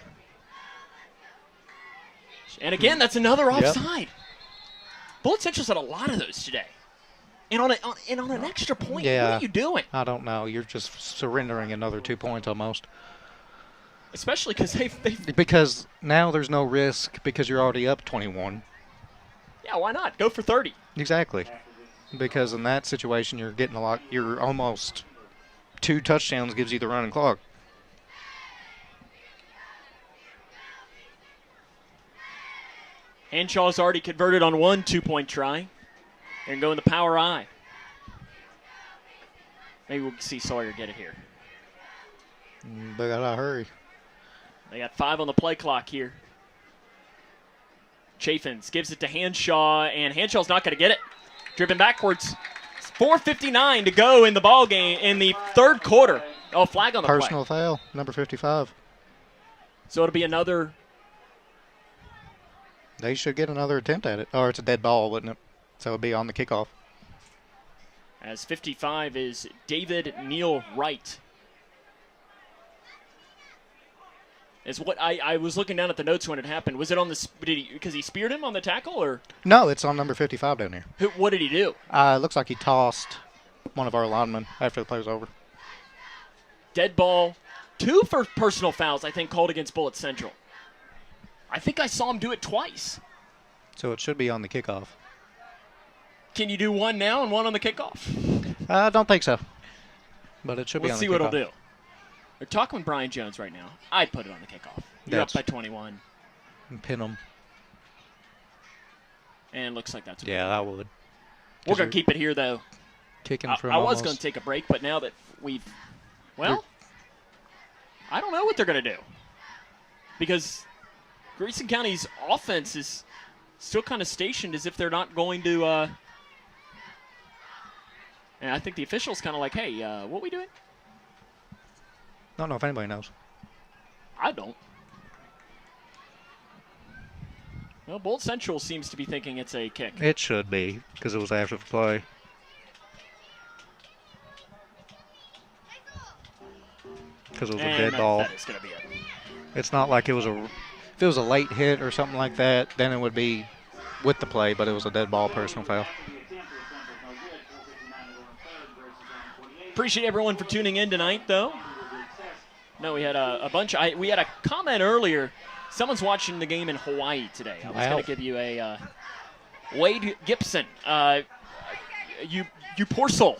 And again, that's another offside. Yep. Bullitt Central's had a lot of those today. And on an extra point, what are you doing? I don't know. You're just surrendering another 2 points almost. Especially because because now there's no risk because you're already up 21. Yeah, why not? Go for 30. Exactly. Because in that situation, you're getting a lot. You're almost 2 touchdowns gives you the running clock. Hanshaw's already converted on 1 2-point try. And go in the power I. Maybe we'll see Sawyer get it here. They gotta hurry. They got 5 on the play clock here. Chaffins gives it to Hanshaw, and Hanshaw's not going to get it. Driven backwards. 4:59 to go in the ball game in the third quarter. Oh, flag on the Personal foul, number 55. So it'll be another. They should get another attempt at it. Or it's a dead ball, wouldn't it? So it'll be on the kickoff. As 55 is David Neal Wright. Is what I was looking down at the notes when it happened. Was it on the because he speared him on the tackle or? No, it's on number 55 down here. What did he do? It looks like he tossed one of our linemen after the play was over. Dead ball. 2 for personal fouls, I think, called against Bullitt Central. I think I saw him do it twice. So it should be on the kickoff. Can you do one now and one on the kickoff? I don't think so. But it should be on Let's the see kickoff. what he'll do. We're talking with Brian Jones right now. I'd put it on the kickoff. You're up by 21. Pin them. And looks like that's what I would. We're going to keep it here, though. Kicking from I was going to take a break, but now that we've... Well, I don't know what they're going to do. Because Grayson County's offense is still kind of stationed as if they're not going to... And I think the official's kind of like, hey, what are we doing? Don't know if anybody knows. I don't. Well, Bullitt Central seems to be thinking it's a kick. It should be, because it was after the play. Because it was a dead ball. That is going to be it. It's not like it was if it was a late hit or something like that, then it would be with the play, but it was a dead ball personal foul. Appreciate everyone for tuning in tonight, though. No, we had a bunch. We had a comment earlier. Someone's watching the game in Hawaii today. I was going to give you a Wade Gibson. You poor soul.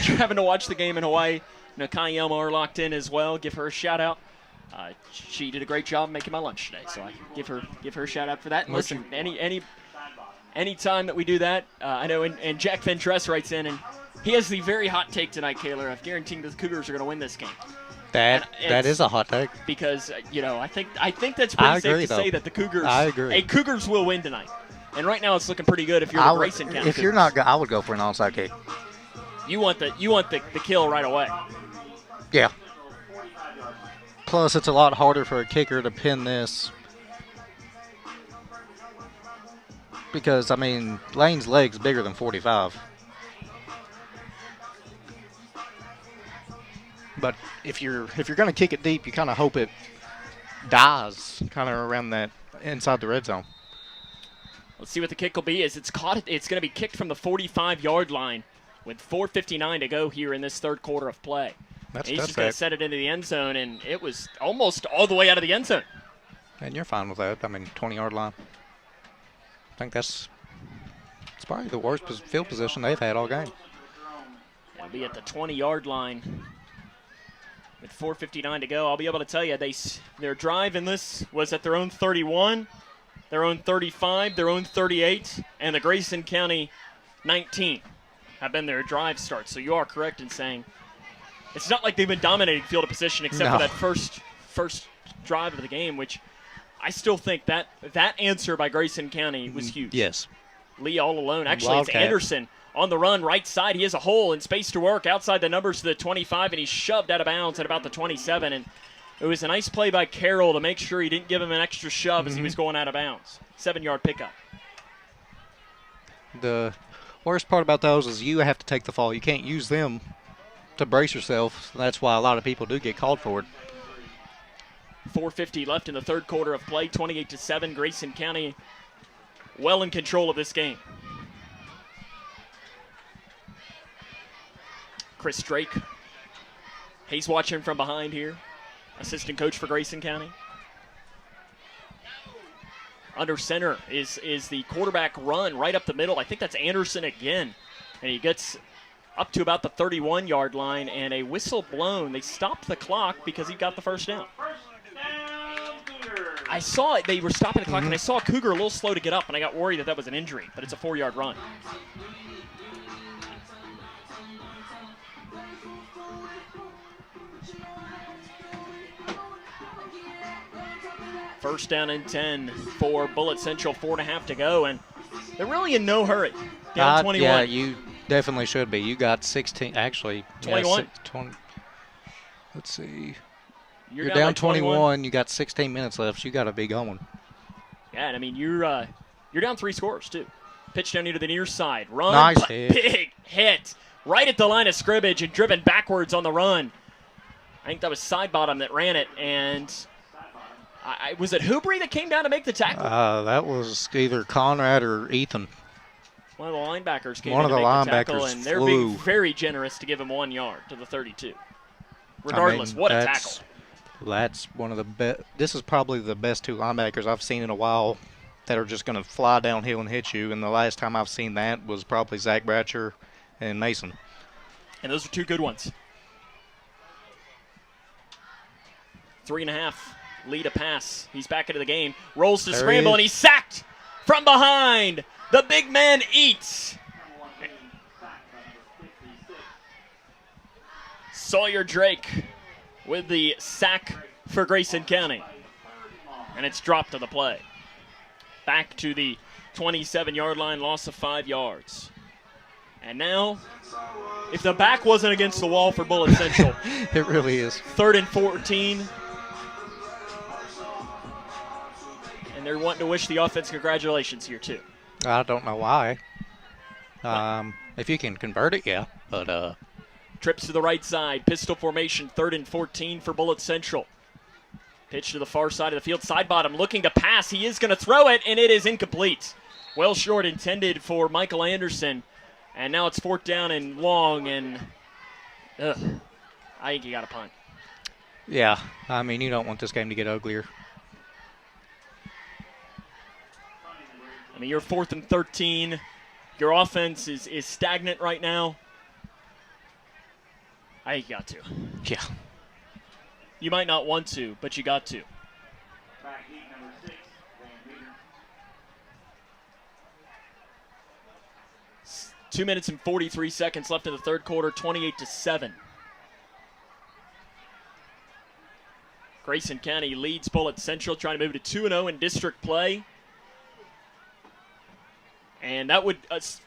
You're having to watch the game in Hawaii. Nakai Elmore locked in as well. Give her a shout out. She did a great job making my lunch today, so I give her a shout out for that. And listen, any time that we do that, I know. And Jack Ventress writes in, and he has the very hot take tonight, Kaler, of guaranteeing the Cougars are going to win this game. That is a hot take. Because I think that's pretty safe to say that the Cougars. I agree. Hey, Cougars will win tonight, and right now it's looking pretty good. If you're the Grayson County if Cougars. you're not, I would go for an onside kick. You want the kill right away. Yeah. Plus, it's a lot harder for a kicker to pin this because Lane's leg's bigger than 45. But if you're going to kick it deep, you kind of hope it dies kind of around that inside the red zone. Let's see what the kick will be. It's going to be kicked from the 45-yard line with 4:59 to go here in this third quarter of play. He's just going to set it into the end zone, and it was almost all the way out of the end zone. And you're fine with that. 20-yard line. I think it's probably the worst field position they've had all game. It'll be at the 20-yard line. With 4:59 to go, I'll be able to tell you their drive in this was at their own 31, their own 35, their own 38, and the Grayson County 19 have been their drive starts. So you are correct in saying it's not like they've been dominating field of position except for that first drive of the game, which I still think that answer by Grayson County was huge. Yes. Lee all alone. Actually, Wildcat. It's Anderson. On the run, right side, he has a hole and space to work outside the numbers to the 25, and he's shoved out of bounds at about the 27. And it was a nice play by Carroll to make sure he didn't give him an extra shove as he was going out of bounds. 7-yard pickup. The worst part about those is you have to take the fall. You can't use them to brace yourself. That's why a lot of people do get called for it. 4:50 left in the third quarter of play, 28-7. Grayson County well in control of this game. Chris Drake, he's watching from behind here. Assistant coach for Grayson County. Under center is the quarterback run right up the middle. I think that's Anderson again. And he gets up to about the 31-yard line, and a whistle blown. They stopped the clock because he got the first down. I saw it. They were stopping the clock, and I saw Cougar a little slow to get up, and I got worried that was an injury, but it's a 4-yard run. First down and 10 for Bullitt Central, 4.5 to go, and they're really in no hurry. Down 21. Yeah, Definitely should be. You got 16, actually. 21. Yeah, 20. Let's see. You're down 21. You got 16 minutes left. So you got to be going. Yeah, and I mean, you're down 3 scores, too. Pitch down into the near side. Run. Nice hit. Big hit. Right at the line of scrimmage and driven backwards on the run. I think that was side bottom that ran it. And was it Hoobrey that came down to make the tackle? That was either Conrad or Ethan. One of the linebackers came One in of to the make the tackle, linebackers and they're flew. being very generous to give him 1 yard to the 32. Regardless, what a tackle. That's one of the best. This is probably the best 2 linebackers I've seen in a while that are just going to fly downhill and hit you. And the last time I've seen that was probably Zach Bratcher and Mason. And those are 2 good ones. 3.5 lead a pass. He's back into the game. Rolls to scramble, and he's sacked from behind. The big man eats. Sawyer Drake with the sack for Grayson County. And it's dropped to the play. Back to the 27-yard line, loss of 5 yards. And now, if the back wasn't against the wall for Bullitt Central. It really is. 3rd and 14. And they're wanting to wish the offense congratulations here, too. I don't know why. If you can convert it, yeah. But trips to the right side. Pistol formation, 3rd and 14 for Bullitt Central. Pitch to the far side of the field. Side bottom looking to pass. He is going to throw it, and it is incomplete. Well short, intended for Michael Anderson. And now it's 4th down and long, and I think you got a punt. Yeah, I mean, you don't want this game to get uglier. I mean, you're 4th and 13. Your offense is stagnant right now. I think you got to. Yeah. You might not want to, but you got to. 2 minutes and 43 seconds left in the 3rd quarter, 28-7. Grayson County leads Bullitt Central, trying to move to 2-0 in district play. And that would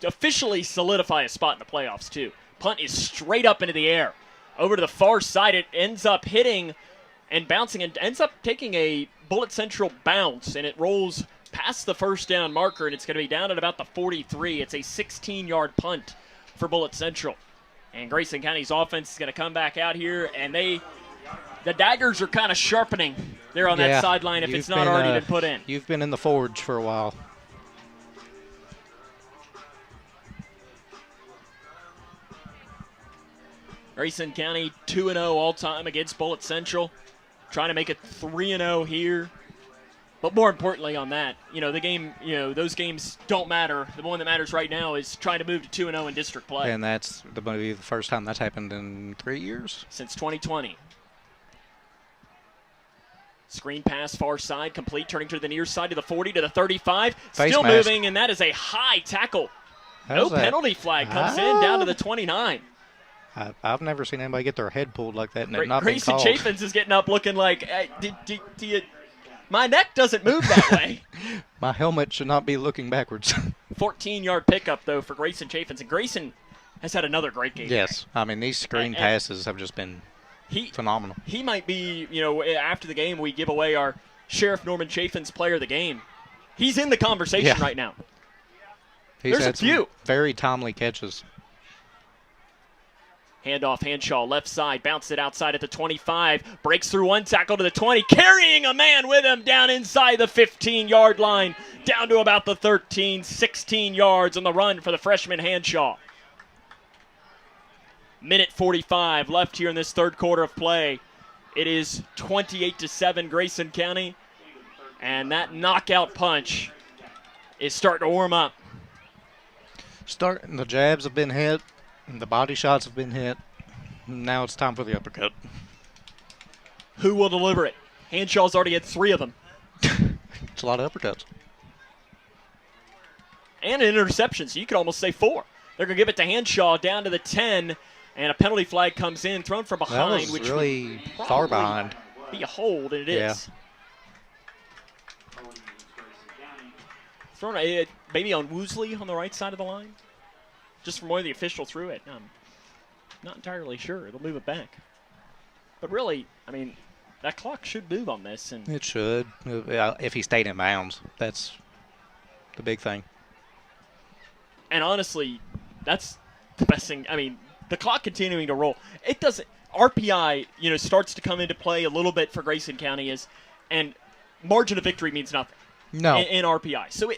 officially solidify a spot in the playoffs, too. Punt is straight up into the air. Over to the far side, it ends up hitting and bouncing and ends up taking a Bullitt Central bounce, and it rolls past the 1st down marker, and it's going to be down at about the 43. It's a 16-yard punt for Bullitt Central. And Grayson County's offense is going to come back out here, and the daggers are kind of sharpening there on that sideline if it's not already been put in. You've been in the forge for a while. Grayson County 2-0 all-time against Bullitt Central. Trying to make it 3-0 here. But more importantly on that, the game, those games don't matter. The one that matters right now is trying to move to 2-0 in district play. And that's maybe the first time that's happened in 3 years? Since 2020. Screen pass far side, complete, turning to the near side to the 40, to the 35. Still moving, and that is a high tackle. No penalty flag comes in down to the 29. I've never seen anybody get their head pulled like that and it not been Grayson called. Chaffins is getting up looking like, do you... My neck doesn't move that way. My helmet should not be looking backwards. 14-yard pickup, though, for Grayson Chaffins. And Grayson has had another great game. Yes. I mean, these screen passes have just been phenomenal. He might be, after the game, we give away our Sheriff Norman Chaffins Player of the Game. He's in the conversation right now. There's a few. Very timely catches. Handoff, Hanshaw, left side, bounced it outside at the 25, breaks through one tackle to the 20, carrying a man with him down inside the 15-yard line, down to about the 13, 16 yards on the run for the freshman Hanshaw. Minute 45 left here in this 3rd quarter of play. It is 28-7 Grayson County, and that knockout punch is starting to warm up. The jabs have been hit. The body shots have been hit. Now it's time for the uppercut. Who will deliver it? Hanshaw's already had 3 of them. It's a lot of uppercuts. And an interception, so you could almost say 4. They're going to give it to Hanshaw down to the 10, and a penalty flag comes in, thrown from behind. That was which really far behind. Be a hold, and it is. Thrown maybe on Woosley on the right side of the line. just from where the official threw it. I'm not entirely sure. It'll move it back. But really, I mean, that clock should move on this. And it should. If he stayed in bounds, that's the big thing. And honestly, that's the best thing. I mean, the clock continuing to roll. It doesn't. RPI, starts to come into play a little bit for Grayson County and margin of victory means nothing. No. In RPI. So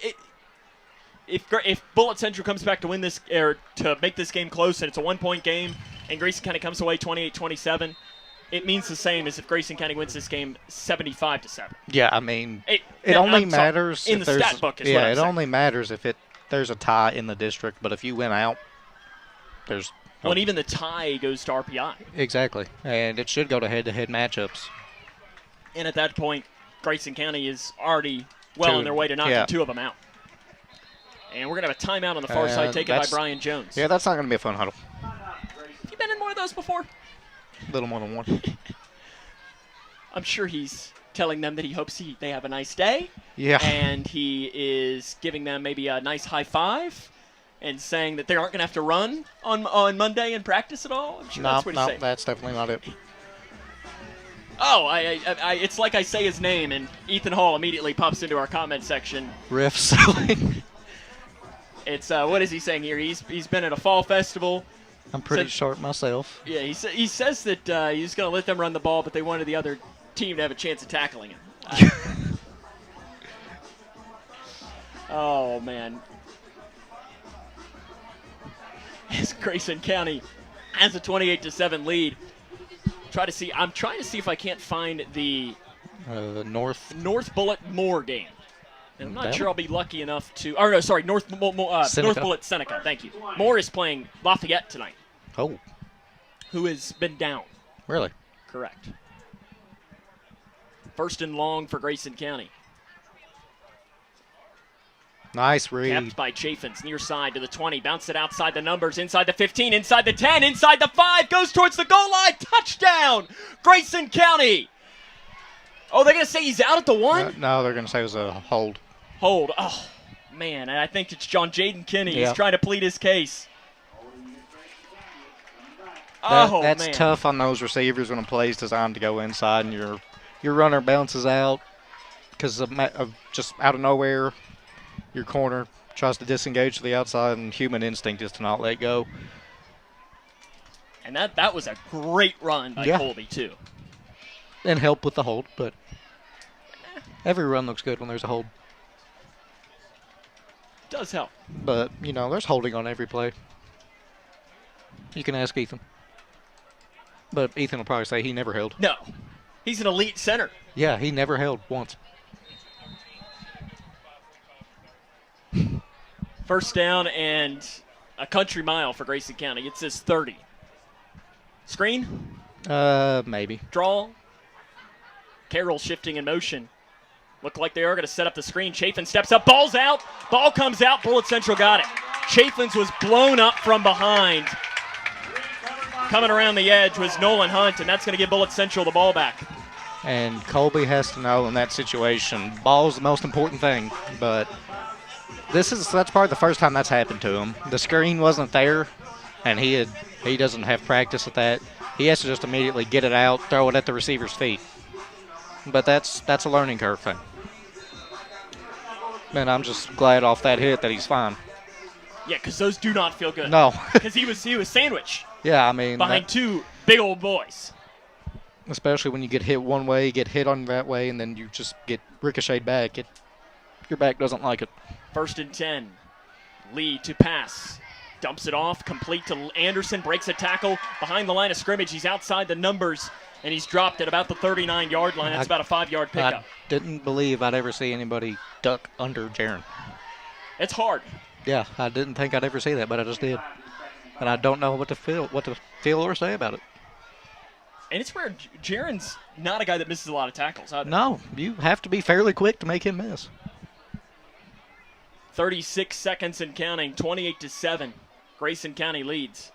if Bullitt Central comes back to win this or to make this game close and it's a 1-point game and Grayson County comes away 28-27, it means the same as if Grayson County wins this game 75-7. Yeah, I mean, it only matters in the stat book. Is what I'm it saying. only matters if there's a tie in the district. But if you win out, there's and even the tie goes to RPI. Exactly, and it should go to head-to-head matchups. And at that point, Grayson County is already on their way to knocking two of them out. And we're going to have a timeout on the far side taken by Brian Jones. Yeah, that's not going to be a fun huddle. Have you been in more of those before? A little more than one. I'm sure he's telling them that he hopes they have a nice day. Yeah. And he is giving them maybe a nice high five and saying that they aren't going to have to run on Monday and practice at all. I'm sure that's what he's saying. No, that's definitely not it. Oh, it's like I say his name, and Ethan Hall immediately pops into our comment section. Riff selling. It's, what is he saying here? He's been at a fall festival. I'm pretty short myself. Yeah, he says that he's going to let them run the ball, but they wanted the other team to have a chance of tackling him. Oh, man. As Grayson County has a 28-7 lead. I'm trying to see if I can't find the North Bullitt Moore game. And I'm not sure I'll be lucky enough to. Or no, sorry, North Bullitt Seneca. Thank you. Moore is playing Lafayette tonight. Oh. Who has been down. Really? Correct. First and long for Grayson County. Nice read. Kept by Chaffins, near side to the 20. Bounced it outside the numbers, inside the 15, inside the 10, inside the 5. Goes towards the goal line. Touchdown, Grayson County. Oh, they're going to say he's out at the 1? No, they're going to say it was a hold. Hold. Oh, man. And I think it's John Jaden Kinney. Yeah. He's trying to plead his case. That's tough on those receivers when a play is designed to go inside and your runner bounces out because of just out of nowhere. Your corner tries to disengage to the outside, and human instinct is to not let go. And that was a great run by Colby, too. And help with the hold, but every run looks good when there's a hold. Does help. But, there's holding on every play. You can ask Ethan. But Ethan will probably say he never held. No. He's an elite center. Yeah, he never held once. First down and a country mile for Grayson County. It says 30. Screen? Maybe. Draw. Carroll shifting in motion. Look like they are going to set up the screen. Chaffin steps up. Ball's out. Ball comes out. Bullitt Central got it. Chaffins was blown up from behind. Coming around the edge was Nolan Hunt, and that's going to give Bullitt Central the ball back. And Colby has to know in that situation, ball's the most important thing, but that's probably the first time that's happened to him. The screen wasn't there, and he doesn't have practice at that. He has to just immediately get it out, throw it at the receiver's feet. But that's a learning curve thing. And I'm just glad off that hit that he's fine. Yeah, because those do not feel good. No. Because he was sandwiched. Yeah, I mean. Behind two big old boys. Especially when you get hit one way, get hit on that way, and then you just get ricocheted back. Your back doesn't like it. First and 10. Lee to pass. Dumps it off, complete to Anderson, breaks a tackle behind the line of scrimmage. He's outside the numbers, and he's dropped at about the 39-yard line. That's about a 5-yard pickup. I didn't believe I'd ever see anybody duck under Jaron. It's hard. Yeah, I didn't think I'd ever see that, but I just did. And I don't know what to feel or say about it. And it's where Jaron's not a guy that misses a lot of tackles either. No, you have to be fairly quick to make him miss. 36 seconds and counting, 28-7. Grayson County leads.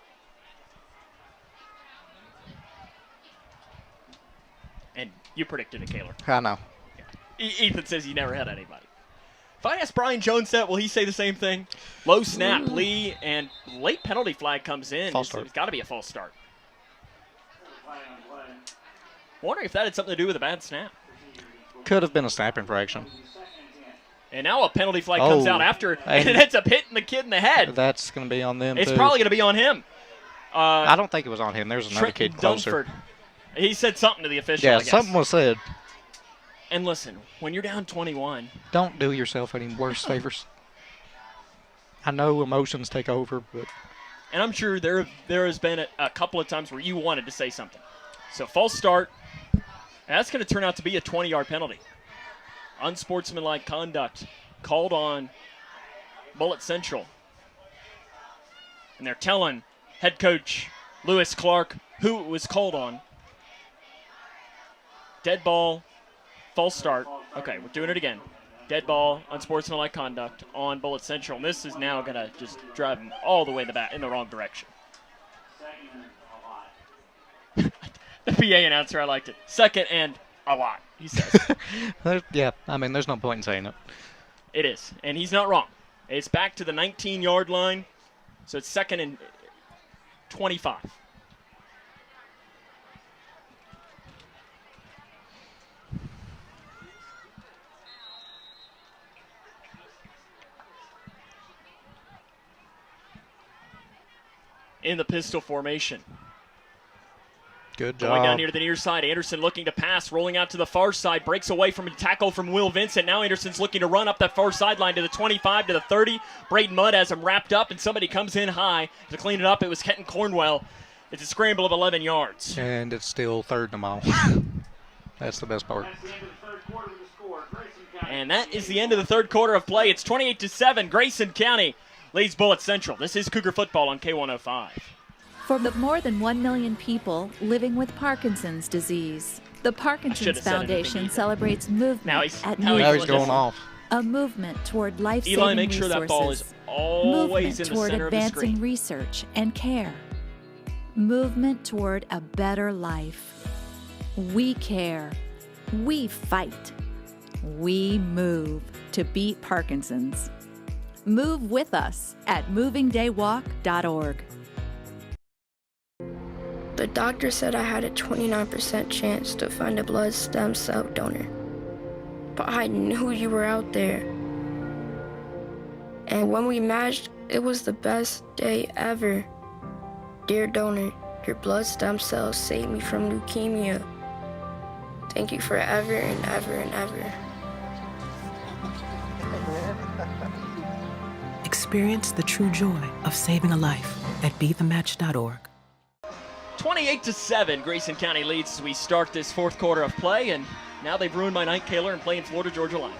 And you predicted it, Kaylor. I know. Yeah. Ethan says he never had anybody. If I ask Brian Jones that, will he say the same thing? Low snap, Lee, and late penalty flag comes in. False start. It's got to be a false start. Wondering if that had something to do with a bad snap. Could have been a snap infraction. And now a penalty flag comes out after, and it ends up hitting the kid in the head. That's going to be on them, It's too. probably going to be on him. I don't think it was on him. There's another kid closer. Dunford. He said something to the official, Yeah, I guess. something was said. And listen, when you're down 21. Don't do yourself any worse favors. I know emotions take over, but. And I'm sure there has been a couple of times where you wanted to say something. So false start. And that's going to turn out to be a 20-yard penalty. Unsportsmanlike conduct called on Bullitt Central. And they're telling head coach Lewis Clark who it was called on. Dead ball, false start. Okay, we're doing it again. Dead ball, unsportsmanlike conduct on Bullitt Central. And this is now going to just drive them all the way in the wrong direction. The PA announcer, I liked it. Second and a lot, he says. Yeah, I mean, there's no point in saying it. It is, and he's not wrong. It's back to the 19-yard line, so it's 2nd and 25. In the pistol formation. Good job. Going down here to the near side. Anderson looking to pass, rolling out to the far side. Breaks away from a tackle from Will Vincent. Now Anderson's looking to run up that far sideline to the 25, to the 30. Braden Mudd has him wrapped up, and somebody comes in high to clean it up. It was Kenton Cornwell. It's a scramble of 11 yards. And it's still 3rd and a mile. That's the best part. And that is the end of the third quarter of play. It's 28-7. Grayson County leads Bullitt Central. This is Cougar football on K105. For the more than 1 million people living with Parkinson's disease, the Parkinson's Foundation celebrates movement now he's going off. A movement toward life-saving Eli, make sure resources. that ball is always movement in the toward center of the screen. advancing research and care. Movement toward a better life. We care. We fight. We move to beat Parkinson's. Move with us at movingdaywalk.org. The doctor said I had a 29% chance to find a blood stem cell donor. But I knew you were out there. And when we matched, it was the best day ever. Dear donor, your blood stem cells saved me from leukemia. Thank you forever and ever and ever. Experience the true joy of saving a life at BeTheMatch.org. 28-7, Grayson County leads as we start this fourth quarter of play, and now they've ruined my night, Kaler, and playing Florida-Georgia Line.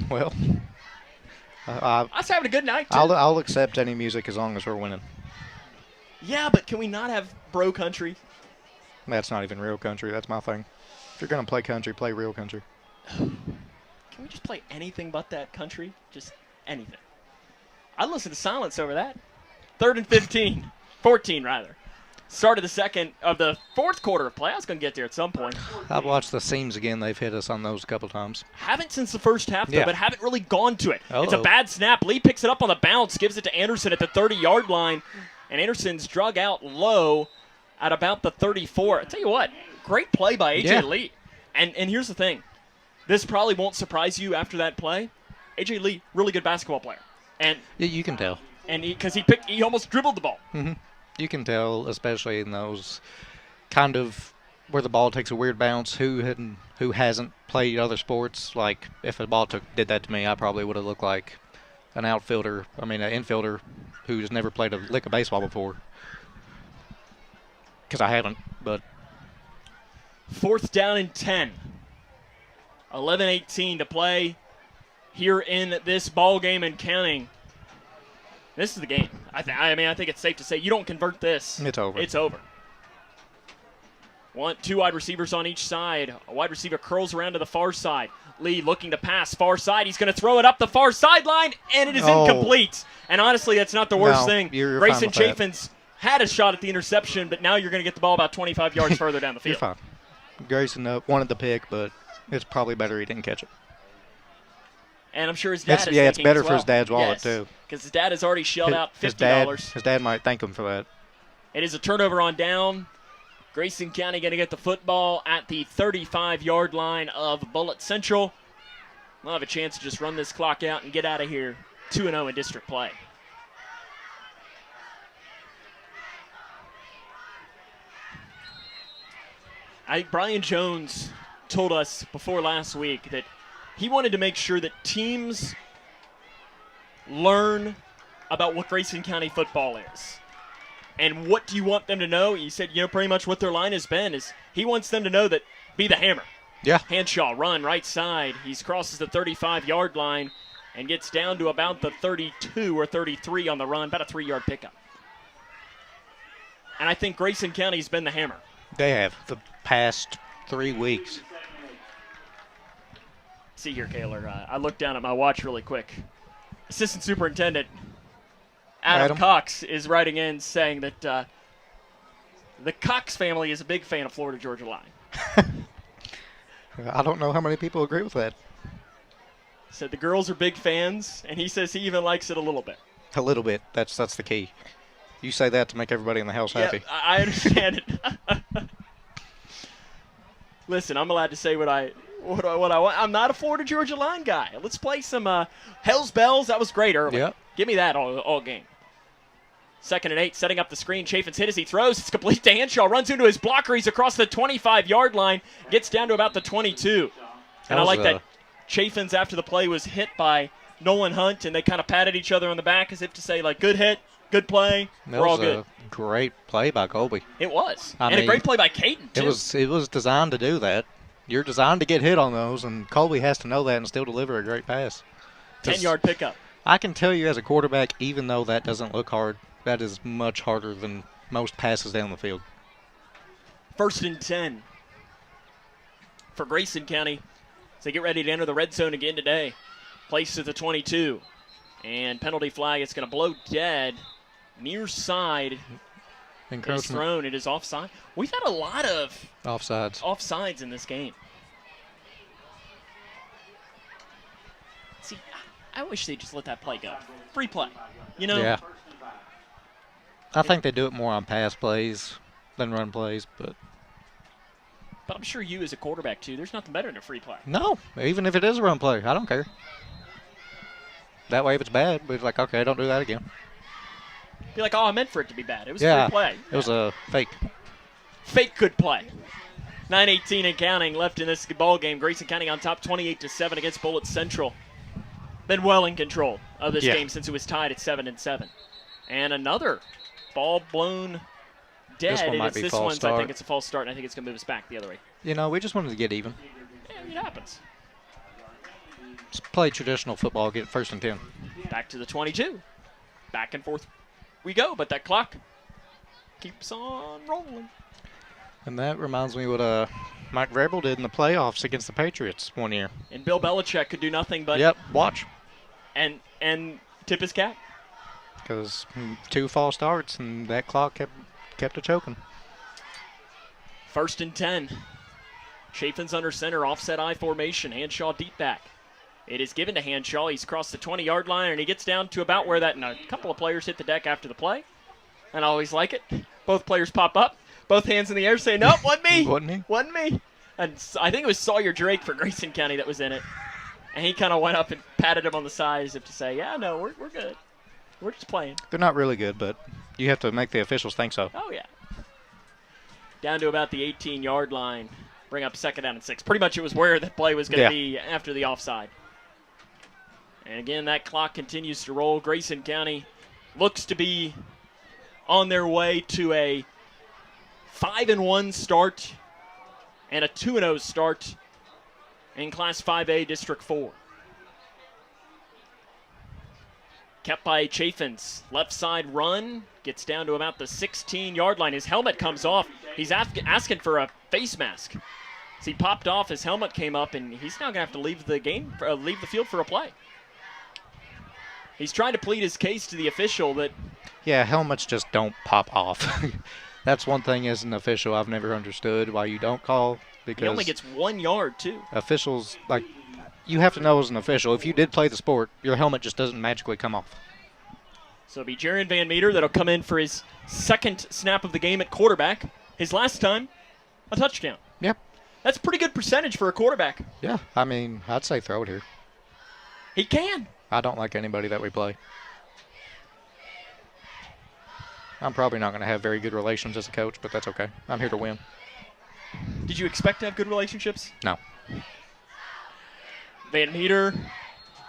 Well, I was having a good night, too. I'll accept any music as long as we're winning. Yeah, but can we not have bro country? That's not even real country. That's my thing. If you're going to play country, play real country. Can we just play anything but that country? Just anything. I'd listen to silence over that. 3rd and 15. 14, rather. Start of the fourth quarter of play. I was going to get there at some point. I've watched the seams again. They've hit us on those a couple times. Haven't since the first half, though, Yeah. but haven't really gone to it. Uh-oh. It's a bad snap. Lee picks it up on the bounce, gives it to Anderson at the 30-yard line, and Anderson's drug out low at about the 34. I tell you what, great play by A.J. Yeah. Lee. And here's the thing. This probably won't surprise you after that play. A.J. Lee, really good basketball player. And Yeah, you can tell. And because he almost dribbled the ball. Mm-hmm. You can tell, especially in those kind of where the ball takes a weird bounce, who hasn't played other sports. Like, if a ball did that to me, I probably would have looked like an infielder who's never played a lick of baseball before. Because I haven't, but. 4th down and 10. 11:18 to play here in this ball game and counting. This is the game. I think it's safe to say you don't convert this. It's over. It's over. 2 wide receivers on each side. A wide receiver curls around to the far side. Lee looking to pass far side. He's going to throw it up the far sideline, and it is incomplete. And honestly, that's not the worst thing. You're Grayson fine with that. Chafin's had a shot at the interception, but now you're going to get the ball about 25 yards further down the field. You're fine. Grayson wanted the pick, but It's probably better he didn't catch it. And I'm sure his dad is Yeah, it's thinking better as for well. his dad's wallet, too. Because his dad has already shelled out $50. His dad might thank him for that. It is a turnover on down. Grayson County going to get the football at the 35-yard line of Bullitt Central. We'll have a chance to just run this clock out and get out of here 2-0 in district play. Brian Jones told us before last week that he wanted to make sure that teams learn about what Grayson County football is. And what do you want them to know? He said, pretty much what their line has been is he wants them to know that be the hammer. Yeah. Hanshaw, run right side. He crosses the 35-yard line and gets down to about the 32 or 33 on the run, about a 3-yard pickup. And I think Grayson County's been the hammer. They have the past 3 weeks. See here, Kaler. I looked down at my watch really quick. Assistant Superintendent Adam Cox is writing in saying that the Cox family is a big fan of Florida Georgia Line. I don't know how many people agree with that. Said the girls are big fans, and he says he even likes it a little bit. A little bit. That's the key. You say that to make everybody in the house happy. I understand it. Listen, I'm allowed to say what I want. I'm not a Florida Georgia Line guy. Let's play some Hell's Bells. That was great early. Yep. Give me that all game. 2nd and 8, setting up the screen. Chafin's hit as he throws. It's complete to Hanshaw. Runs into his blocker. He's across the 25-yard line. Gets down to about the 22. And I like that Chafin's, after the play, was hit by Nolan Hunt, and they kind of patted each other on the back as if to say, like, good hit, good play, we're all good. A great play by Colby. It was. And a great play by Caden, too. It was designed to do that. You're designed to get hit on those, and Colby has to know that and still deliver a great pass. 10-yard pickup. I can tell you as a quarterback, even though that doesn't look hard, that is much harder than most passes down the field. 1st and 10 for Grayson County as they get ready to enter the red zone again today. Place to the 22. And penalty flag, it's going to blow dead. Near side is thrown. It is offside. We've had a lot of offsides in this game. See, I wish they'd just let that play go. Free play, Yeah. I think they do it more on pass plays than run plays, but I'm sure you as a quarterback, too, there's nothing better than a free play. No, even if it is a run play, I don't care. That way, if it's bad, we're like, okay, don't do that again. Be like, I meant for it to be bad. It was a free play. It was a fake. Fake good play. 9:18 and counting left in this ball game. Grayson County on top 28-7 against Bullitt Central. Been well in control of this game since it was tied at 7-7. And another ball blown dead. This one might be false start. I think it's a false start, and I think it's going to move us back the other way. We just wanted to get even. Yeah, it happens. Just play traditional football, get 1st and 10. Back to the 22. Back and forth we go, but that clock keeps on rolling. And that reminds me what Mike Vrabel did in the playoffs against the Patriots one year. And Bill Belichick could do nothing but watch. And tip his cap. Because 2 false starts, and that clock kept it choking. 1st and 10. Chafin's under center, offset I formation. Hanshaw deep back. It is given to Hanshaw. He's crossed the 20-yard line, and he gets down to about where that. And a couple of players hit the deck after the play. And I always like it. Both players pop up, both hands in the air, say, nope, wasn't me. Wasn't me. And I think it was Sawyer Drake for Grayson County that was in it. And he kind of went up and patted him on the side as if to say, yeah, no, we're good. We're just playing. They're not really good, but you have to make the officials think so. Oh, yeah. Down to about the 18-yard line. Bring up 2nd down and 6. Pretty much it was where the play was going to be after the offside. And again, that clock continues to roll. Grayson County looks to be on their way to a 5-1 start and a 2-0 start in Class 5A District 4. Kept by Chafin's left side run. Gets down to about the 16-yard line. His helmet comes off. He's asking for a face mask. As he popped off, his helmet came up, and he's now going to have to leave the field for a play. He's trying to plead his case to the official that... Yeah, helmets just don't pop off. That's one thing as an official I've never understood, why you don't call because he only gets 1 yard, too. Officials, like, you have to know as an official, if you did play the sport, your helmet just doesn't magically come off. So it'll be Jaron Van Meter that'll come in for his second snap of the game at quarterback. His last time, a touchdown. Yep. That's a pretty good percentage for a quarterback. Yeah, I mean, I'd say throw it here. He can. I don't like anybody that we play. I'm probably not going to have very good relations as a coach, but that's okay. I'm here to win. Did you expect to have good relationships? No. Van Meter,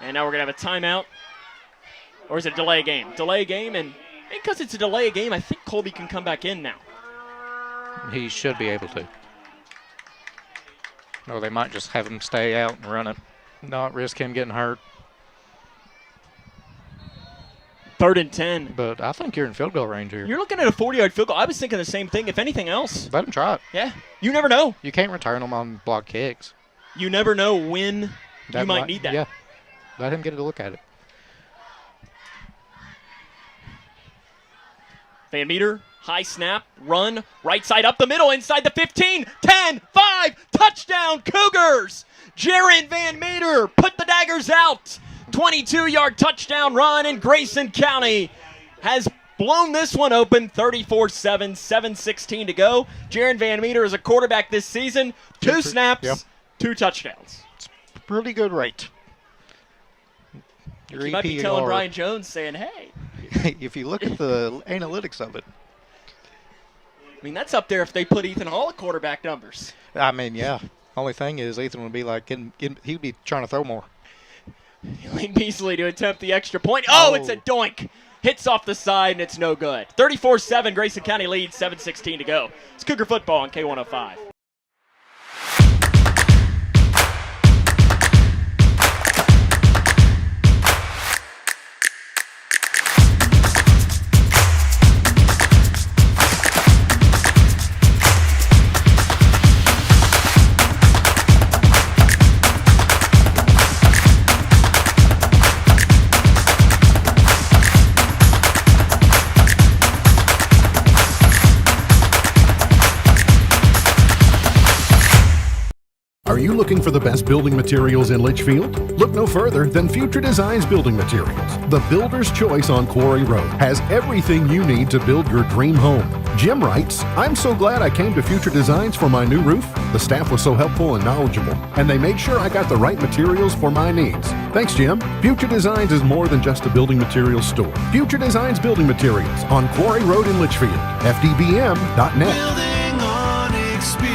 and now we're going to have a timeout. Or is it a delay game? Delay game, and because it's a delay game, I think Colby can come back in now. He should be able to. Or they might just have him stay out and run it. Not risk him getting hurt. 3rd and 10. But I think you're in field goal range here. You're looking at a 40-yard field goal. I was thinking the same thing. If anything else. Let him try it. Yeah. You never know. You can't return them on block kicks. You never know when you might need that. Yeah. Let him get a look at it. Van Meter, high snap, run, right side up the middle, inside the 15, 10, 5, touchdown Cougars! Jaron Van Meter put the daggers out. 22-yard touchdown run, and Grayson County has blown this one open, 34-7, 7:16 to go. Jaron Van Meter is a quarterback this season, 2 snaps, 2 touchdowns. It's a pretty good rate. You might be telling Brian Jones, saying, hey. If you look at the analytics of it. I mean, that's up there if they put Ethan Hall at quarterback numbers. I mean, yeah. Only thing is Ethan would be like, he'd be trying to throw more. Lane Beasley to attempt the extra point. Oh, it's a doink. Hits off the side, and it's no good. 34-7, Grayson County leads, 7:16 to go. It's Cougar football on K105. Are you looking for the best building materials in Litchfield? Look no further than Future Designs Building Materials. The builder's choice on Quarry Road has everything you need to build your dream home. Jim writes, I'm so glad I came to Future Designs for my new roof. The staff was so helpful and knowledgeable, and they made sure I got the right materials for my needs. Thanks, Jim. Future Designs is more than just a building materials store. Future Designs Building Materials on Quarry Road in Litchfield. FDBM.net. Building on experience.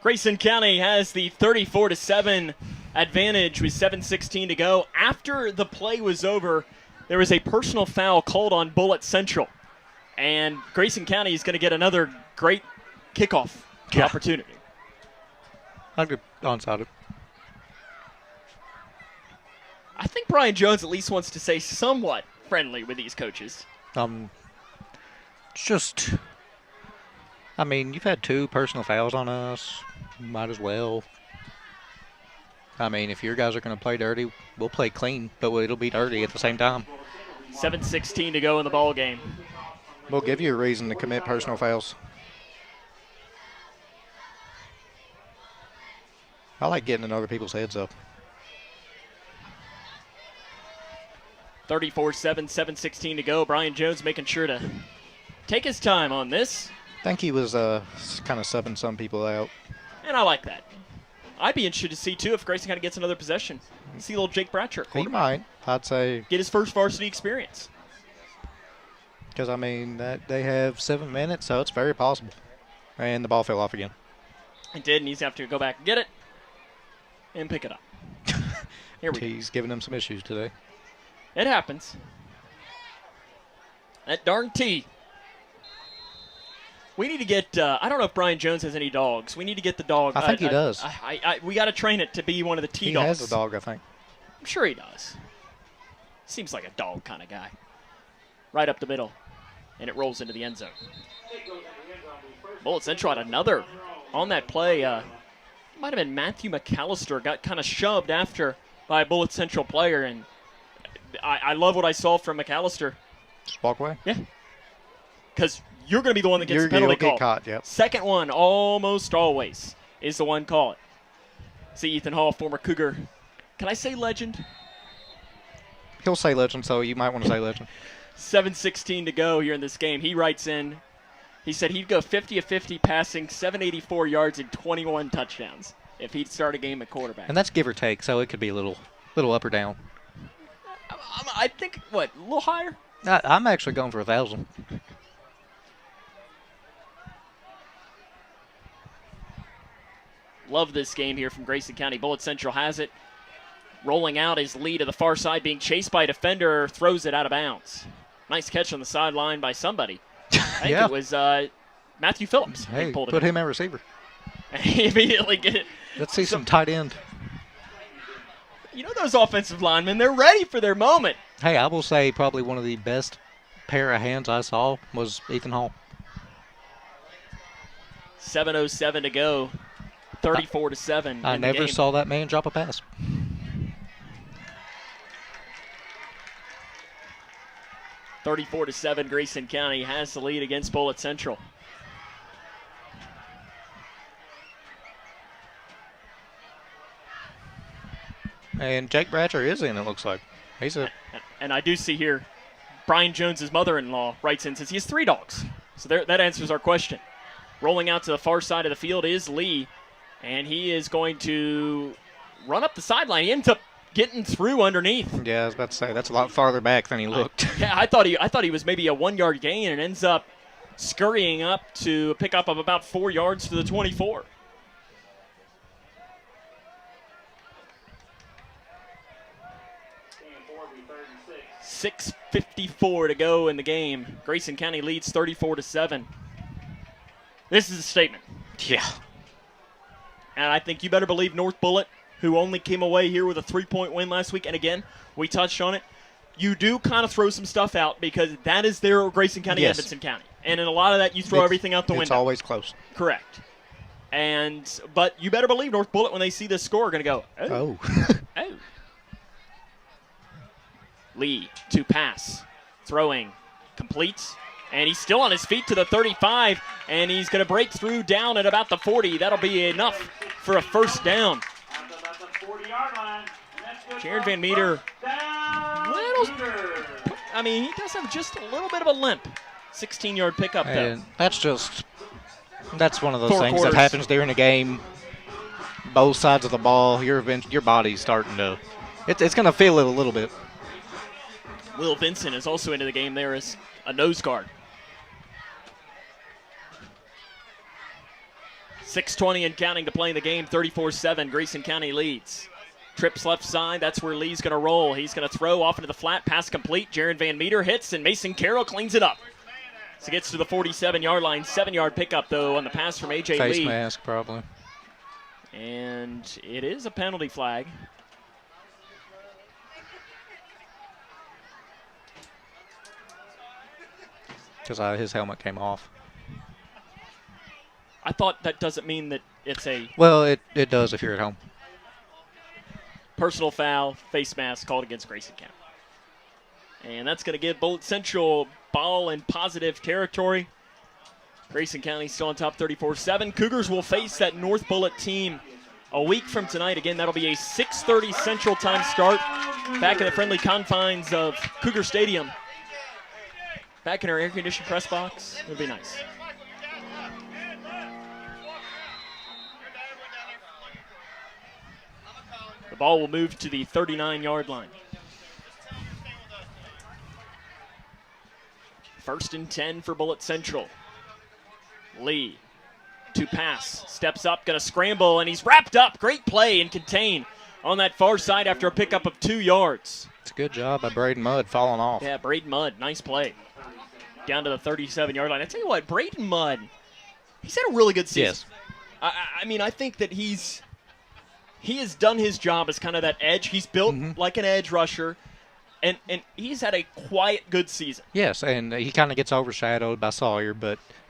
Grayson County has the 34-7 advantage with 7:16 to go. After the play was over, there was a personal foul called on Bullitt Central. And Grayson County is going to get another great kickoff opportunity. I'm good onside it. I think Brian Jones at least wants to say somewhat friendly with these coaches. I mean, you've had 2 personal fouls on us. Might as well. I mean, if your guys are going to play dirty, we'll play clean, but it'll be dirty at the same time. 7:16 to go in the ball game. We'll give you a reason to commit personal fouls. I like getting in other people's heads up. 34-7, 7:16 to go. Brian Jones making sure to take his time on this. I think he was kind of subbing some people out. And I like that. I'd be interested to see, too, if Grayson kind of gets another possession. See little Jake Bratcher. He might. I'd say. Get his first varsity experience. Because, I mean, they have 7 minutes, so it's very possible. And the ball fell off again. It did, and he's going to have to go back and get it and pick it up. Here we go. He's giving them some issues today. It happens. That darn T. We need to get, I don't know if Brian Jones has any dogs. We need to get the dog. I think he does. We got to train it to be one of the T dogs. He has a dog, I think. I'm sure he does. Seems like a dog kind of guy. Right up the middle. And it rolls into the end zone. Bullitt Central had another on that play. Might have been Matthew McAllister. Got kind of shoved after by a Bullitt Central player. And I love what I saw from McAllister. Just walk away? Yeah. Because you're going to be the one that gets the penalty call. Get caught, yep. Second one, almost always, is the one call it. See Ethan Hall, former Cougar. Can I say legend? He'll say legend, so you might want to say legend. 7:16 to go here in this game. He writes in, he said he'd go 50 of 50 passing, 784 yards, and 21 touchdowns if he'd start a game at quarterback. And that's give or take, so it could be a little up or down. I think, what, a little higher? I'm actually going for 1,000. Love this game here from Grayson County. Bullitt Central has it. Rolling out his lead to the far side, being chased by a defender, throws it out of bounds. Nice catch on the sideline by somebody. I think it was Matthew Phillips. Hey, pulled put him at receiver. He immediately get it. Let's see some tight end. You know those offensive linemen, they're ready for their moment. Hey, I will say probably one of the best pair of hands I saw was Ethan Hall. 7:07 to go. 34-7. I never saw that man drop a pass. (34-7). Grayson County has the lead against Bullitt Central. And Jake Bratcher is in, it looks like. He's a. And I do see here, Brian Jones's mother-in-law writes in, says he has 3 dogs. So that answers our question. Rolling out to the far side of the field is Lee, and he is going to run up the sideline. He ends up getting through underneath. Yeah, I was about to say that's a lot farther back than he looked. I thought he was maybe a 1-yard gain, and ends up scurrying up to a pickup of about 4 yards to the 24. .6:54 to go in the game. Grayson County leads 34-7. This is a statement. Yeah. And I think you better believe North Bullitt, who only came away here with a 3-point win last week, and again, we touched on it, you do kind of throw some stuff out because that is their Grayson County, yes. Edmonson County. And in a lot of that, you throw everything out the window. It's always close. Correct. But you better believe North Bullitt, when they see this score, are going to go, oh. Oh. Lee to pass. Throwing. Completes. And he's still on his feet to the 35, and he's going to break through down at about the 40. That'll be enough for a first down. Jaron Van Meter, he does have just a little bit of a limp. 16-yard pickup, though. And that's one of those things that happens during a game. Both sides of the ball, your body's starting to, it's going to feel it a little bit. Will Vincent is also into the game there as a nose guard. 6:20 and counting to play in the game, 34-7. Grayson County leads. Trips left side, that's where Lee's going to roll. He's going to throw off into the flat, pass complete. Jaron Van Meter hits, and Mason Carroll cleans it up. So gets to the 47-yard line. 7-yard pickup, though, on the pass from A.J. Lee. Face mask, probably. And it is a penalty flag. Because his helmet came off. I thought that doesn't mean that it's a... Well, it does if you're at home. Personal foul, face mask called against Grayson County. And that's going to give Bullitt Central ball in positive territory. Grayson County still on top 34-7. Cougars will face that North Bullitt team a week from tonight. Again, that'll be a 6:30 Central Time start back in the friendly confines of Cougar Stadium. Back in our air-conditioned press box. It would be nice. The ball will move to the 39-yard line. 1st and 10 for Bullitt Central. Lee to pass. Steps up, going to scramble, and he's wrapped up. Great play and contain on that far side after a pickup of 2 yards. It's a good job by Braden Mudd falling off. Yeah, Braden Mudd. Nice play. Down to the 37-yard line. I tell you what, Braden Mudd, he's had a really good season. Yes. I think that he has done his job as kind of that edge. He's built like an edge rusher, and he's had a quiet, good season. Yes, and he kind of gets overshadowed by Sawyer,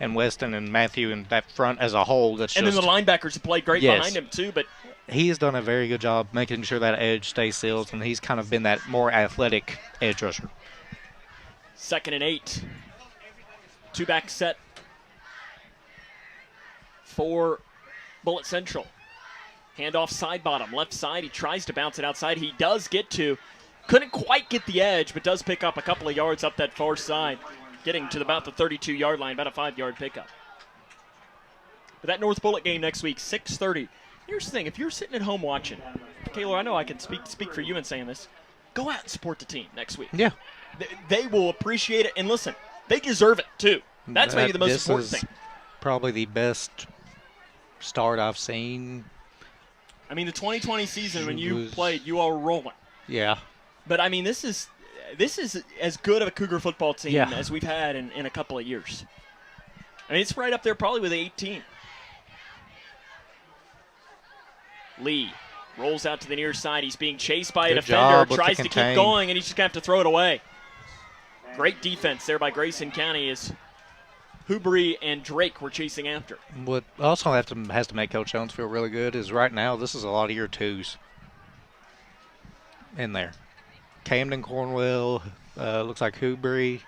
and Weston and Matthew and that front as a whole. Then the linebackers have played great behind him too. But he has done a very good job making sure that edge stays sealed, and he's kind of been that more athletic edge rusher. 2nd and 8. 2-back set for Bullitt Central. Handoff side bottom, left side. He tries to bounce it outside. He does get to. Couldn't quite get the edge, but does pick up a couple of yards up that far side, getting to about the 32-yard line, about a 5-yard pickup. But that North Bullitt game next week, 6:30. Here's the thing. If you're sitting at home watching, Taylor, I know I can speak for you in saying this, go out and support the team next week. Yeah. They will appreciate it. And listen, they deserve it, too. That's maybe the most important thing. Probably the best start I've seen. I mean, the 2020 season when you played, you are rolling. Yeah. But, I mean, this is as good of a Cougar football team as we've had in a couple of years. I mean, it's right up there probably with 18. Lee rolls out to the near side. He's being chased by a defender, tries to keep going, and he's just going to have to throw it away. Great defense there by Grayson County as Hubry and Drake were chasing after. What also has to make Coach Jones feel really good is right now this is a lot of year twos in there. Camden Cornwell, looks like Hubry,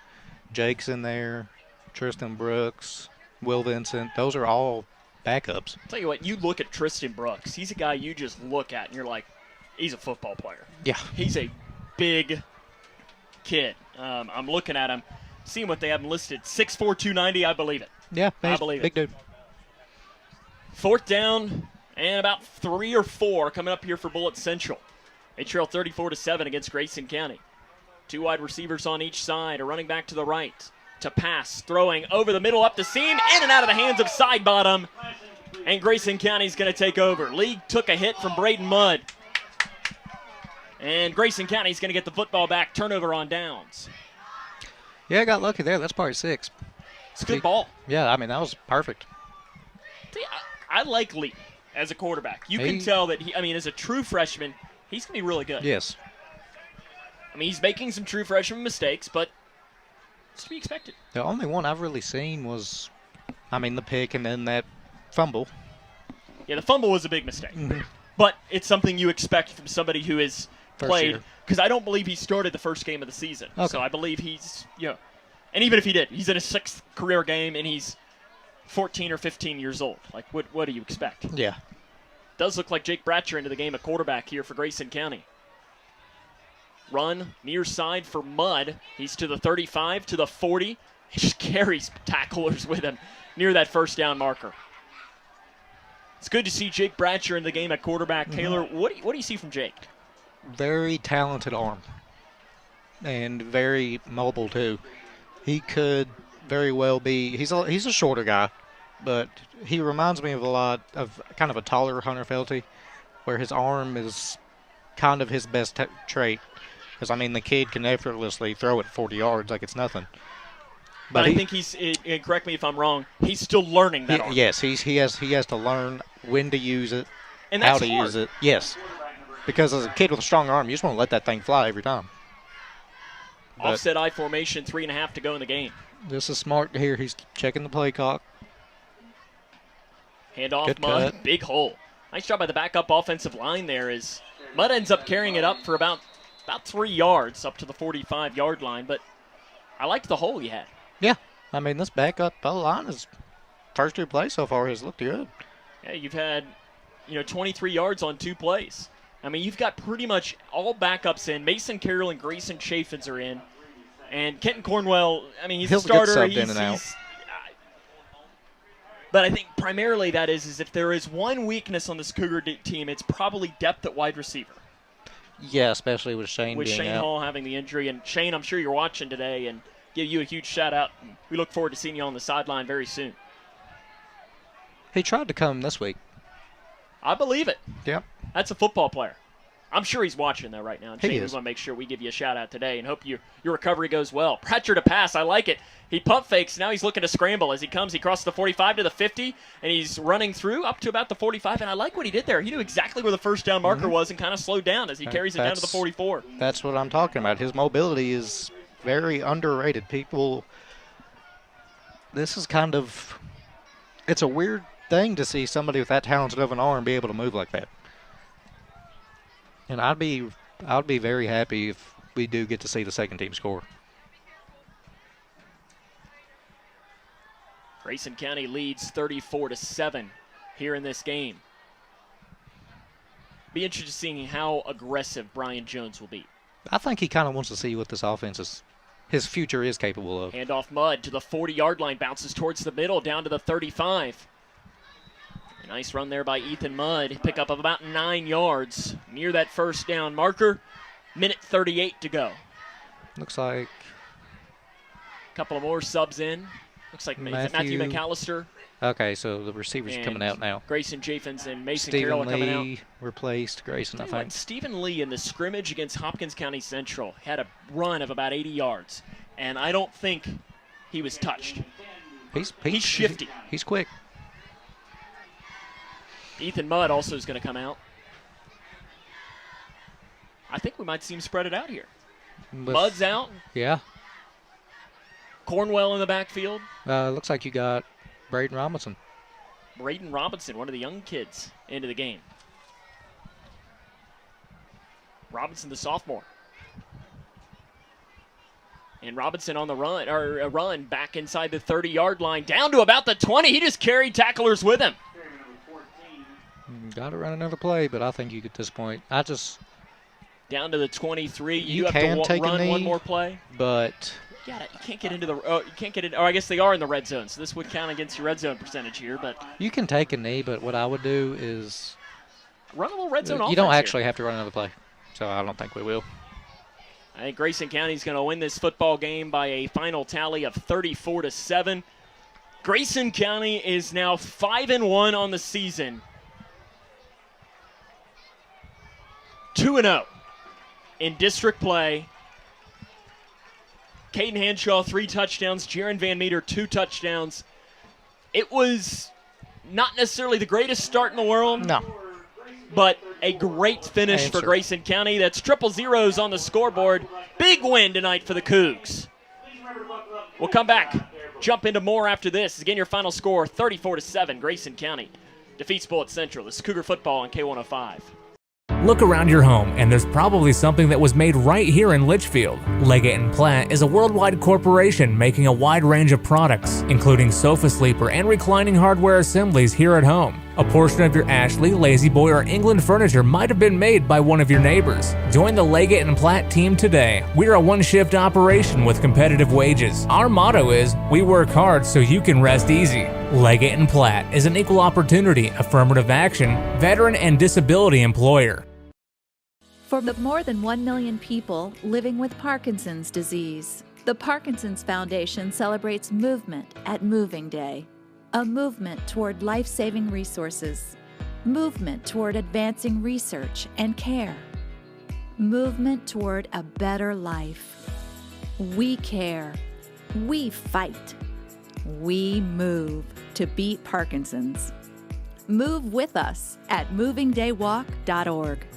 Jake's in there, Tristan Brooks, Will Vincent. Those are all backups. I'll tell you what, you look at Tristan Brooks. He's a guy you just look at and you're like, he's a football player. Yeah. He's a big kid. I'm looking at him, seeing what they have him listed. 6'4", 290, I believe it. Yeah, I believe big dude. 4th down and about 3 or 4 coming up here for Bullitt Central. They trail 34-7 against Grayson County. 2 wide receivers on each side, a running back to the right. To pass, throwing over the middle, up the seam, in and out of the hands of side bottom. And Grayson County's going to take over. League took a hit from Braden Mudd. And Grayson County's going to get the football back, turnover on downs. Yeah, I got lucky there. That's probably 6. It's a good ball. Yeah, I mean, that was perfect. See, I like Lee as a quarterback. You can tell that, as a true freshman, he's going to be really good. Yes. I mean, he's making some true freshman mistakes, but it's to be expected. The only one I've really seen was, the pick and then that fumble. Yeah, the fumble was a big mistake. Mm-hmm. But it's something you expect from somebody who has played. Because I don't believe he started the first game of the season. Okay. So I believe he's, and even if he did, he's in his 6th career game and he's 14 or 15 years old. Like, what do you expect? Yeah. Does look like Jake Bratcher into the game at quarterback here for Grayson County. Run near side for Mudd. He's to the 35, to the 40. He just carries tacklers with him near that first down marker. It's good to see Jake Bratcher in the game at quarterback. Taylor, what do you see from Jake? Very talented arm and very mobile too. He could very well be. He's a shorter guy, but he reminds me of a lot of kind of a taller Hunter Felty, where his arm is kind of his best trait. Because, the kid can effortlessly throw it 40 yards like it's nothing. But I think he's, and correct me if I'm wrong, he's still learning that arm. Yes, he has to learn when to use it, and how to use it. Yes, because as a kid with a strong arm, you just want to let that thing fly every time. Offset I formation, 3.5 to go in the game. This is smart here. He's checking the play clock. Handoff, Mudd, big hole. Nice job by the backup offensive line there as Mudd ends up carrying it up for about 3 yards up to the 45-yard line, but I liked the hole he had. Yeah, this backup line is first 2 plays so far has looked good. Yeah, you've had, 23 yards on 2 plays. You've got pretty much all backups in. Mason Carroll and Grayson Chaffins are in, and Kenton Cornwell. He's a starter. He'll get subbed in and out. But I think primarily that is if there is one weakness on this Cougar team, it's probably depth at wide receiver. Yeah, especially with Shane being Shane out. Hall having the injury. And Shane, I'm sure you're watching today, and give you a huge shout-out. We look forward to seeing you on the sideline very soon. He tried to come this week. I believe it. Yep. That's a football player. I'm sure he's watching, though, right now. And Shane, we is. want to make sure we give you a shout-out today and hope your recovery goes well. Bratcher to pass. I like it. He pump fakes. Now he's looking to scramble. As he comes, he crosses the 45 to the 50, and he's running through up to about the 45. And I like what he did there. He knew exactly where the first down marker was and kind of slowed down as he carries it down to the 44. That's what I'm talking about. His mobility is very underrated. This is it's a weird thing to see somebody with that talented of an arm be able to move like that. And I'd be very happy if we do get to see the second team score. Grayson County leads 34-7 here in this game. Be interested seeing how aggressive Brian Jones will be. I think he kind of wants to see what this offense his future is capable of. Handoff Mudd to the 40-yard line, bounces towards the middle, down to the 35. A nice run there by Ethan Mudd. Pick up of about 9 yards near that first down marker. Minute 38 to go. Looks like a couple of more subs in. Looks like Matthew McAllister. Okay, so the receivers are coming out now. Grayson Chaffins and Mason Stephen Carroll are coming Lee out. Replaced Grayson, I think. Stephen Lee in the scrimmage against Hopkins County Central had a run of about 80 yards, and I don't think he was touched. He's shifty. He's quick. Ethan Mudd also is going to come out. I think we might see him spread it out here. Mudd's out. Yeah. Cornwell in the backfield. Looks like you got Braden Robinson. Braden Robinson, one of the young kids, into the game. Robinson, the sophomore. And Robinson on the run, or a run back inside the 30-yard line, down to about the 20. He just carried tacklers with him. Got to run another play, but I think you get this point. Down to the 23. You have can to take run a knee, one more play. But you can't get into the. You can't get in. Or I guess they are in the red zone, so this would count against your red zone percentage here. But you can take a knee, but what I would do is run a little red zone offense. You don't actually have to run another play, so I don't think we will. I think Grayson County is going to win this football game by a final tally of 34-7. Grayson County is now 5-1 on the season. 2-0 in district play. Caden Hanshaw, 3 touchdowns. Jaron Van Meter, 2 touchdowns. It was not necessarily the greatest start in the world. No. But a great finish for Grayson County. That's 000 on the scoreboard. Big win tonight for the Cougs. We'll come back, jump into more after this. Again, your final score, 34-7. Grayson County defeats Bullitt Central. This is Cougar football on K105. Look around your home, and there's probably something that was made right here in Litchfield. Leggett & Platt is a worldwide corporation making a wide range of products, including sofa sleeper and reclining hardware assemblies here at home. A portion of your Ashley, Lazy Boy, or England furniture might have been made by one of your neighbors. Join the Leggett & Platt team today. We're a one-shift operation with competitive wages. Our motto is, we work hard so you can rest easy. Leggett & Platt is an equal opportunity, affirmative action, veteran and disability employer. For the more than 1 million people living with Parkinson's disease, the Parkinson's Foundation celebrates movement at Moving Day. A movement toward life-saving resources. Movement toward advancing research and care. Movement toward a better life. We care. We fight. We move to beat Parkinson's. Move with us at movingdaywalk.org.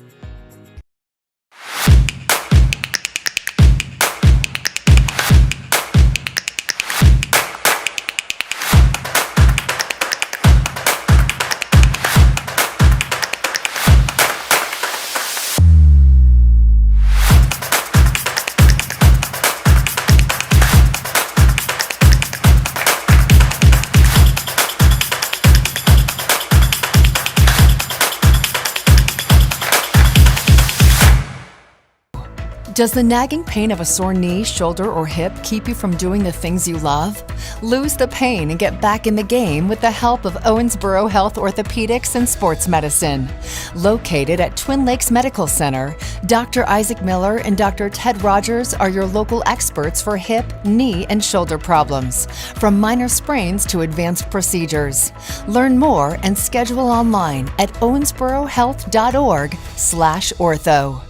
Does the nagging pain of a sore knee, shoulder, or hip keep you from doing the things you love? Lose the pain and get back in the game with the help of Owensboro Health Orthopedics and Sports Medicine. Located at Twin Lakes Medical Center, Dr. Isaac Miller and Dr. Ted Rogers are your local experts for hip, knee, and shoulder problems, from minor sprains to advanced procedures. Learn more and schedule online at owensborohealth.org/ortho.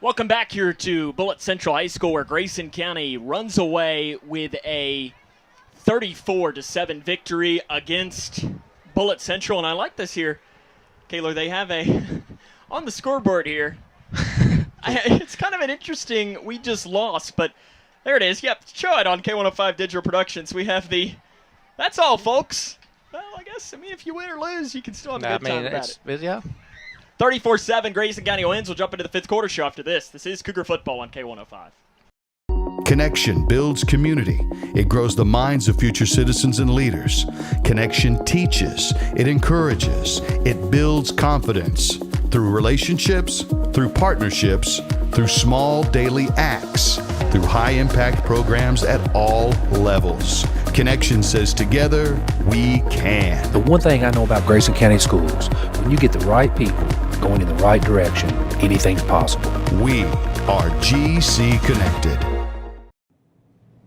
Welcome back here to Bullitt Central High School, where Grayson County runs away with a 34-7 victory against Bullitt Central. And I like this here, Kaylor. They have a on the scoreboard here. It's kind of an interesting. We just lost, but there it is. Yep, show it on K105 Digital Productions. We have the. That's all, folks. Well, I guess if you win or lose, you can still have a good time about it. Yeah. 34-7, Grayson County wins. We'll jump into the fifth quarter show after this. This is Cougar Football on K105. Connection builds community. It grows the minds of future citizens and leaders. Connection teaches. It encourages. It builds confidence through relationships, through partnerships, through small daily acts, through high-impact programs at all levels. Connection says together, we can. The one thing I know about Grayson County Schools, when you get the right people going in the right direction, anything's possible. We are GC Connected.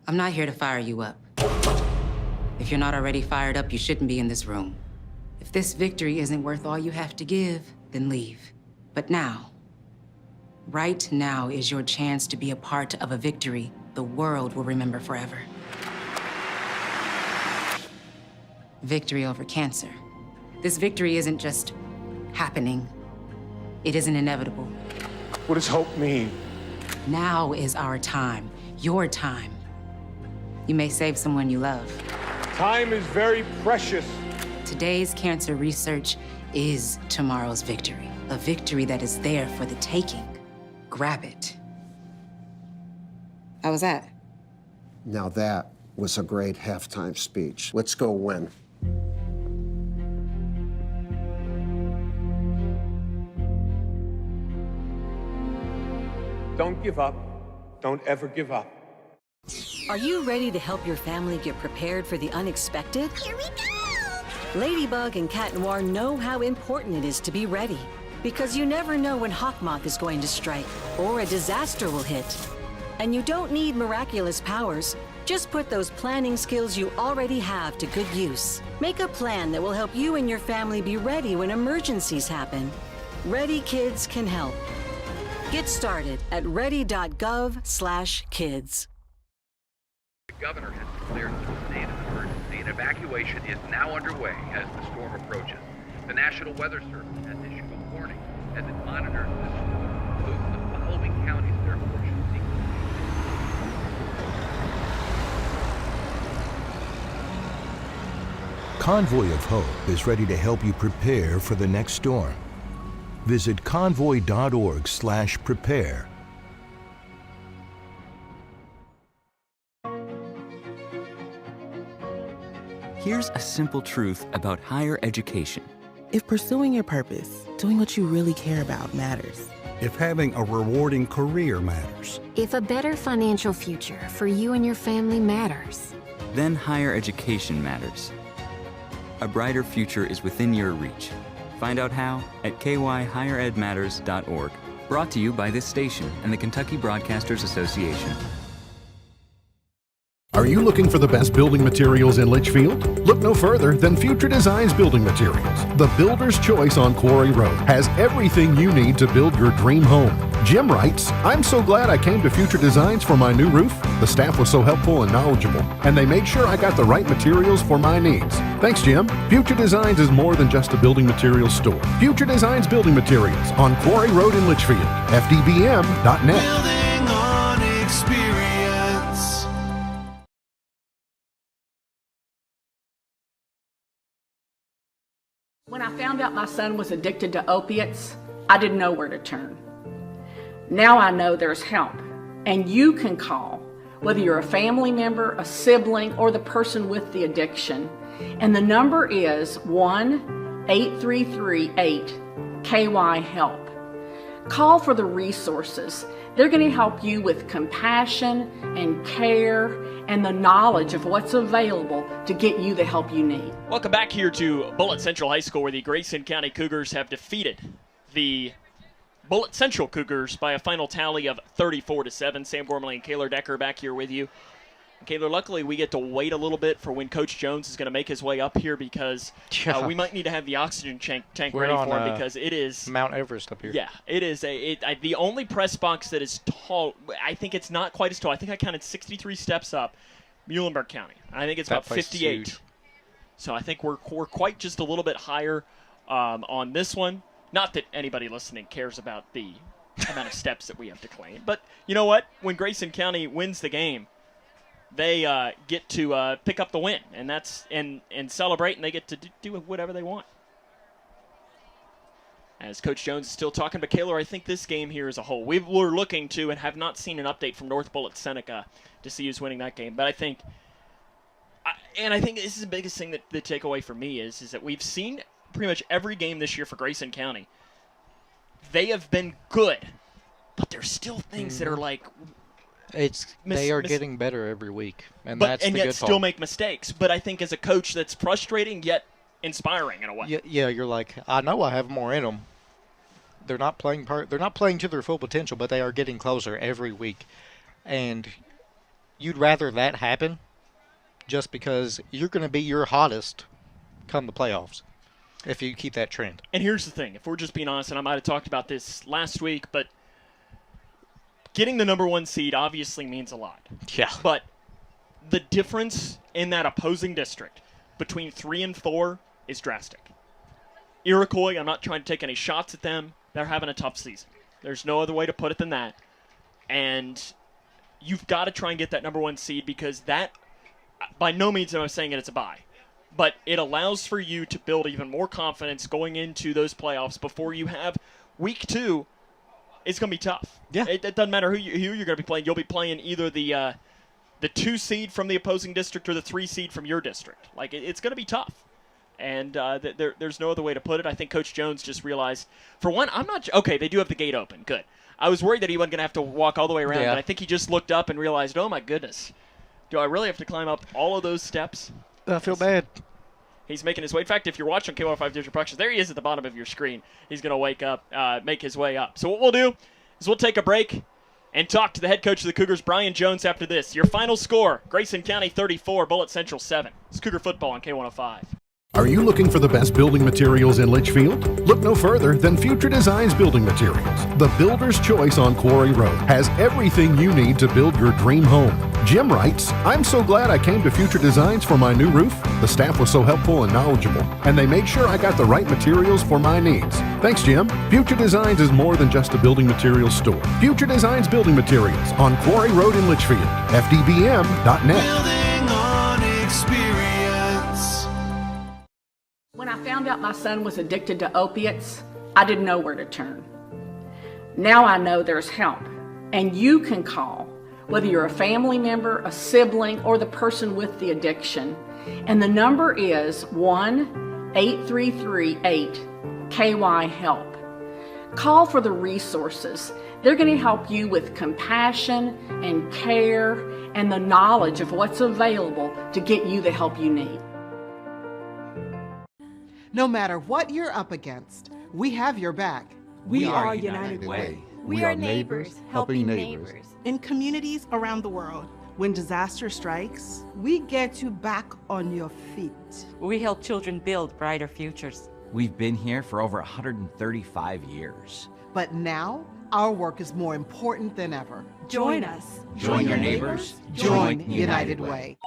I'm not here to fire you up. If you're not already fired up, you shouldn't be in this room. If this victory isn't worth all you have to give, then leave. But now, right now is your chance to be a part of a victory the world will remember forever. Victory over cancer. This victory isn't just happening. It isn't inevitable. What does hope mean? Now is our time, your time. You may save someone you love. Time is very precious. Today's cancer research is tomorrow's victory. A victory that is there for the taking. Grab it. How was that? Now that was a great halftime speech. Let's go win. Don't give up. Don't ever give up. Are you ready to help your family get prepared for the unexpected? Here we go! Ladybug and Cat Noir know how important it is to be ready, because you never know when Hawkmoth is going to strike or a disaster will hit. And you don't need miraculous powers. Just put those planning skills you already have to good use. Make a plan that will help you and your family be ready when emergencies happen. Ready Kids can help. Get started at ready.gov/kids. The governor has declared a state of emergency, and evacuation is now underway as the storm approaches. The National Weather Service has issued a warning as it monitors this storm. Includes the following counties therefore should seek. Convoy of Hope is ready to help you prepare for the next storm. Visit convoy.org/prepare. Here's a simple truth about higher education. If pursuing your purpose, doing what you really care about matters. If having a rewarding career matters. If a better financial future for you and your family matters. Then higher education matters. A brighter future is within your reach. Find out how at kyhigheredmatters.org. Brought to you by this station and the Kentucky Broadcasters Association. Are you looking for the best building materials in Litchfield? Look no further than Future Designs Building Materials. The builder's choice on Quarry Road has everything you need to build your dream home. Jim writes, "I'm so glad I came to Future Designs for my new roof. The staff was so helpful and knowledgeable, and they made sure I got the right materials for my needs. Thanks, Jim." Future Designs is more than just a building materials store. Future Designs Building Materials on Quarry Road in Litchfield. FDBM.net. Building on experience. When I found out my son was addicted to opiates, I didn't know where to turn. Now I know there's help, and you can call, whether you're a family member, a sibling, or the person with the addiction. And the number is 1-833-8-KY-HELP. Call for the resources. They're going to help you with compassion and care and the knowledge of what's available to get you the help you need. Welcome back here to Bullitt Central High School, where the Grayson County Cougars have defeated the Bullitt Central Cougars by a final tally of 34-7. Sam Gormley and Kaylor Decker back here with you. Kaylor, luckily we get to wait a little bit for when Coach Jones is going to make his way up here, because we might need to have the oxygen tank ready for him, because it is Mount Everest up here. Yeah, it is the only press box that is tall. I think it's not quite as tall. I think I counted 63 steps up, Muhlenberg County. I think it's about 58. So I think we're quite just a little bit higher on this one. Not that anybody listening cares about the amount of steps that we have to claim, but you know what? When Grayson County wins the game, they get to pick up the win, and that's and celebrate, and they get to do whatever they want. as Coach Jones is still talking. But, Kaylor, I think this game here as a whole, we're looking to and have not seen an update from North Bullitt Seneca to see who's winning that game. But I think this is the biggest thing that the takeaway for me is that we've seen pretty much every game this year for Grayson County. They have been good, but there's still things that are like they are getting better every week, and that's the good part. And yet still make mistakes. But I think as a coach, that's frustrating yet inspiring in a way. Yeah, you're like, I know I have more in them. They're not playing to their full potential, but they are getting closer every week, and you'd rather that happen, just because you're going to be your hottest come the playoffs if you keep that trend. And here's the thing, if we're just being honest, and I might have talked about this last week, but getting the number 1 seed obviously means a lot. Yeah. But the difference in that opposing district between 3 and 4 is drastic. Iroquois, I'm not trying to take any shots at them. They're having a tough season. There's no other way to put it than that. And you've got to try and get that number 1 seed, because that, by no means am I saying it's a bye, but it allows for you to build even more confidence going into those playoffs before you have week 2. It's going to be tough. Yeah. It doesn't matter who you're going to be playing. You'll be playing either the 2 seed from the opposing district or the 3 seed from your district. Like, it's going to be tough. And there's no other way to put it. I think Coach Jones just realized, for one, okay, they do have the gate open. Good. I was worried that he wasn't going to have to walk all the way around, but I think he just looked up and realized, oh, my goodness, do I really have to climb up all of those steps? I feel bad. He's making his way. In fact, if you're watching K105 Digital Productions, there he is at the bottom of your screen. He's going to wake up, make his way up. So what we'll do is we'll take a break and talk to the head coach of the Cougars, Brian Jones, after this. Your final score, Grayson County 34, Bullitt Central 7. It's Cougar football on K105. Are you looking for the best building materials in Litchfield? Look no further than Future Designs Building Materials. The builder's choice on Quarry Road has everything you need to build your dream home. Jim writes, I'm so glad I came to Future Designs for my new roof. The staff was so helpful and knowledgeable, and they made sure I got the right materials for my needs. Thanks, Jim. Future Designs is more than just a building materials store. Future Designs Building Materials on Quarry Road in Litchfield. FDBM.net. Building on experience. When I found out my son was addicted to opiates, I didn't know where to turn. Now I know there's help, and you can call, whether you're a family member, a sibling, or the person with the addiction. And the number is 1-833-8-KY-HELP. Call for the resources. They're going to help you with compassion and care and the knowledge of what's available to get you the help you need. No matter what you're up against, we have your back. We are United Way. We are neighbors helping neighbors. In communities around the world, when disaster strikes, we get you back on your feet. We help children build brighter futures. We've been here for over 135 years. But now, our work is more important than ever. Join us. Join your neighbors. Join United Way.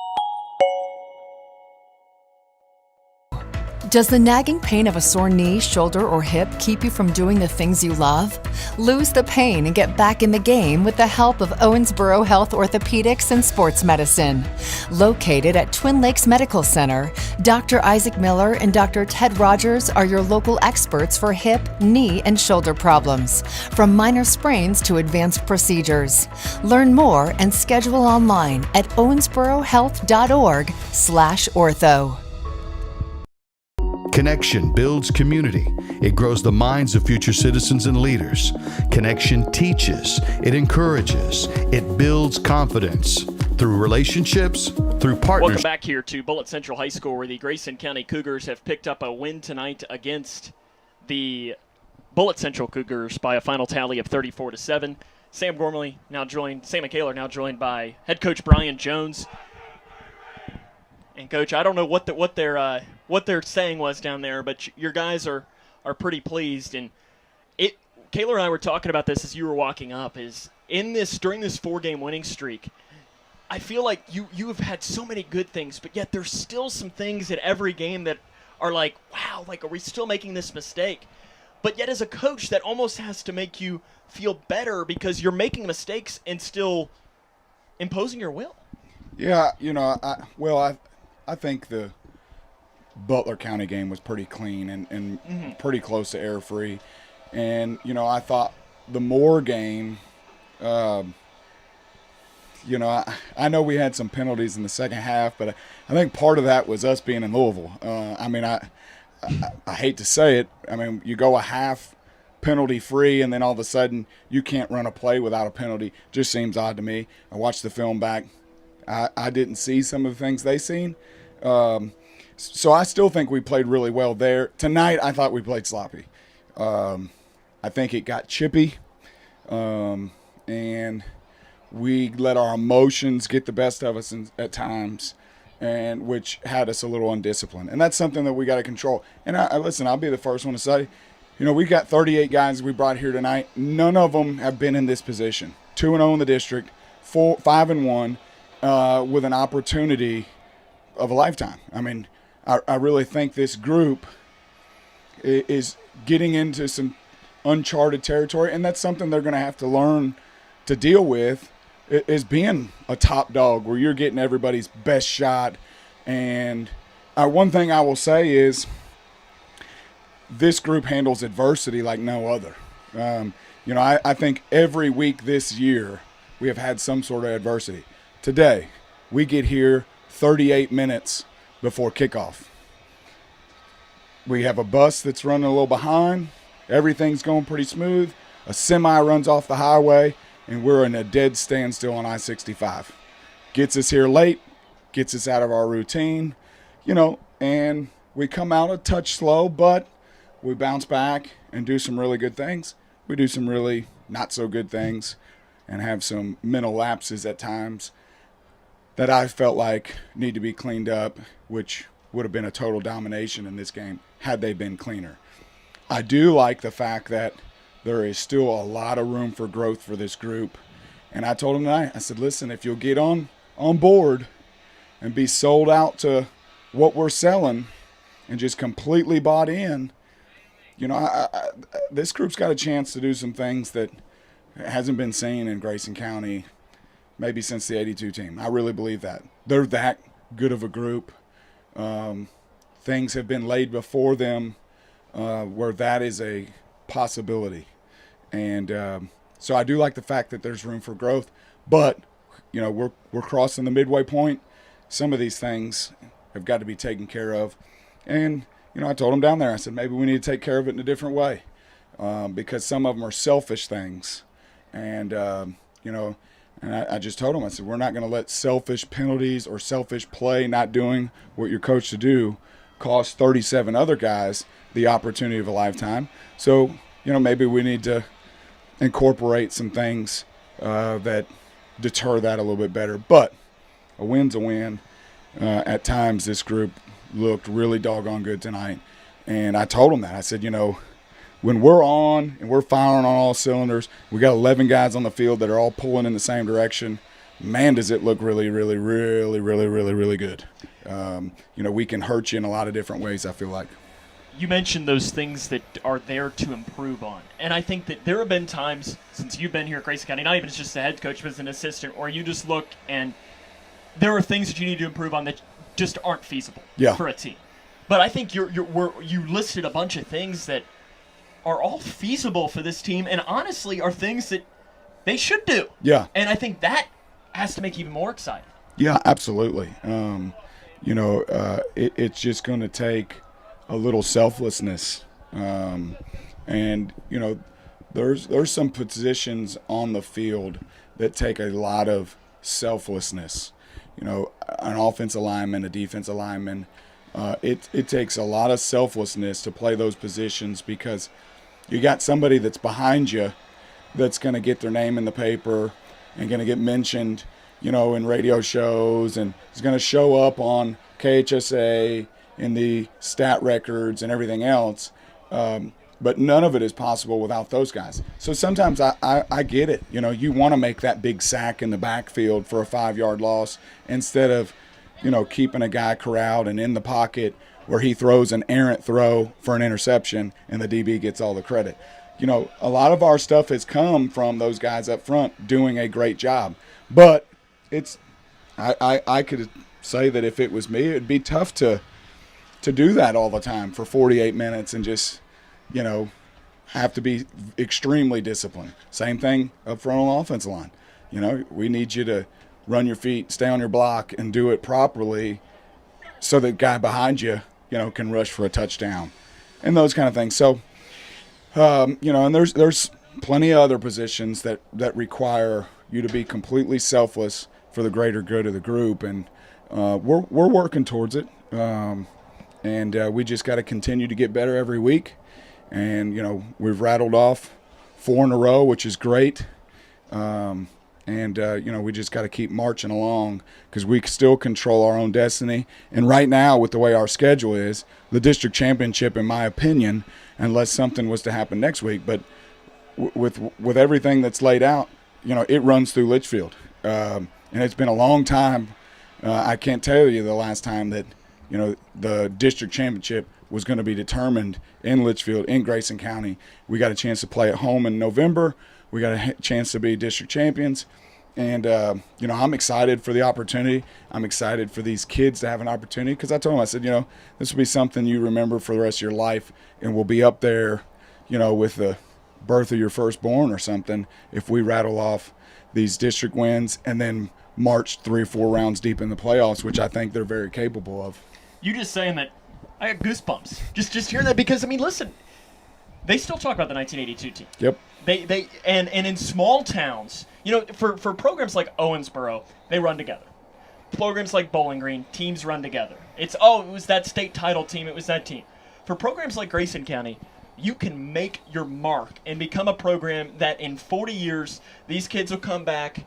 Does the nagging pain of a sore knee, shoulder, or hip keep you from doing the things you love? Lose the pain and get back in the game with the help of Owensboro Health Orthopedics and Sports Medicine. Located at Twin Lakes Medical Center, Dr. Isaac Miller and Dr. Ted Rogers are your local experts for hip, knee, and shoulder problems, from minor sprains to advanced procedures. Learn more and schedule online at owensborohealth.org/ortho. Connection builds community. It grows the minds of future citizens and leaders. Connection teaches. It encourages. It builds confidence through relationships, through partnerships. Welcome back here to Bullitt Central High School, where the Grayson County Cougars have picked up a win tonight against the Bullitt Central Cougars by a final tally of 34-7. Sam and Kaylor now joined by head coach Brian Jones. And coach, I don't know what their saying was down there, but your guys are pretty pleased. And Kaylor and I were talking about this as you were walking up. Is during this 4-game winning streak, I feel like you have had so many good things, but yet there's still some things at every game that are like, wow, like, are we still making this mistake? But yet as a coach, that almost has to make you feel better because you're making mistakes and still imposing your will. Yeah, I think the Butler County game was pretty clean and pretty close to error-free. And, you know, I thought the Moore game, you know, I know we had some penalties in the second half, but I think part of that was us being in Louisville. I mean, I hate to say it. I mean, you go a half penalty free and then all of a sudden you can't run a play without a penalty. Just seems odd to me. I watched the film back. I didn't see some of the things they seen. So I still think we played really well there. Tonight, I thought we played sloppy. I think it got chippy, and we let our emotions get the best of us at times, and which had us a little undisciplined. And that's something that we got to control. And listen, I'll be the first one to say, you know, we got 38 guys we brought here tonight. None of them have been in this position. 2-0 in the district, 5-1, with an opportunity of a lifetime. I mean, I really think this group is getting into some uncharted territory, and that's something they're going to have to learn to deal with, is being a top dog where you're getting everybody's best shot. And one thing I will say is this group handles adversity like no other. You know, I think every week this year we have had some sort of adversity. Today, we get here 38 minutes before kickoff. We have a bus that's running a little behind. Everything's going pretty smooth. A semi runs off the highway, and we're in a dead standstill on I-65. Gets us here late, gets us out of our routine, you know, and we come out a touch slow, but we bounce back and do some really good things. We do some really not so good things and have some mental lapses at times that I felt like need to be cleaned up, which would have been a total domination in this game had they been cleaner. I do like the fact that there is still a lot of room for growth for this group. And I told them tonight, I said, listen, if you'll get on board and be sold out to what we're selling and just completely bought in, you know, this group's got a chance to do some things that hasn't been seen in Grayson County maybe since the 82 team. I really believe that. They're that good of a group. Things have been laid before them where that is a possibility. And so I do like the fact that there's room for growth. But, you know, we're crossing the midway point. Some of these things have got to be taken care of. And, you know, I told them down there, I said, maybe we need to take care of it in a different way because some of them are selfish things. And, you know, and I just told them, I said, we're not going to let selfish penalties or selfish play, not doing what you're coached to do, cost 37 other guys the opportunity of a lifetime. So, you know, maybe we need to incorporate some things that deter that a little bit better. But a win's a win. At times, this group looked really doggone good tonight. And I told them that. I said, you know, when we're on and we're firing on all cylinders, we got 11 guys on the field that are all pulling in the same direction. Man, does it look really, really, really, really, really, really good. You know, we can hurt you in a lot of different ways, I feel like. You mentioned those things that are there to improve on. And I think that there have been times since you've been here at Grayson County, not even just a head coach, but as an assistant, or you just look and there are things that you need to improve on that just aren't feasible for a team. But I think you listed a bunch of things that are all feasible for this team and honestly are things that they should do. Yeah. And I think that has to make you even more excited. Yeah, absolutely. You know, it's just going to take a little selflessness. And, you know, there's some positions on the field that take a lot of selflessness. You know, an offensive lineman, a defensive lineman, it takes a lot of selflessness to play those positions because you got somebody that's behind you that's going to get their name in the paper and going to get mentioned, you know, in radio shows and is going to show up on KHSA in the stat records and everything else. But none of it is possible without those guys. So sometimes I get it. You know, you want to make that big sack in the backfield for a 5-yard loss instead of, you know, keeping a guy corralled and in the pocket where he throws an errant throw for an interception and the DB gets all the credit. You know, a lot of our stuff has come from those guys up front doing a great job. But it's I could say that if it was me, it'd be tough to do that all the time for 48 minutes and just, you know, have to be extremely disciplined. Same thing up front on the offensive line. You know, we need you to run your feet, stay on your block, and do it properly so the guy behind you, you know, can rush for a touchdown and those kind of things. So, you know, and there's plenty of other positions that require you to be completely selfless for the greater good of the group, and we're working towards it. And we just got to continue to get better every week. And, you know, we've rattled off 4 in a row, which is great. And, you know, we just got to keep marching along because we still control our own destiny. And right now, with the way our schedule is, the district championship, in my opinion, unless something was to happen next week, but with everything that's laid out, you know, it runs through Litchfield. And it's been a long time. I can't tell you the last time that, you know, the district championship was going to be determined in Litchfield, in Grayson County. We got a chance to play at home in November. We got a chance to be district champions. And, you know, I'm excited for the opportunity. I'm excited for these kids to have an opportunity because I told them, I said, you know, this will be something you remember for the rest of your life, and we'll be up there, you know, with the birth of your firstborn or something if we rattle off these district wins and then march 3 or 4 rounds deep in the playoffs, which I think they're very capable of. You just saying that, I got goosebumps. Just hearing that because, I mean, listen, they still talk about the 1982 team. Yep. They and in small towns, you know, for programs like Owensboro, they run together. Programs like Bowling Green, teams run together. It was that state title team, it was that team. For programs like Grayson County, you can make your mark and become a program that in 40 years, these kids will come back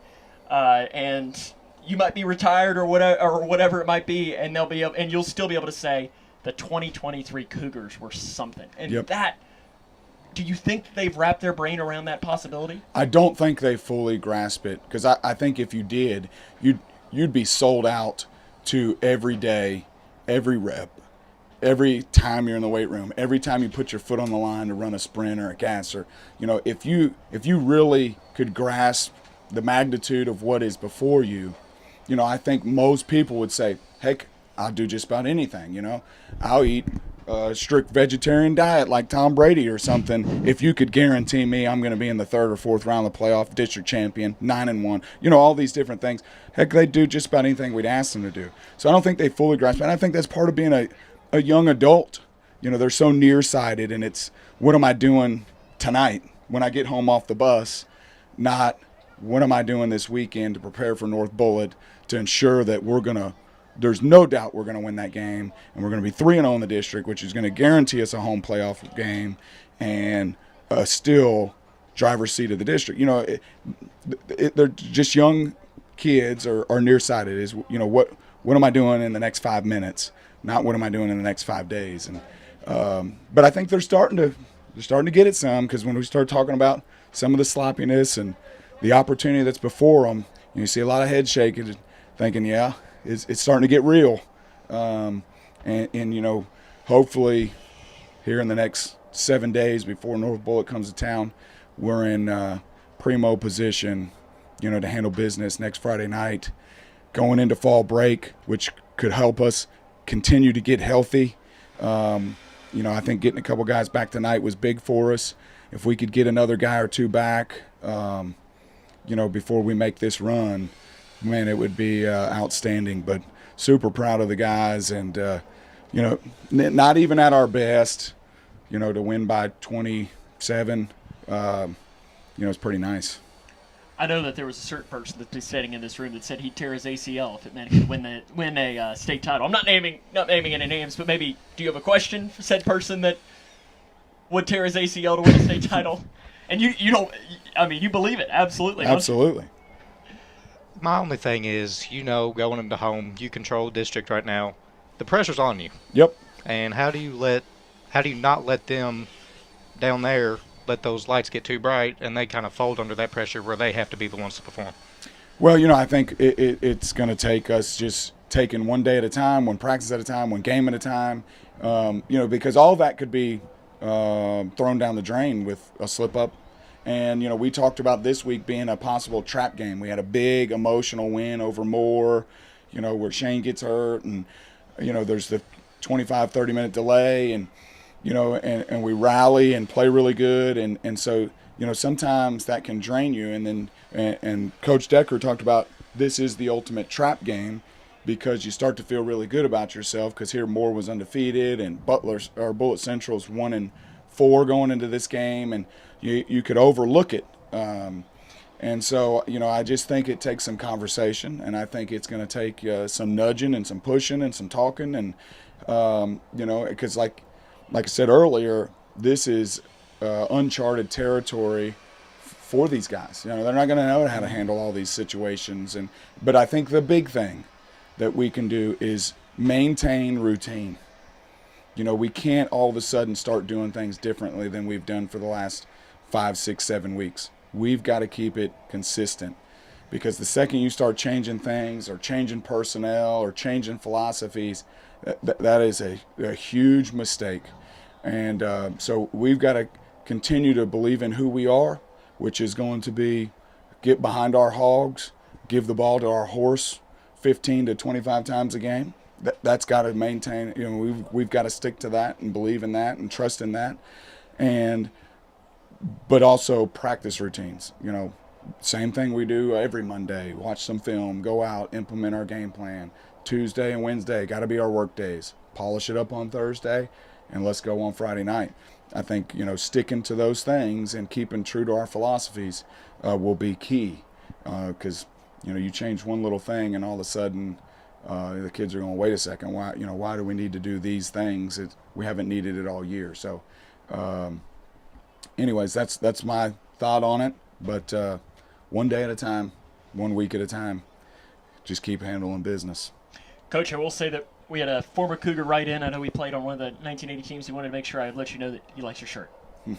and you might be retired or whatever it might be, and they'll be and you'll still be able to say the 2023 Cougars were something. And that, do you think they've wrapped their brain around that possibility? I don't think they fully grasp it because I think if you did, you'd be sold out to every day, every rep, every time you're in the weight room, every time you put your foot on the line to run a sprint or a gas, or, you know, if you really could grasp the magnitude of what is before you, you know, I think most people would say, heck, I'll do just about anything, you know. I'll eat a strict vegetarian diet like Tom Brady or something if you could guarantee me I'm going to be in the 3rd or 4th round of the playoff, district champion, 9-1, you know, all these different things. Heck, they'd do just about anything we'd ask them to do. So I don't think they fully grasp it. And I think that's part of being a young adult. You know, they're so nearsighted, and it's, what am I doing tonight when I get home off the bus, not what am I doing this weekend to prepare for North Bullitt to ensure that there's no doubt we're going to win that game, and we're going to be 3-0 in the district, which is going to guarantee us a home playoff game and still driver's seat of the district. You know, they're just young kids are nearsighted. Is, you know, what am I doing in the next 5 minutes, not what am I doing in the next 5 days. And but I think they're starting to get it some, because when we start talking about some of the sloppiness and the opportunity that's before them, you see a lot of head shaking, thinking, yeah, it's starting to get real. And you know, hopefully here in the next 7 days before North Bullitt comes to town, we're in primo position, you know, to handle business next Friday night, going into fall break, which could help us continue to get healthy. You know, I think getting a couple guys back tonight was big for us. If we could get another guy or two back, you know, before we make this run, man, it would be outstanding. But super proud of the guys, and you know, not even at our best, you know, to win by 27, you know, it's pretty nice. I know that there was a certain person that's sitting in this room that said he'd tear his ACL if it meant he could win a state title. I'm not naming any names, but maybe, do you have a question for said person that would tear his ACL to win a state title? And you don't, I mean, you believe it, absolutely. Absolutely. My only thing is, you know, going into home, you control the district right now. The pressure's on you. Yep. And how do you not let them down there, let those lights get too bright, and they kind of fold under that pressure where they have to be the ones to perform? Well, you know, I think it's going to take us just taking one day at a time, one practice at a time, one game at a time, you know, because all that could be thrown down the drain with a slip-up. And, you know, we talked about this week being a possible trap game. We had a big emotional win over Moore, you know, where Shane gets hurt, and, you know, there's the 25, 30-minute delay. And, and we rally and play really good. And so, sometimes that can drain you. And then, and Coach Decker talked about this is the ultimate trap game, because you start to feel really good about yourself, because here Moore was undefeated and Bullitt Central's 1-4 going into this game, and you could overlook it. And so, I just think it takes some conversation, and I think it's going to take some nudging and some pushing and some talking, and because like I said earlier, this is uncharted territory for these guys. They're not going to know how to handle all these situations, but I think the big thing that we can do is maintain routine. We can't all of a sudden start doing things differently than we've done for the last 5, 6, 7 weeks. We've got to keep it consistent, because the second you start changing things or changing personnel or changing philosophies, that is a huge mistake. And so we've got to continue to believe in who we are, which is going to be get behind our hogs, give the ball to our horse 15 to 25 times a game. That's got to maintain, we've got to stick to that and believe in that and trust in that. But also practice routines. Same thing we do every Monday. Watch some film, go out, implement our game plan. Tuesday and Wednesday got to be our work days. Polish it up on Thursday, and let's go on Friday night. I think, sticking to those things and keeping true to our philosophies will be key, because, you change one little thing and all of a sudden the kids are going, wait a second, why do we need to do these things? We haven't needed it all year. So anyways, that's my thought on it. But one day at a time, 1 week at a time, just keep handling business. Coach, I will say that we had a former Cougar write-in. I know we played on one of the 1980 teams. He wanted to make sure I'd let you know that he likes your shirt.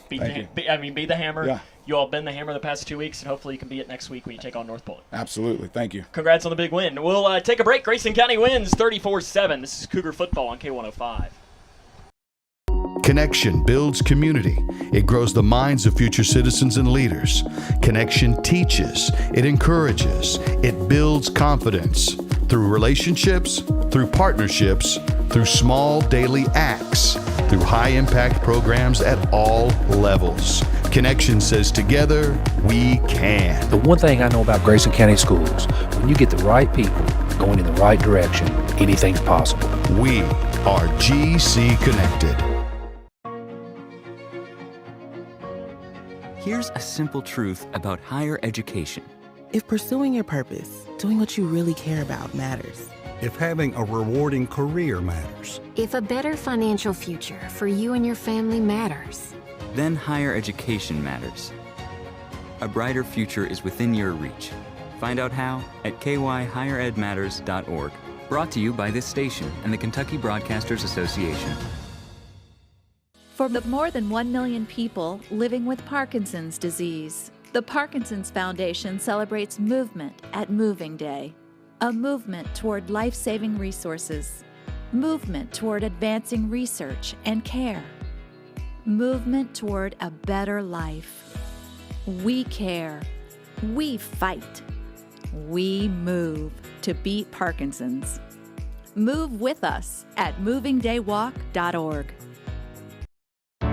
Be the Hammer. Yeah. You all been the Hammer the past 2 weeks, and hopefully you can be it next week when you take on North Bullitt. Absolutely. Thank you. Congrats on the big win. We'll take a break. Grayson County wins 34-7. This is Cougar football on K105. Connection builds community. It grows the minds of future citizens and leaders. Connection teaches. It encourages. It builds confidence. Through relationships, through partnerships, through small daily acts, through high-impact programs at all levels. Connection says together, we can. The one thing I know about Grayson County Schools, when you get the right people going in the right direction, anything's possible. We are GC Connected. Here's a simple truth about higher education. If pursuing your purpose, doing what you really care about matters. If having a rewarding career matters. If a better financial future for you and your family matters. Then higher education matters. A brighter future is within your reach. Find out how at kyhigheredmatters.org. Brought to you by this station and the Kentucky Broadcasters Association. For the more than 1 million people living with Parkinson's disease, the Parkinson's Foundation celebrates movement at Moving Day. A movement toward life-saving resources. Movement toward advancing research and care. Movement toward a better life. We care. We fight. We move to beat Parkinson's. Move with us at movingdaywalk.org.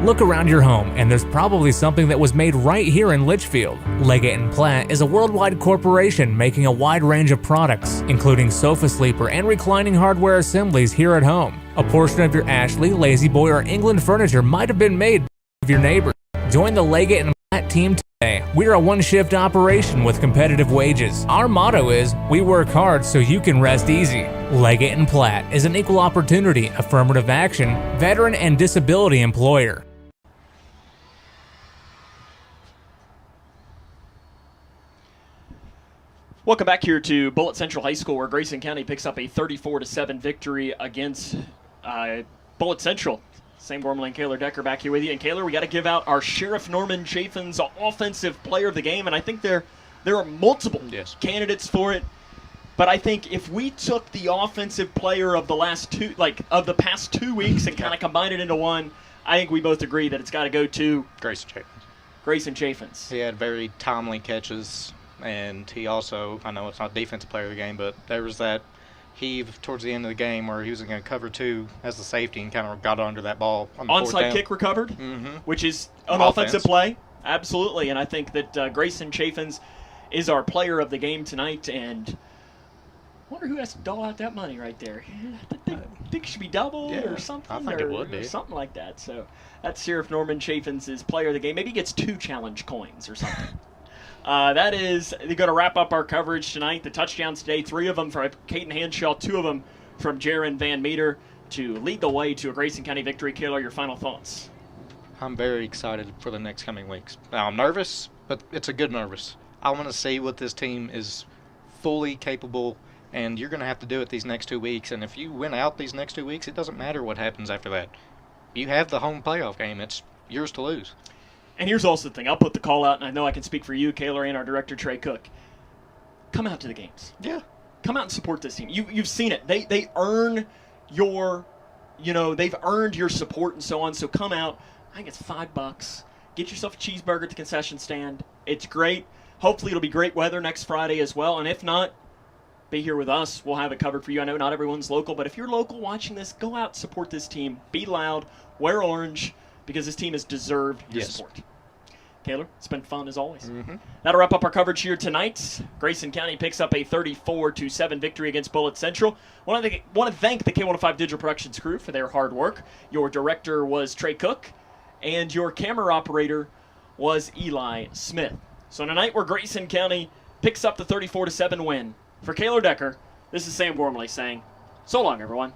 Look around your home, and there's probably something that was made right here in Litchfield. Leggett & Platt is a worldwide corporation making a wide range of products, including sofa sleeper and reclining hardware assemblies here at home. A portion of your Ashley, Lazy Boy, or England furniture might have been made by your neighbor. Join the Leggett & Platt team today. We're a one-shift operation with competitive wages. Our motto is, we work hard so you can rest easy. Leggett & Platt is an equal opportunity, affirmative action, veteran and disability employer. Welcome back here to Bullitt Central High School, where Grayson County picks up a 34-7 victory against Bullitt Central. Sam Gormley and Kaylor Decker back here with you. And Kaylor, we got to give out our Sheriff Norman Chafin's Offensive Player of the Game, and I think there are multiple candidates for it. But I think if we took the offensive player of the past 2 weeks and kind of combined it into one, I think we both agree that it's got to go to Grayson Chafin's. He had very timely catches. And he also, I know it's not defensive player of the game, but there was that heave towards the end of the game where he was going to cover 2 as the safety and kind of got under that ball on the onside kick recovered, which is an offensive play. Absolutely, and I think that Grayson Chaffins is our player of the game tonight, and I wonder who has to dole out that money right there. I think it should be doubled or something. I think it would be. Or something like that. So that's Sheriff Norman Chaffins' player of the game. Maybe he gets 2 challenge coins or something. That is going to wrap up our coverage tonight. The touchdowns today, 3 of them from Caden Hanshaw, 2 of them from Jaron Van Meter to lead the way to a Grayson County victory. Kayla, your final thoughts? I'm very excited for the next coming weeks. Now, I'm nervous, but it's a good nervous. I want to see what this team is fully capable, and you're going to have to do it these next 2 weeks. And if you win out these next 2 weeks, it doesn't matter what happens after that. You have the home playoff game. It's yours to lose. And here's also the thing. I'll put the call out, and I know I can speak for you, Kayla, and our director, Trey Cook. Come out to the games. Yeah. Come out and support this team. You've seen it. They earn your, they've earned your support and so on. So come out. I think it's $5. Get yourself a cheeseburger at the concession stand. It's great. Hopefully it'll be great weather next Friday as well. And if not, be here with us. We'll have it covered for you. I know not everyone's local, but if you're local watching this, go out, support this team. Be loud. Wear orange, because this team has deserved your support. Taylor, it's been fun as always. That'll wrap up our coverage here tonight. Grayson County picks up a 34-7 victory against Bullitt Central. Want to thank the K105 Digital Productions crew for their hard work. Your director was Trey Cook, and your camera operator was Eli Smith. So tonight, where Grayson County picks up the 34-7 win. For Kaylor Decker, this is Sam Gormley saying, so long, everyone.